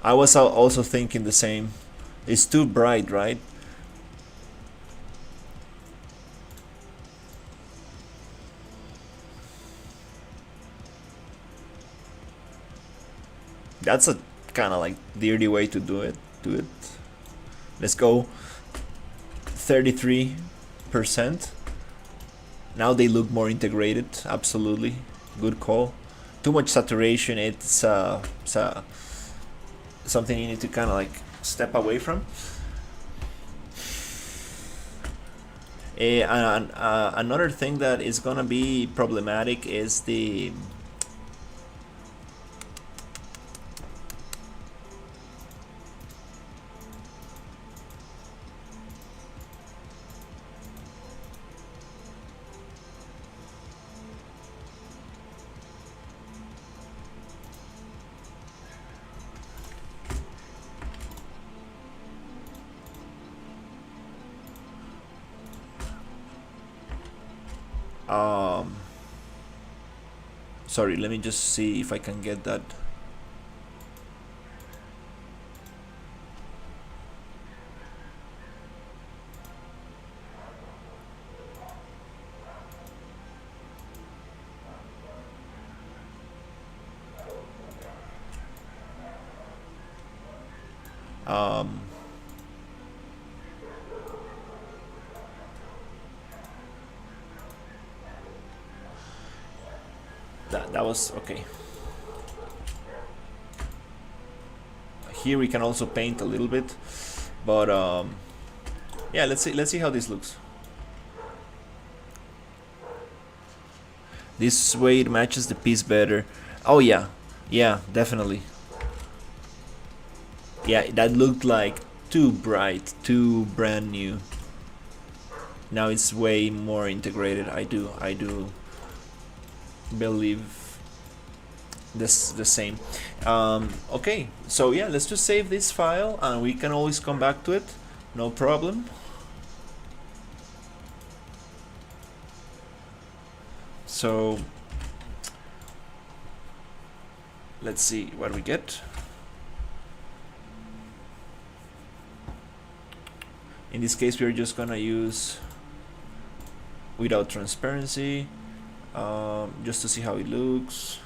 I was also thinking the same. It's too bright, right? That's a kind of like dirty way to do it. Let's go 33%. Now they look more integrated. Absolutely, good call. Too much saturation. It's something you need to kind of like step away from. Another thing that is gonna be problematic is the sorry, let me just see if I can get that. That was okay. Here we can also paint a little bit, but yeah, let's see how this looks. This way it matches the piece better. Oh yeah, definitely. Yeah, that looked like too bright, too brand new. Now it's way more integrated. I do believe this the same. Okay, so yeah, let's just save this file and we can always come back to it, no problem. So let's see what we get. In this case we're just gonna use without transparency, just to see how it looks.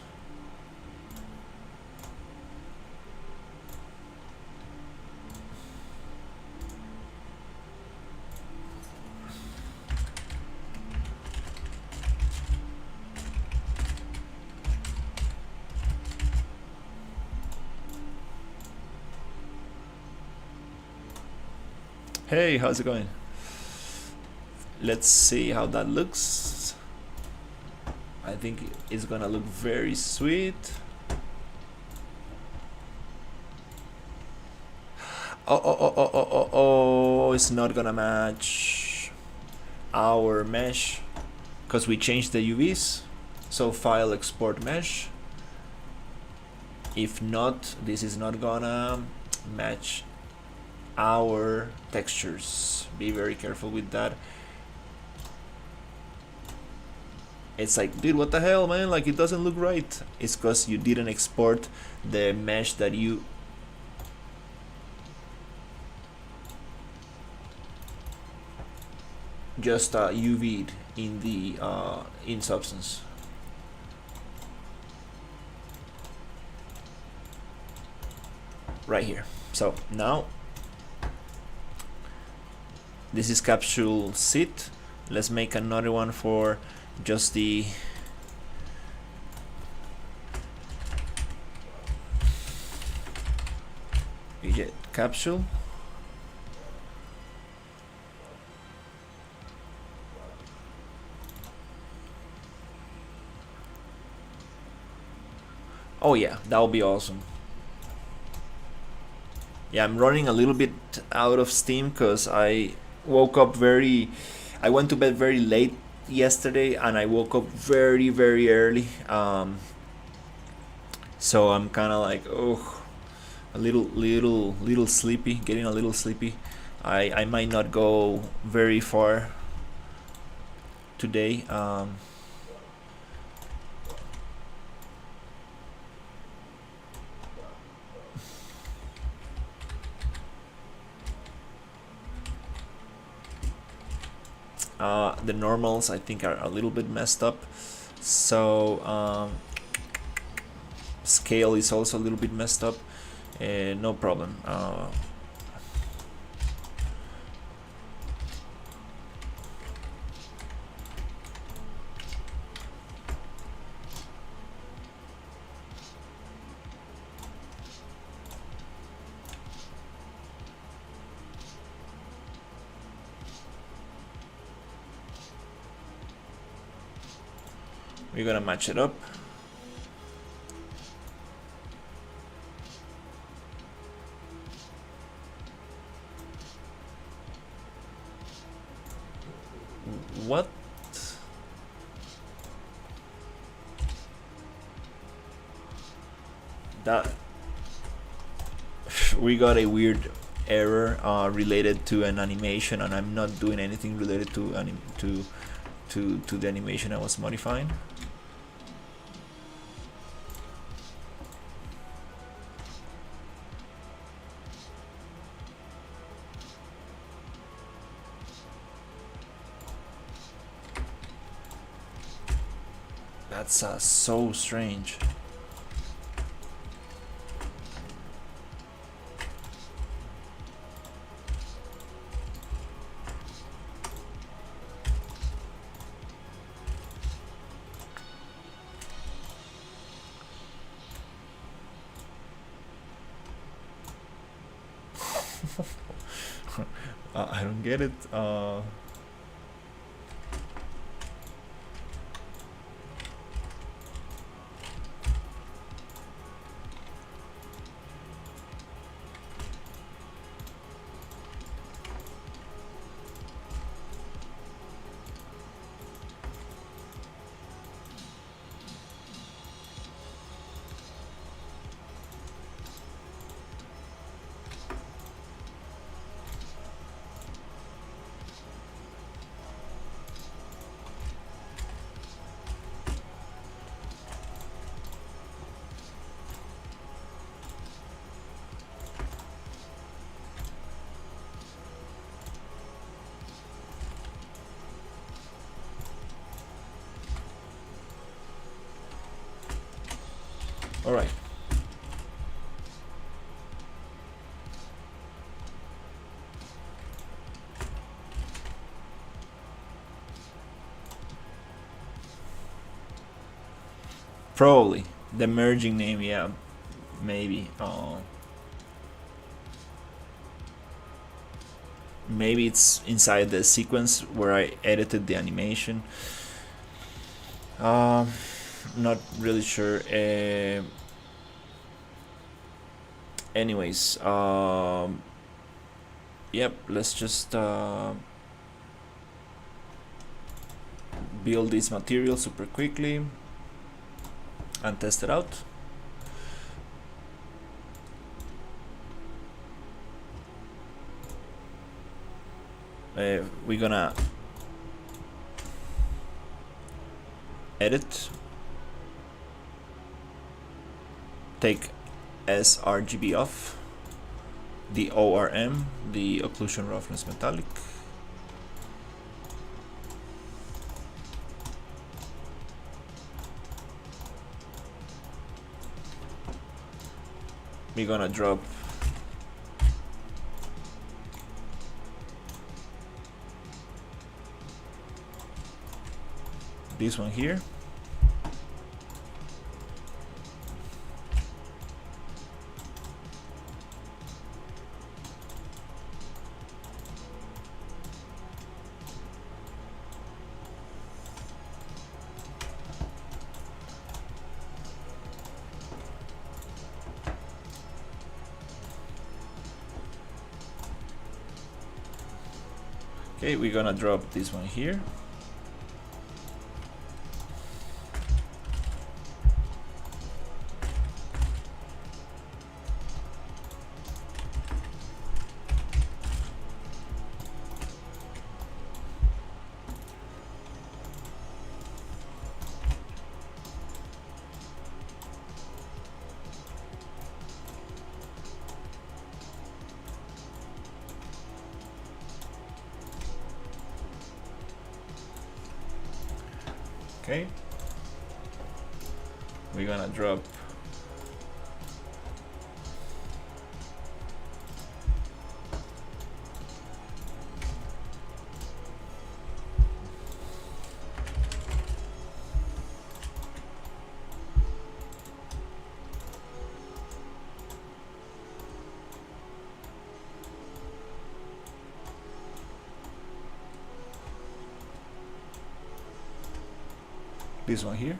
Hey, how's it going? Let's see how that looks. I think it's gonna look very sweet. Oh, it's not gonna match our mesh because we changed the UVs. So file export mesh. If not, this is not gonna match our textures. Be very careful with that. It's like, dude, what the hell, man? Like, it doesn't look right. It's because you didn't export the mesh that you just UV'd in the in Substance. Right here. So now this is capsule sit. Let's make another one for just the capsule. Oh yeah, that would be awesome. Yeah, I'm running a little bit out of steam because I woke up I went to bed very late yesterday and I woke up very early. So I'm kind of like, oh, a little sleepy, getting a little sleepy. I might not go very far today. The normals I think are a little bit messed up, so scale is also a little bit messed up. No problem. We're gonna match it up. What? That we got a weird error related to an animation, and I'm not doing anything related to the animation I was modifying. That's so strange. I don't get it. All right. Probably the merging name, yeah, maybe. maybe it's inside the sequence where I edited the animation. Not really sure. Anyways, yep, let's just build this material super quickly and test it out. We're gonna edit, take sRGB off, the ORM, the occlusion roughness metallic, we're gonna drop this one here. Okay, we're gonna drop this one here. Okay, we're gonna drop this one here.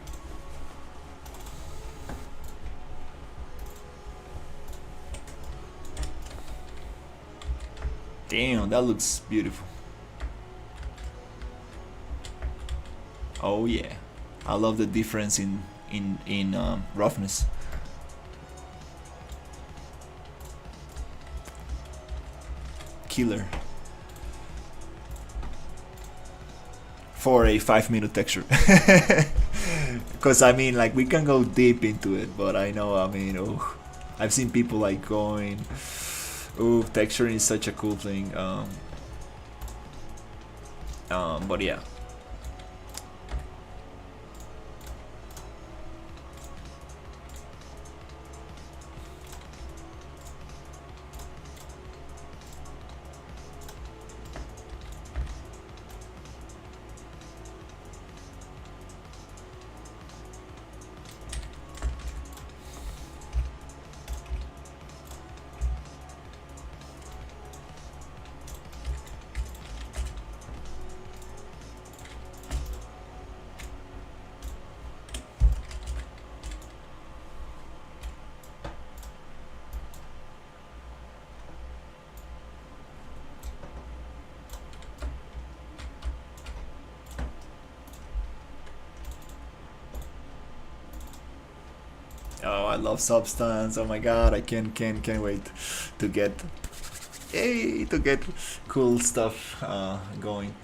Damn, that looks beautiful. Oh yeah, I love the difference in roughness. Killer. For a 5-minute texture. Because I mean, like, we can go deep into it, but I know, I mean, oh, I've seen people like going, oh, texturing is such a cool thing. But yeah. Oh, I love Substance. Oh my god, I can't wait to get cool stuff going.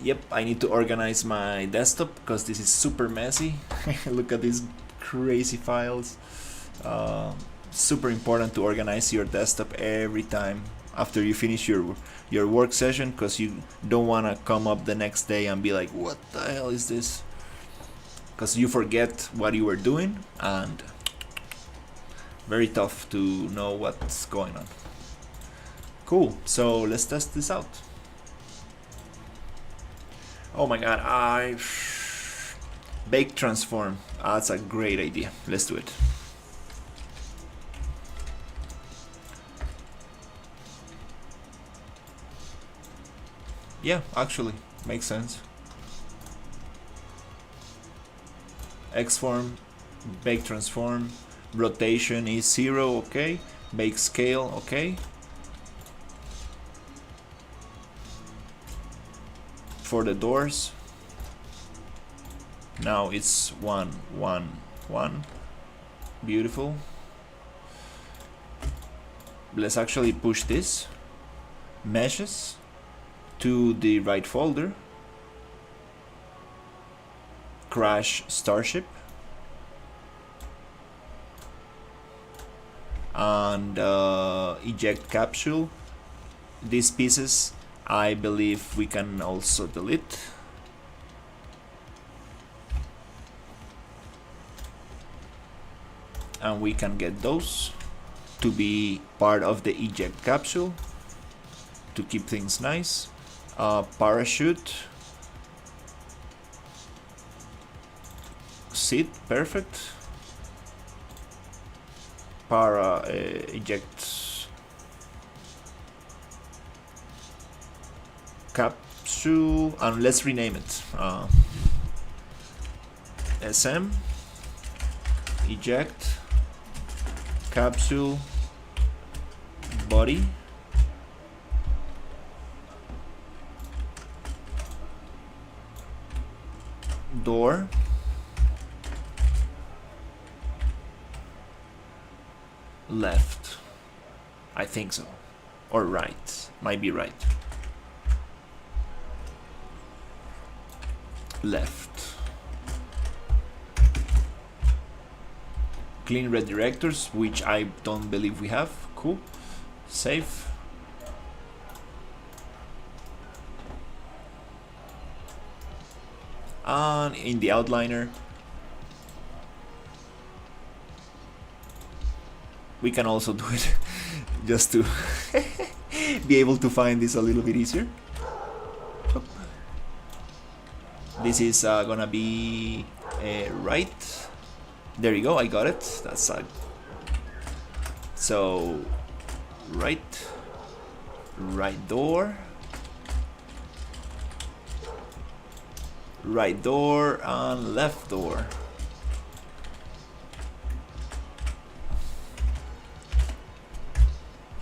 Yep, I need to organize my desktop because this is super messy. Look at these crazy files. Super important to organize your desktop every time after you finish your work session, because you don't want to come up the next day and be like, what the hell is this? Because you forget what you were doing, and very tough to know what's going on. Cool, so let's test this out. Oh my god, bake transform. That's a great idea. Let's do it. Yeah, actually, makes sense. X form, bake transform, rotation is 0, okay. Bake scale, okay. For the doors, now it's 1, 1, 1. Beautiful. Let's actually push this meshes to the right folder. Crash Starship. And eject capsule. These pieces I believe we can also delete. And we can get those to be part of the eject capsule to keep things nice. Parachute. Seat, perfect. Eject capsule, and let's rename it SM eject capsule body. Door. Left. I think so. Or right. Might be right. Left. Clean redirectors, which I don't believe we have. Cool. Save. And in the outliner, we can also do it just to be able to find this a little bit easier. This is gonna be right. There you go, I got it. That's side. So right door, right door, and left door.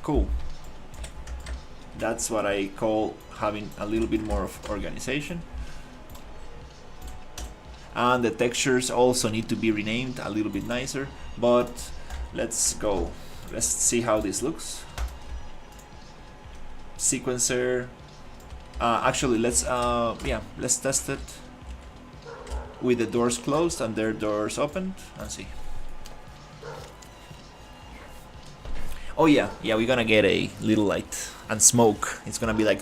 Cool. That's what I call having a little bit more of organization. And the textures also need to be renamed a little bit nicer, but let's go. Let's see how this looks. Sequencer. Actually, let's test it with the doors closed and their doors opened and see. Oh yeah, we're gonna get a little light and smoke. It's gonna be like.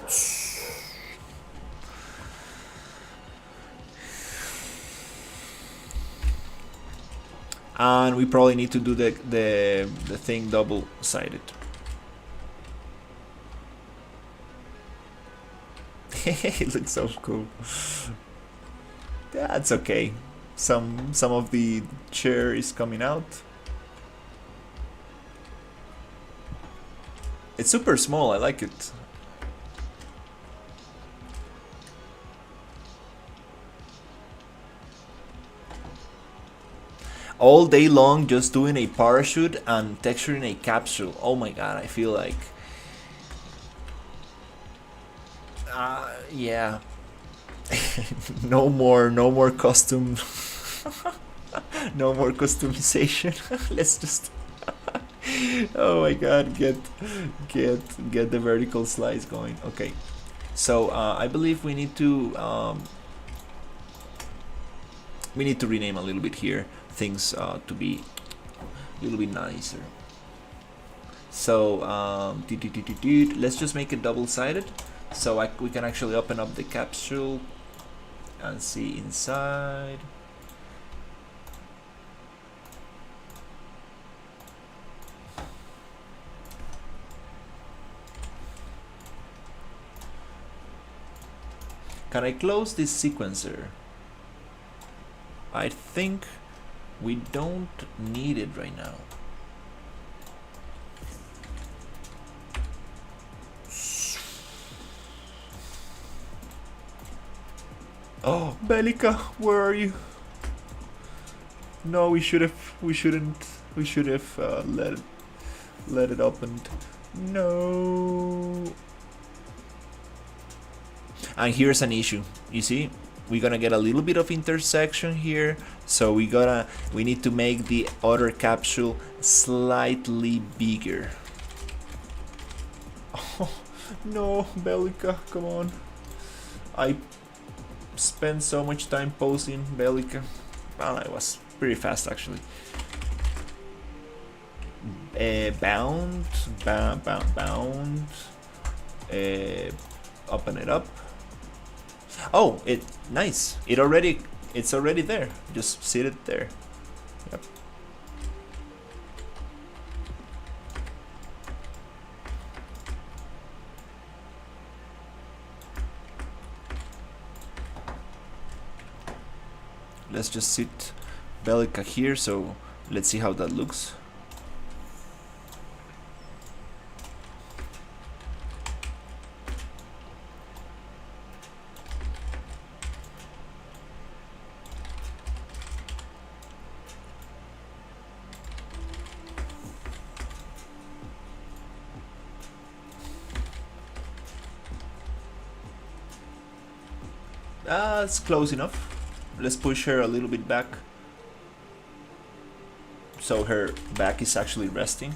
And we probably need to do the thing double-sided. It looks so cool. That's okay. Some of the chair is coming out. It's super small, I like it. All day long just doing a parachute and texturing a capsule. Oh my god, I feel like... yeah. no more custom... no more customization. Let's just... oh my god, get the vertical slice going. Okay, so I believe we need to rename a little bit here things to be a little bit nicer. So let's just make it double-sided so we can actually open up the capsule and see inside. Can I close this sequencer? I think we don't need it right now. Oh, Bellica, where are you? No, we should have. We shouldn't. We should have let it open. No. And here's an issue. You see, we're gonna get a little bit of intersection here, so we need to make the other capsule slightly bigger. Oh, no, Bellica, come on. I spent so much time posing Bellica. Well, it was pretty fast actually. Bound. Open it up. Oh, nice. It's already there. Just sit it there. Yep. Let's just sit Bellica here, so let's see how that looks. It's close enough. Let's push her a little bit back, so her back is actually resting.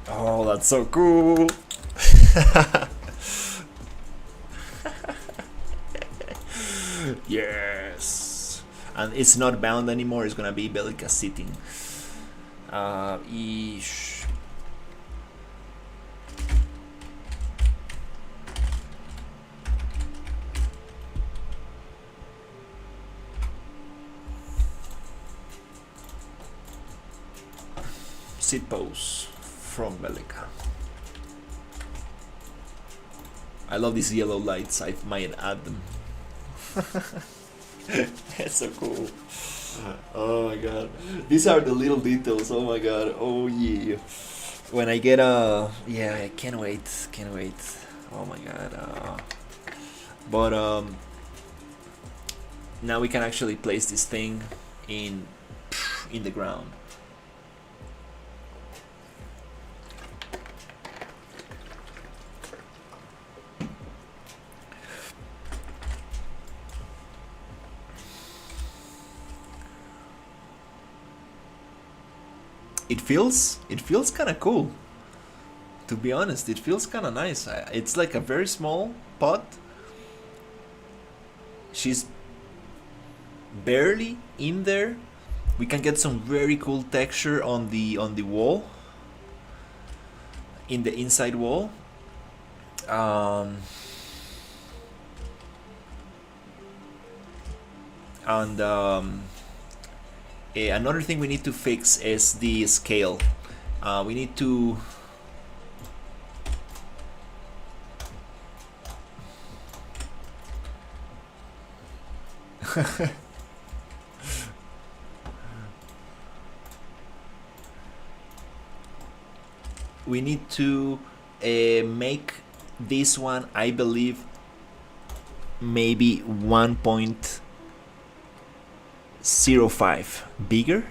Oh, that's so cool. Yes. And it's not bound anymore, it's gonna be Bellica sitting. Eesh. Sit pose from Bellica. I love these yellow lights, I might add them. That's so cool. Oh my god. These are the little details, oh my god, oh yeah. When I get yeah, I can't wait. Oh my god. But now we can actually place this thing in the ground. It feels kind of cool, to be honest. It feels kind of nice. It's like a very small pot. She's barely in there. We can get some very cool texture on the wall, in the inside wall. Another thing we need to fix is the scale. We need to we need to make this one, I believe, maybe 1.05 bigger,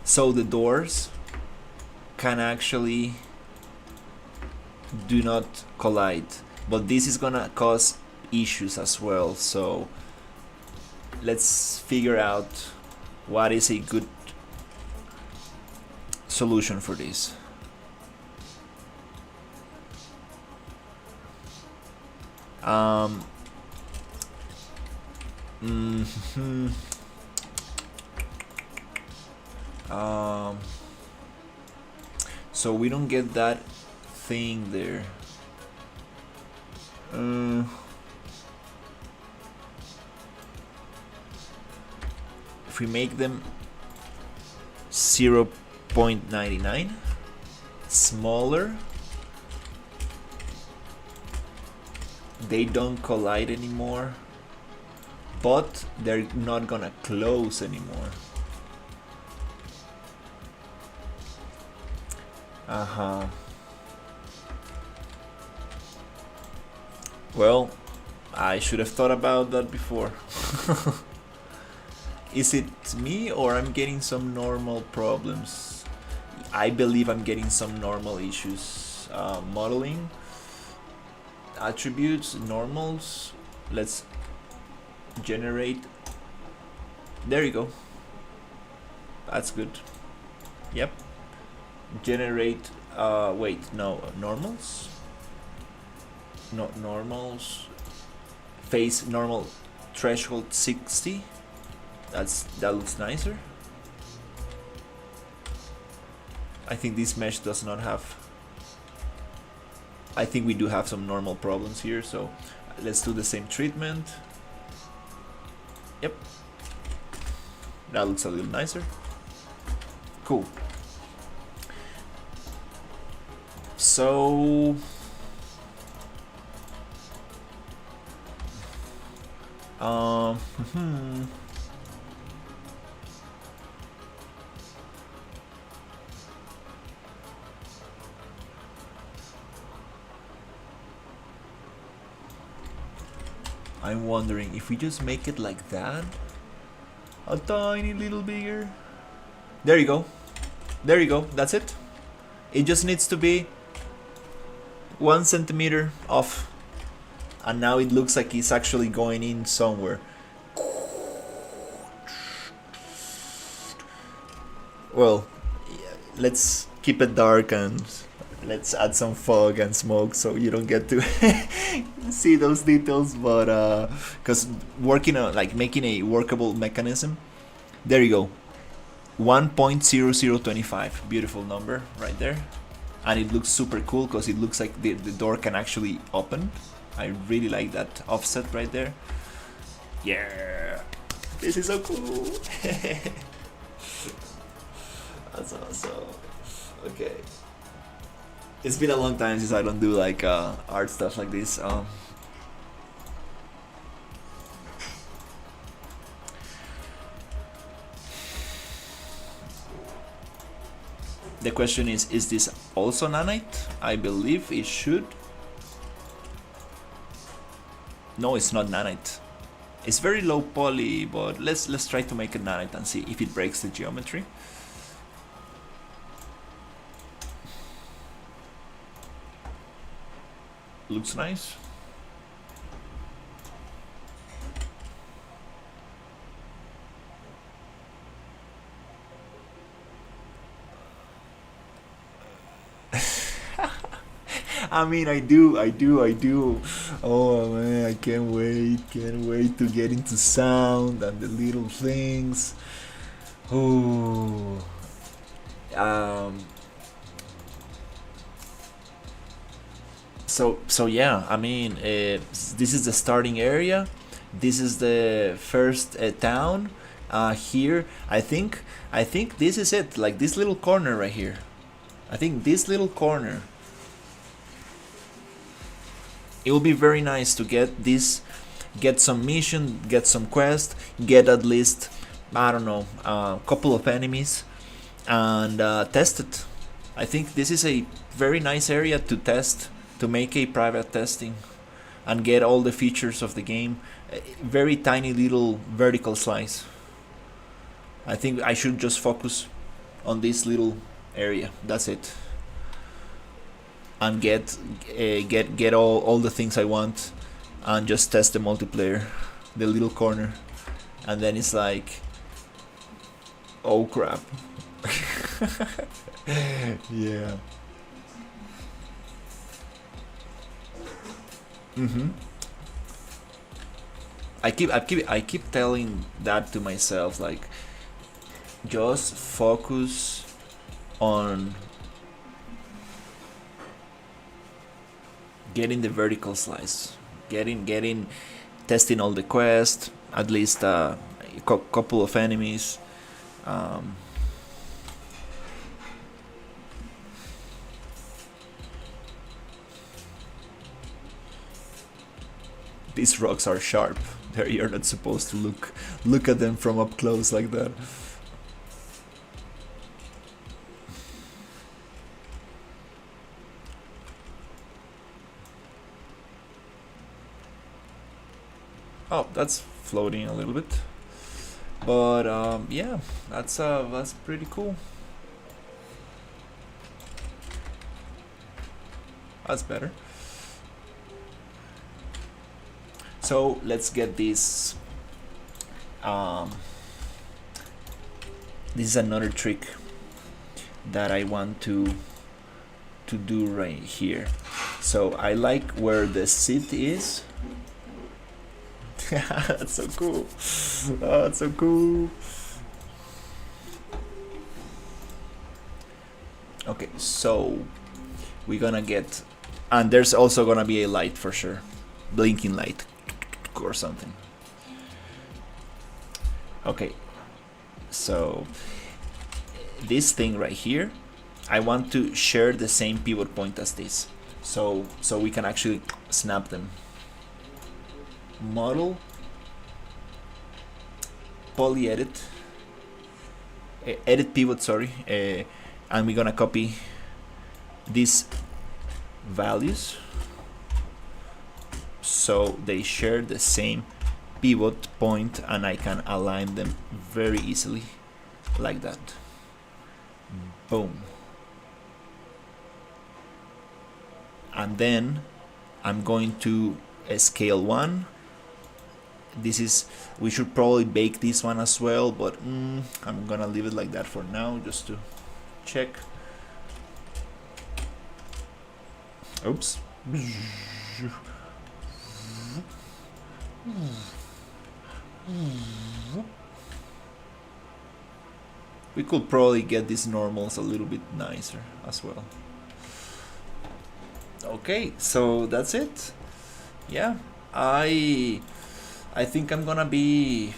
so the doors can actually do not collide. But this is gonna cause issues as well, so let's figure out what is a good solution for this. So we don't get that thing there. If we make them 0.99 smaller, they don't collide anymore, but they're not gonna close anymore. Well, I should have thought about that before. Is it me or I'm getting some normal problems? I believe I'm getting some normal issues. Modeling, attributes, normals. Let's generate. There you go. That's good. Yep. Generate. Wait, no. Normals? No, normals. Face normal threshold 60. That looks nicer. I think this mesh does not have. I think we do have some normal problems here, so let's do the same treatment. Yep. That looks a little nicer. Cool. So I'm wondering if we just make it like that, a tiny little bigger. There you go. There you go. That's it. It just needs to be 1 centimeter off, and now it looks like it's actually going in somewhere. Well, let's keep it dark and let's add some fog and smoke so you don't get to see those details, but because working on like making a workable mechanism. There you go. 1.0025, beautiful number right there, and it looks super cool because it looks like the door can actually open. I really like that offset right there. Yeah, this is so cool. That's awesome. Okay, it's been a long time since I don't do like art stuff like this. The question is this also nanite? I believe it should. No, it's not nanite. It's very low poly, but let's try to make it nanite and see if it breaks the geometry. Looks nice. I mean, I do. Oh man, I can't wait to get into sound and the little things. Oh, so yeah. I mean, this is the starting area. This is the first town. Here, I think this is it. Like this little corner right here. I think this little corner. It will be very nice to get this, get some mission, get some quest, get at least, I don't know, a couple of enemies, and test it. I think this is a very nice area to test, to make a private testing, and get all the features of the game. A very tiny little vertical slice. I think I should just focus on this little area. That's it. And get all the things I want, and just test the multiplayer, the little corner, and then it's like, oh crap. Yeah. I keep telling that to myself, like, just focus on getting the vertical slice, getting testing all the quests, at least a couple of enemies. These rocks are sharp. You're not supposed to look at them from up close like that. Oh, that's floating a little bit. But yeah, that's pretty cool. That's better. So let's get this. This is another trick that I want to do right here. So I like where the seat is. That's so cool. Oh, that's so cool. Okay, so we're gonna get, and there's also gonna be a light for sure, blinking light or something. Okay, so this thing right here, I want to share the same pivot point as this, so we can actually snap them. Model, poly edit, edit pivot, sorry, and we're gonna copy these values so they share the same pivot point, and I can align them very easily like that. Boom. And then I'm going to scale 1. This is, we should probably bake this one as well, but I'm gonna leave it like that for now just to check. Oops. We could probably get these normals a little bit nicer as well. Okay, so that's it. Yeah, I think I'm gonna be,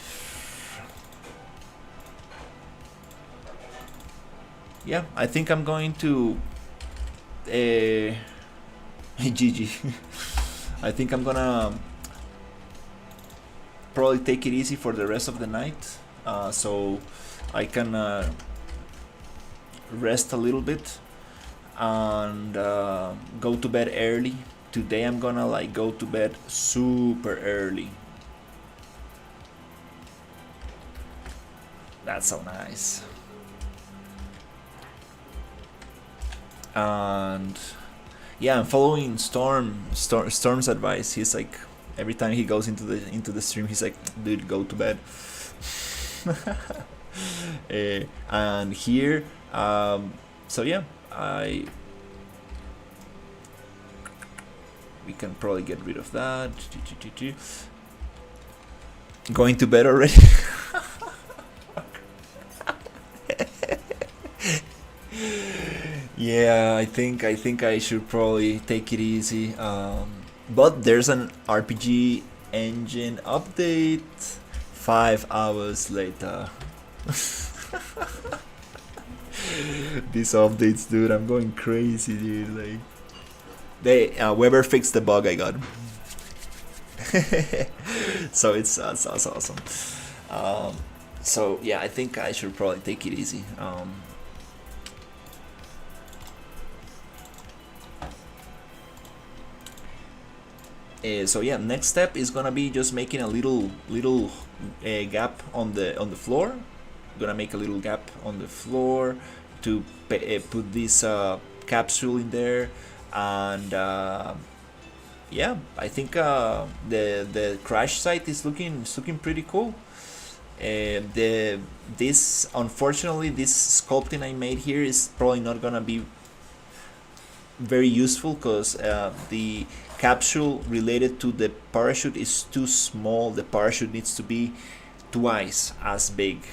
yeah, I think I'm going to GG. I think I'm gonna probably take it easy for the rest of the night, so I can rest a little bit and go to bed early. Today I'm gonna like go to bed super early. That's so nice. And yeah, I'm following Storm's advice. He's like, every time he goes into the stream, he's like, dude, go to bed. And here, so yeah, we can probably get rid of that. Going to bed already. Yeah, I think I should probably take it easy. But there's an RPG engine update 5 hours later. These updates, dude, I'm going crazy, dude. Like, they Weber fixed the bug I got. So it's awesome. So yeah, I think I should probably take it easy. So yeah, next step is gonna be just making a little gap on the floor. I'm gonna make a little gap on the floor to put this capsule in there, and yeah, I think the crash site is looking pretty cool. This unfortunately, this sculpting I made here is probably not gonna be very useful because the capsule related to the parachute is too small. The parachute needs to be twice as big.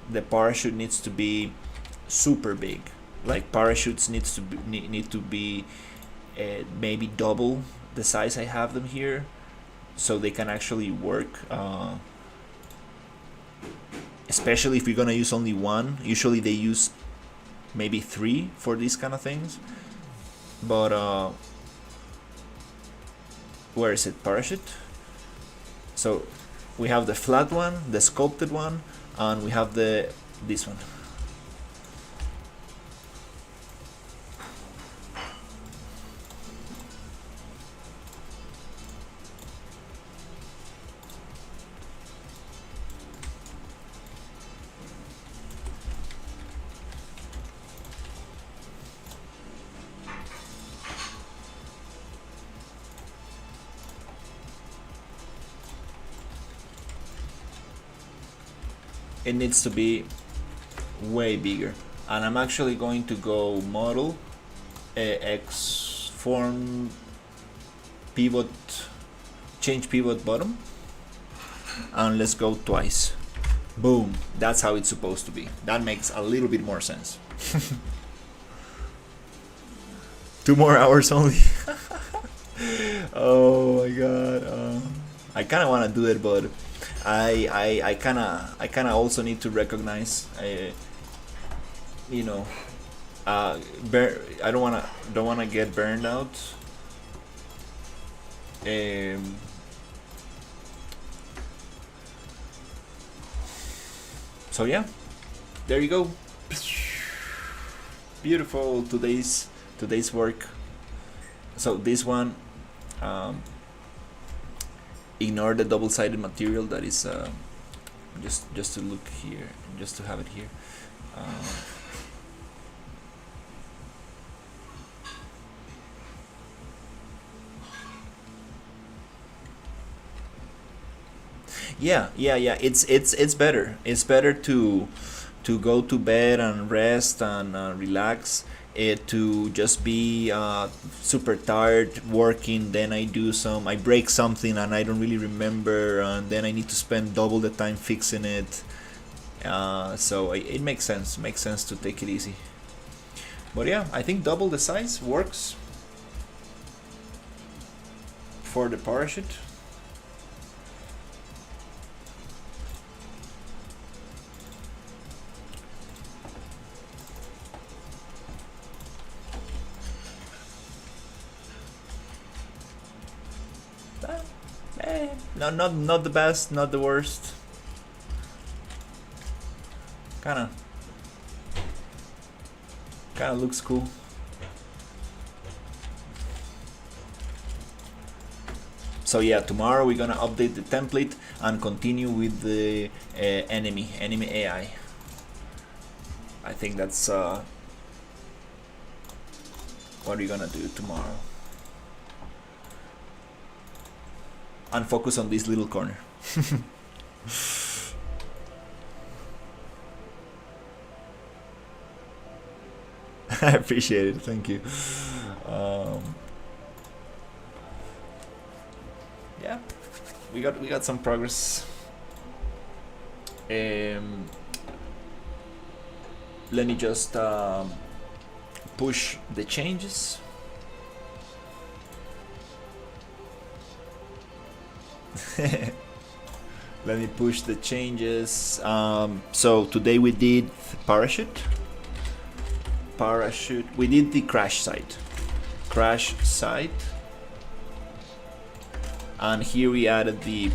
The parachute needs to be super big. Like, parachutes need to be maybe double the size I have them here, so they can actually work. Especially if you're gonna use only one. Usually they use maybe 3 for these kind of things. But where is it? Parachute. So we have the flat one, the sculpted one, and we have this one. it needs to be way bigger. And I'm actually going to go model X form pivot, change pivot bottom, and let's go twice. Boom, that's how it's supposed to be. That makes a little bit more sense. 2 more hours only. Oh my god. I kind of want to do it, but I kind of also need to recognize, you know, I don't wanna get burned out. So yeah, there you go. Beautiful today's work. So this one, ignore the double-sided material. That is just to look here, just to have it here. Yeah. It's better. It's better to go to bed and rest and relax. To just be super tired working, then I break something and I don't really remember, and then I need to spend double the time fixing it. So it makes sense. Makes sense to take it easy. But yeah, I think double the size works for the parachute. No, not the best, not the worst. Kinda looks cool. So yeah, tomorrow we're gonna update the template and continue with the enemy AI. I think that's what we're gonna do tomorrow. And focus on this little corner. I appreciate it, thank you. Yeah, we got some progress. Let me just push the changes. Let me push the changes. So today we did parachute. We did the crash site, and here we added the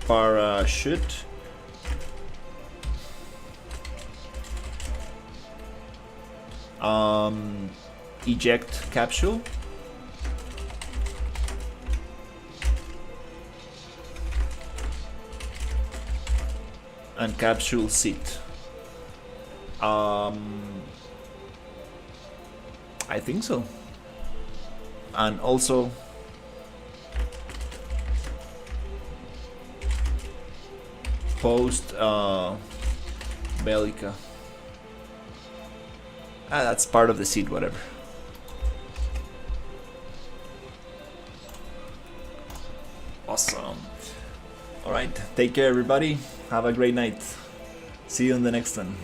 parachute. Eject capsule. And capsule seat. I think so. And also post Bellica. That's part of the seat, whatever. Awesome. Alright, take care everybody. Have a great night. See you in the next one.